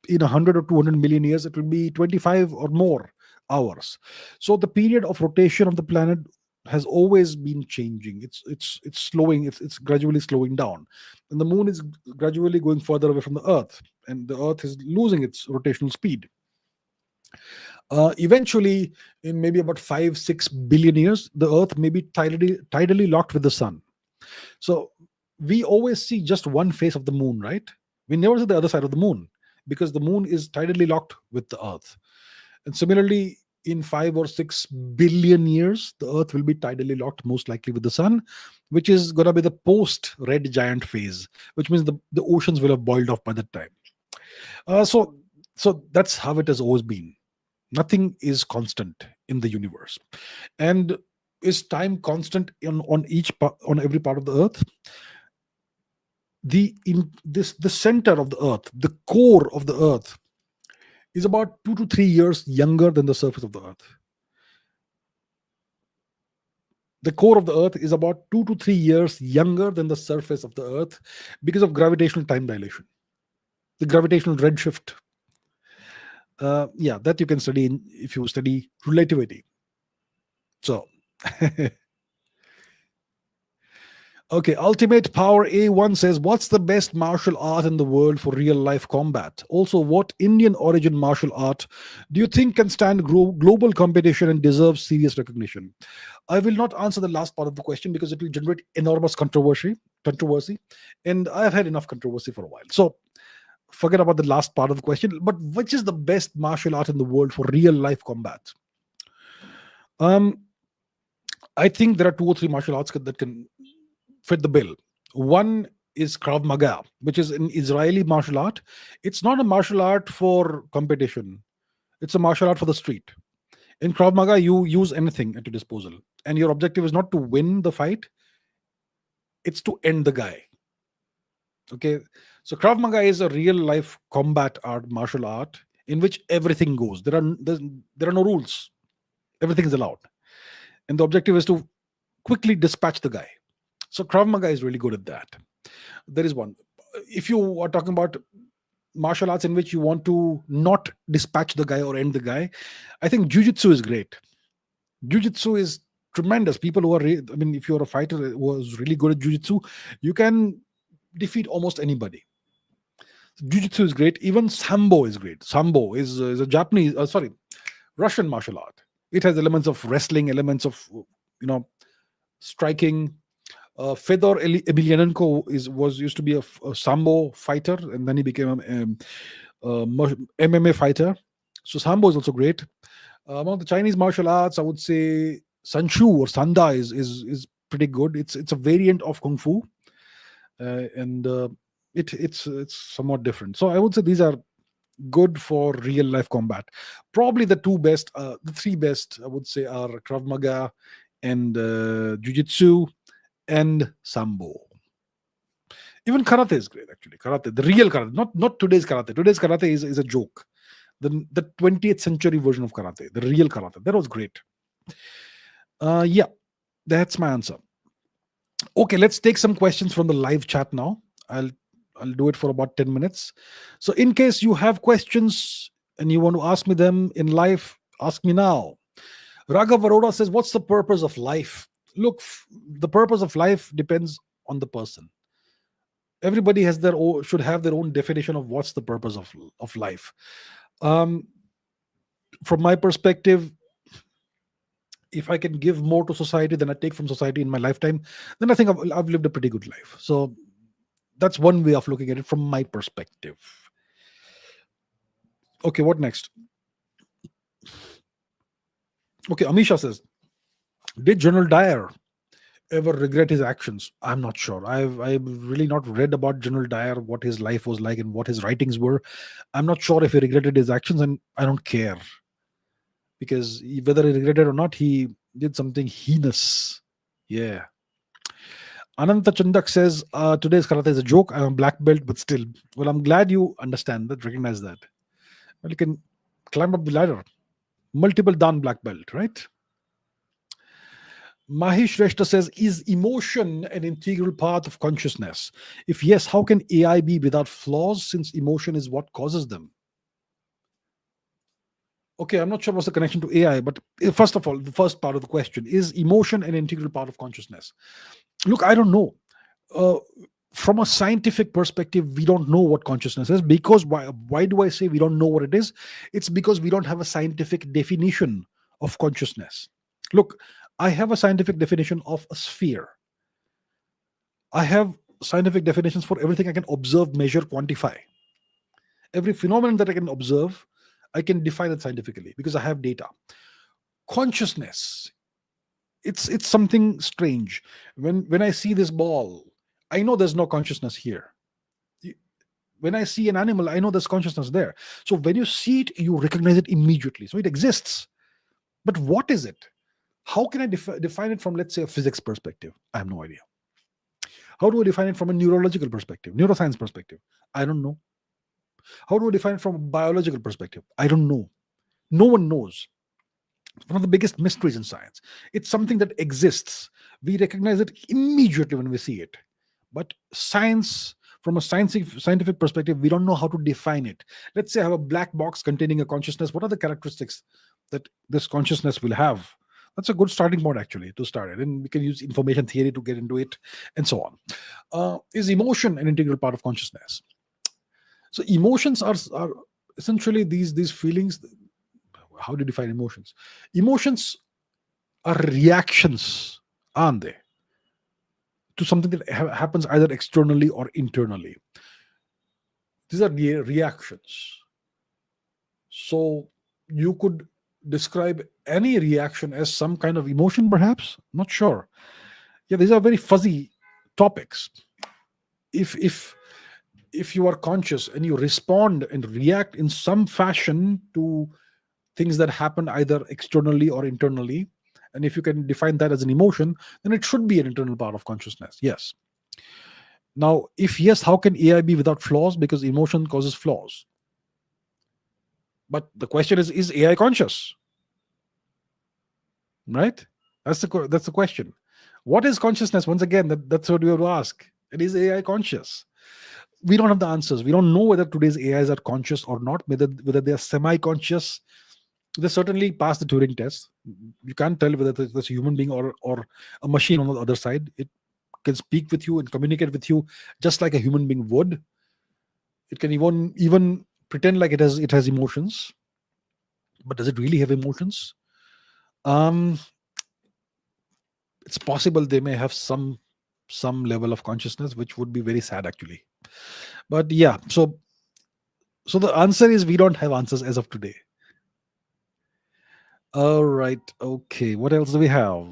In 100 or 200 million years, it will be 25 or more hours. So the period of rotation of the planet has always been changing. It's slowing. It's gradually slowing down, and the moon is gradually going further away from the Earth, and the Earth is losing its rotational speed. Eventually, in maybe about 5-6 billion years, the Earth may be tidally locked with the sun. So we always see just one face of the moon, right? We never see the other side of the moon because the moon is tidally locked with the Earth. And similarly, in 5 or 6 billion years, the Earth will be tidally locked, most likely with the sun, which is going to be the post red giant phase, which means the oceans will have boiled off by that time. So that's how it has always been. Nothing is constant in the universe. And is time constant on every part of the Earth? The center of the Earth, the core of the Earth, is about 2 to 3 years younger than the surface of the Earth. The core of the Earth is about 2 to 3 years younger than the surface of the Earth because of gravitational time dilation, the gravitational redshift. That you can study if you study relativity. So, okay, Ultimate Power A1 says, what's the best martial art in the world for real life combat? Also, what Indian origin martial art do you think can stand global competition and deserves serious recognition? I will not answer the last part of the question because it will generate enormous controversy, and I have had enough controversy for a while. So forget about the last part of the question. But which is the best martial art in the world for real life combat? I think there are 2 or 3 martial arts that can fit the bill. One is Krav Maga, which is an Israeli martial art. It's not a martial art for competition. It's a martial art for the street. In Krav Maga, you use anything at your disposal, and your objective is not to win the fight; it's to end the guy. Okay, so Krav Maga is a real life combat art, martial art, in which everything goes. There are no rules. Everything is allowed, and the objective is to quickly dispatch the guy. So Krav Maga is really good at that. There is one. If you are talking about martial arts in which you want to not dispatch the guy or end the guy, I think Jiu-Jitsu is great. Jiu-Jitsu is tremendous. People who are, if you're a fighter who was really good at Jiu-Jitsu, you can defeat almost anybody. Jiu-Jitsu is great. Even Sambo is great. Sambo is a Russian martial art. It has elements of wrestling, elements of striking. Fedor Emelianenko used to be a Sambo fighter, and then he became a MMA fighter. So Sambo is also great. Among the Chinese martial arts, I would say Sanshu or Sanda is pretty good. It's a variant of Kung Fu, and it's somewhat different. So I would say these are good for real life combat. Probably the three best I would say are Krav Maga and Jiu-Jitsu and Sambo. Even karate is great, actually. Karate, the real karate, not today's karate. Today's karate is a joke. The 20th century version of karate, the real karate, that was great. That's my answer. Okay, let's take some questions from the live chat now. I'll do it for about 10 minutes. So in case you have questions and you want to ask me them in live, ask me now. Raghav Arora says, what's the purpose of life? Look, the purpose of life depends on the person. Everybody should have their own definition of what's the purpose of life. From my perspective, if I can give more to society than I take from society in my lifetime, then I think I've lived a pretty good life. So that's one way of looking at it from my perspective. Okay, what next? Okay, Amisha says, did General Dyer ever regret his actions? I'm not sure. I've really not read about General Dyer, what his life was like and what his writings were. I'm not sure if he regretted his actions, and I don't care, because whether he regretted or not, he did something heinous. Yeah. Ananta Chandak says, today's karate is a joke. I'm a black belt, but still. Well, I'm glad you understand that, recognize that. Well, you can climb up the ladder. Multiple Dan black belt, right? Mahesh Reshta says, is emotion an integral part of consciousness? If yes, how can AI be without flaws since emotion is what causes them? Okay, I'm not sure what's the connection to AI, but first of all, the first part of the question is emotion an integral part of consciousness? Look, I don't know. Uh, from a scientific perspective, we don't know what consciousness is because why do I say we don't know what it is? It's because we don't have a scientific definition of consciousness. Look, I have a scientific definition of a sphere. I have scientific definitions for everything I can observe, measure, quantify. Every phenomenon that I can observe, I can define it scientifically because I have data. Consciousness, it's something strange. When I see this ball, I know there's no consciousness here. When I see an animal, I know there's consciousness there. So when you see it, you recognize it immediately. So it exists. But what is it? How can I define it from, let's say, a physics perspective? I have no idea. How do I define it from a neurological perspective, neuroscience perspective? I don't know. How do I define it from a biological perspective? I don't know. No one knows. It's one of the biggest mysteries in science. It's something that exists. We recognize it immediately when we see it. But science, from a scientific perspective, we don't know how to define it. Let's say I have a black box containing a consciousness. What are the characteristics that this consciousness will have? That's a good starting point, actually, to start it. And we can use information theory to get into it, and so on. Is emotion an integral part of consciousness? So emotions are essentially these feelings. How do you define emotions? Emotions are reactions, aren't they, to something that happens either externally or internally. These are reactions. So you could describe any reaction as some kind of emotion, perhaps. Not sure. Yeah, these are very fuzzy topics. If you are conscious and you respond and react in some fashion to things that happen either externally or internally, and if you can define that as an emotion, then it should be an internal part of consciousness. Yes. Now, if yes, how can AI be without flaws? Because emotion causes flaws. But the question is AI conscious? Right? That's the question. What is consciousness? Once again, that's what we have to ask. And is AI conscious? We don't have the answers. We don't know whether today's AIs are conscious or not, whether they are semi-conscious. They certainly pass the Turing test. You can't tell whether that's a human being or a machine on the other side. It can speak with you and communicate with you just like a human being would. It can even pretend like it has emotions. But does it really have emotions? It's possible they may have some level of consciousness, which would be very sad, actually. But yeah, so the answer is we don't have answers as of today. All right. Okay. What else do we have?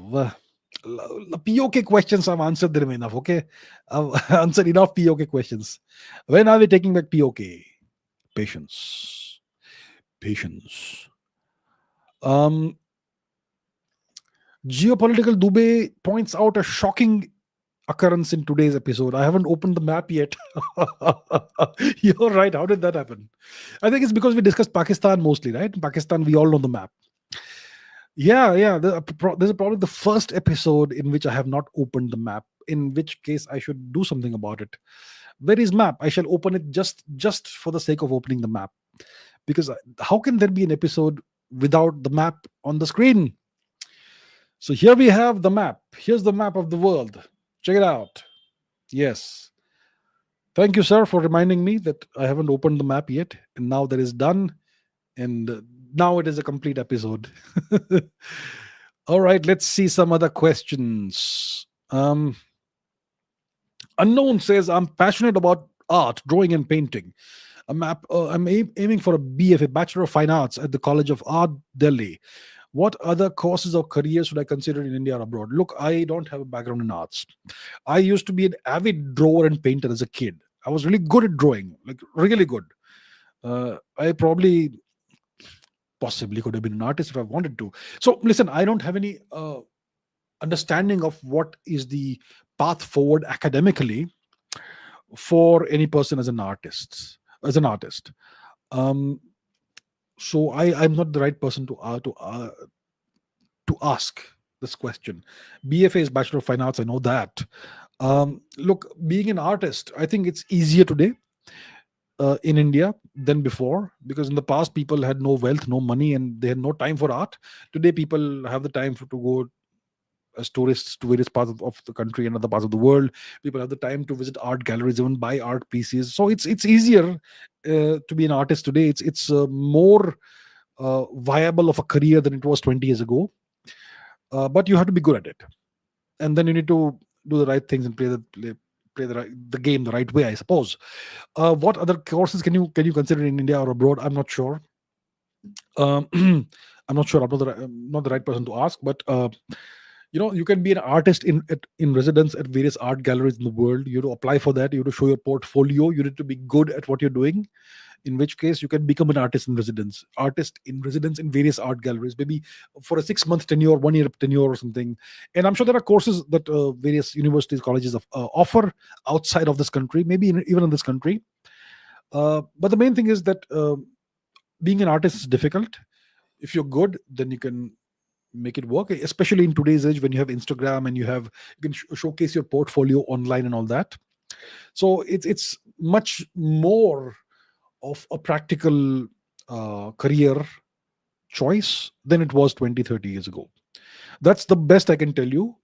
The POK questions I've answered them enough. Okay. I've answered enough POK questions. When are we taking back POK? Patience. Patience. Geopolitical Dubey points out a shocking occurrence in today's episode. I haven't opened the map yet. You're right. How did that happen? I think it's because we discussed Pakistan mostly, right? Pakistan, we all know the map. Yeah. There's a probably the first episode in which I have not opened the map, in which case I should do something about it. Where is map? I shall open it just for the sake of opening the map. Because how can there be an episode without the map on the screen? So here we have the map. Here's the map of the world. Check it out. Yes. Thank you, sir, for reminding me that I haven't opened the map yet. And now that is done. And now it is a complete episode. All right, let's see some other questions. Unknown says, I'm passionate about art, drawing, and painting. I'm aiming for a BFA, Bachelor of Fine Arts, at the College of Art, Delhi. What other courses or careers should I consider in India or abroad? Look, I don't have a background in arts. I used to be an avid drawer and painter as a kid. I was really good at drawing, like really good. I possibly could have been an artist if I wanted to. So listen, I don't have any understanding of what is the path forward academically for any person as an artist. Um, So I'm not the right person to ask this question. BFA is Bachelor of Fine Arts. I know that. Look, being an artist, I think it's easier today in India than before, because in the past people had no wealth, no money, and they had no time for art. Today, people have the time to go as tourists to various parts of the country and other parts of the world. People have the time to visit art galleries, even buy art pieces. So it's easier to be an artist today. It's more viable of a career than it was 20 years ago. But you have to be good at it, and then you need to do the right things and play the game the right way, I suppose. What other courses can you consider in India or abroad? I'm not sure. Um, I'm not sure. I'm not the right person to ask, but you can be an artist in residence at various art galleries in the world. You have to apply for that. You have to show your portfolio. You need to be good at what you're doing, in which case you can become an artist in residence in various art galleries, maybe for a 6 month tenure, 1 year tenure or something. And I'm sure there are courses that various universities, colleges offer outside of this country, maybe even in this country. But the main thing is that being an artist is difficult. If you're good, then you can make it work, especially in today's age when you have Instagram and you can showcase your portfolio online and all that. So it's much more of a practical career choice than it was 20-30 years ago. That's the best I can tell you.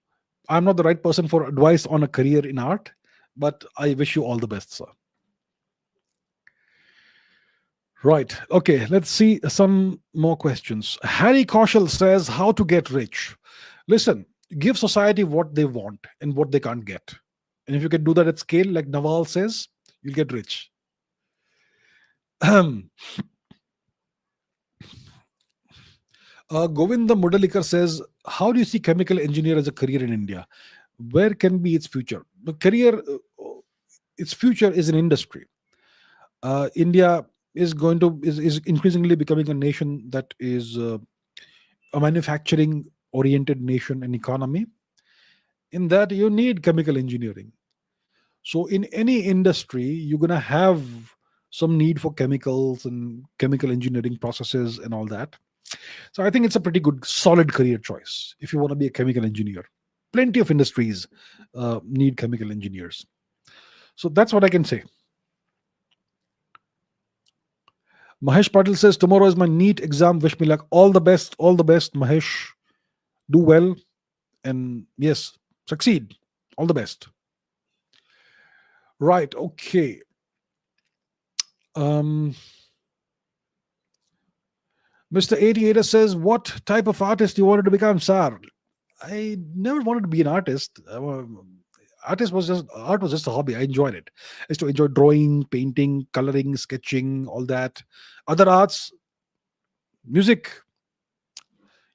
I'm not the right person for advice on a career in art, but I wish you all the best, sir. Right. Okay. Let's see some more questions. Harry Kaushal says, how to get rich. Listen, give society what they want and what they can't get. And if you can do that at scale, like Naval says, you'll get rich. Govinda Mudalikar says, how do you see chemical engineer as a career in India? Where can be its future? The career, its future is an industry. India is increasingly becoming a nation that is a manufacturing oriented nation and economy. In that, you need chemical engineering. So in any industry, you're going to have some need for chemicals and chemical engineering processes and all that. So I think it's a pretty good solid career choice if you want to be a chemical engineer. Plenty of industries need chemical engineers. So that's what I can say. Mahesh Patil says, tomorrow is my NEET exam. Wish me luck. All the best. All the best, Mahesh. Do well. And yes, succeed. All the best. Right. Okay. Mr. 88 says, what type of artist you wanted to become, sir? I never wanted to be an artist. Art was just a hobby. I enjoyed it. I used to enjoy drawing, painting, coloring, sketching, all that. Other arts, music.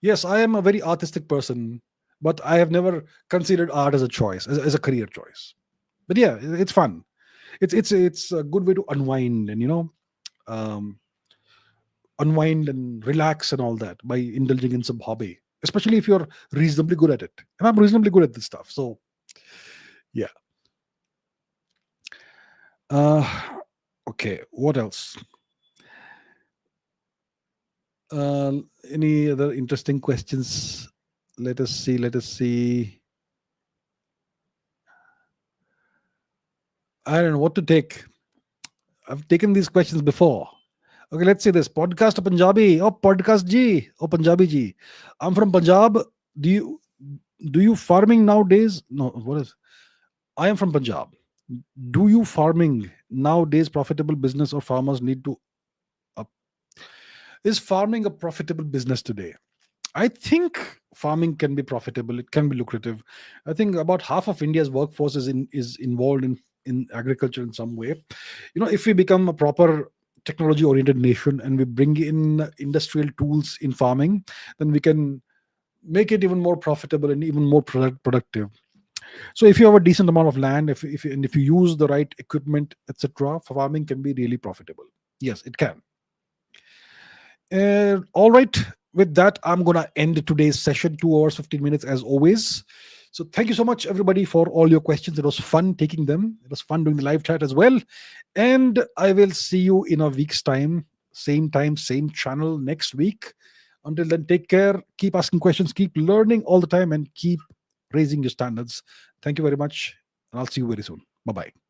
Yes, I am a very artistic person, but I have never considered art as a choice, as a career choice. But yeah, it's fun. It's a good way to unwind and um, unwind and relax and all that by indulging in some hobby, especially if you're reasonably good at it. And I'm reasonably good at this stuff. So yeah. Okay, what else? Any other interesting questions? Let us see. I don't know what to take. I've taken these questions before. Okay, let's see this. Podcast of Punjabi. Oh, podcast ji. Oh, Punjabi ji. I'm from Punjab. Do you farming nowadays? No, what is? I am from Punjab. Do you farming nowadays profitable business, or farmers need to up? Is farming a profitable business today? I think farming can be profitable. It can be lucrative. I think about half of India's workforce is involved in agriculture in some way. If we become a proper technology oriented nation and we bring in industrial tools in farming, then we can make it even more profitable and even more productive. So if you have a decent amount of land, if you use the right equipment, etc., farming can be really profitable. Yes, it can. All right. With that, I'm going to end today's session, 2 hours, 15 minutes, as always. So thank you so much, everybody, for all your questions. It was fun taking them. It was fun doing the live chat as well. And I will see you in a week's time same time, same channel next week. Until then, take care, keep asking questions, keep learning all the time, and keep raising your standards. Thank you very much, and I'll see you very soon. Bye bye.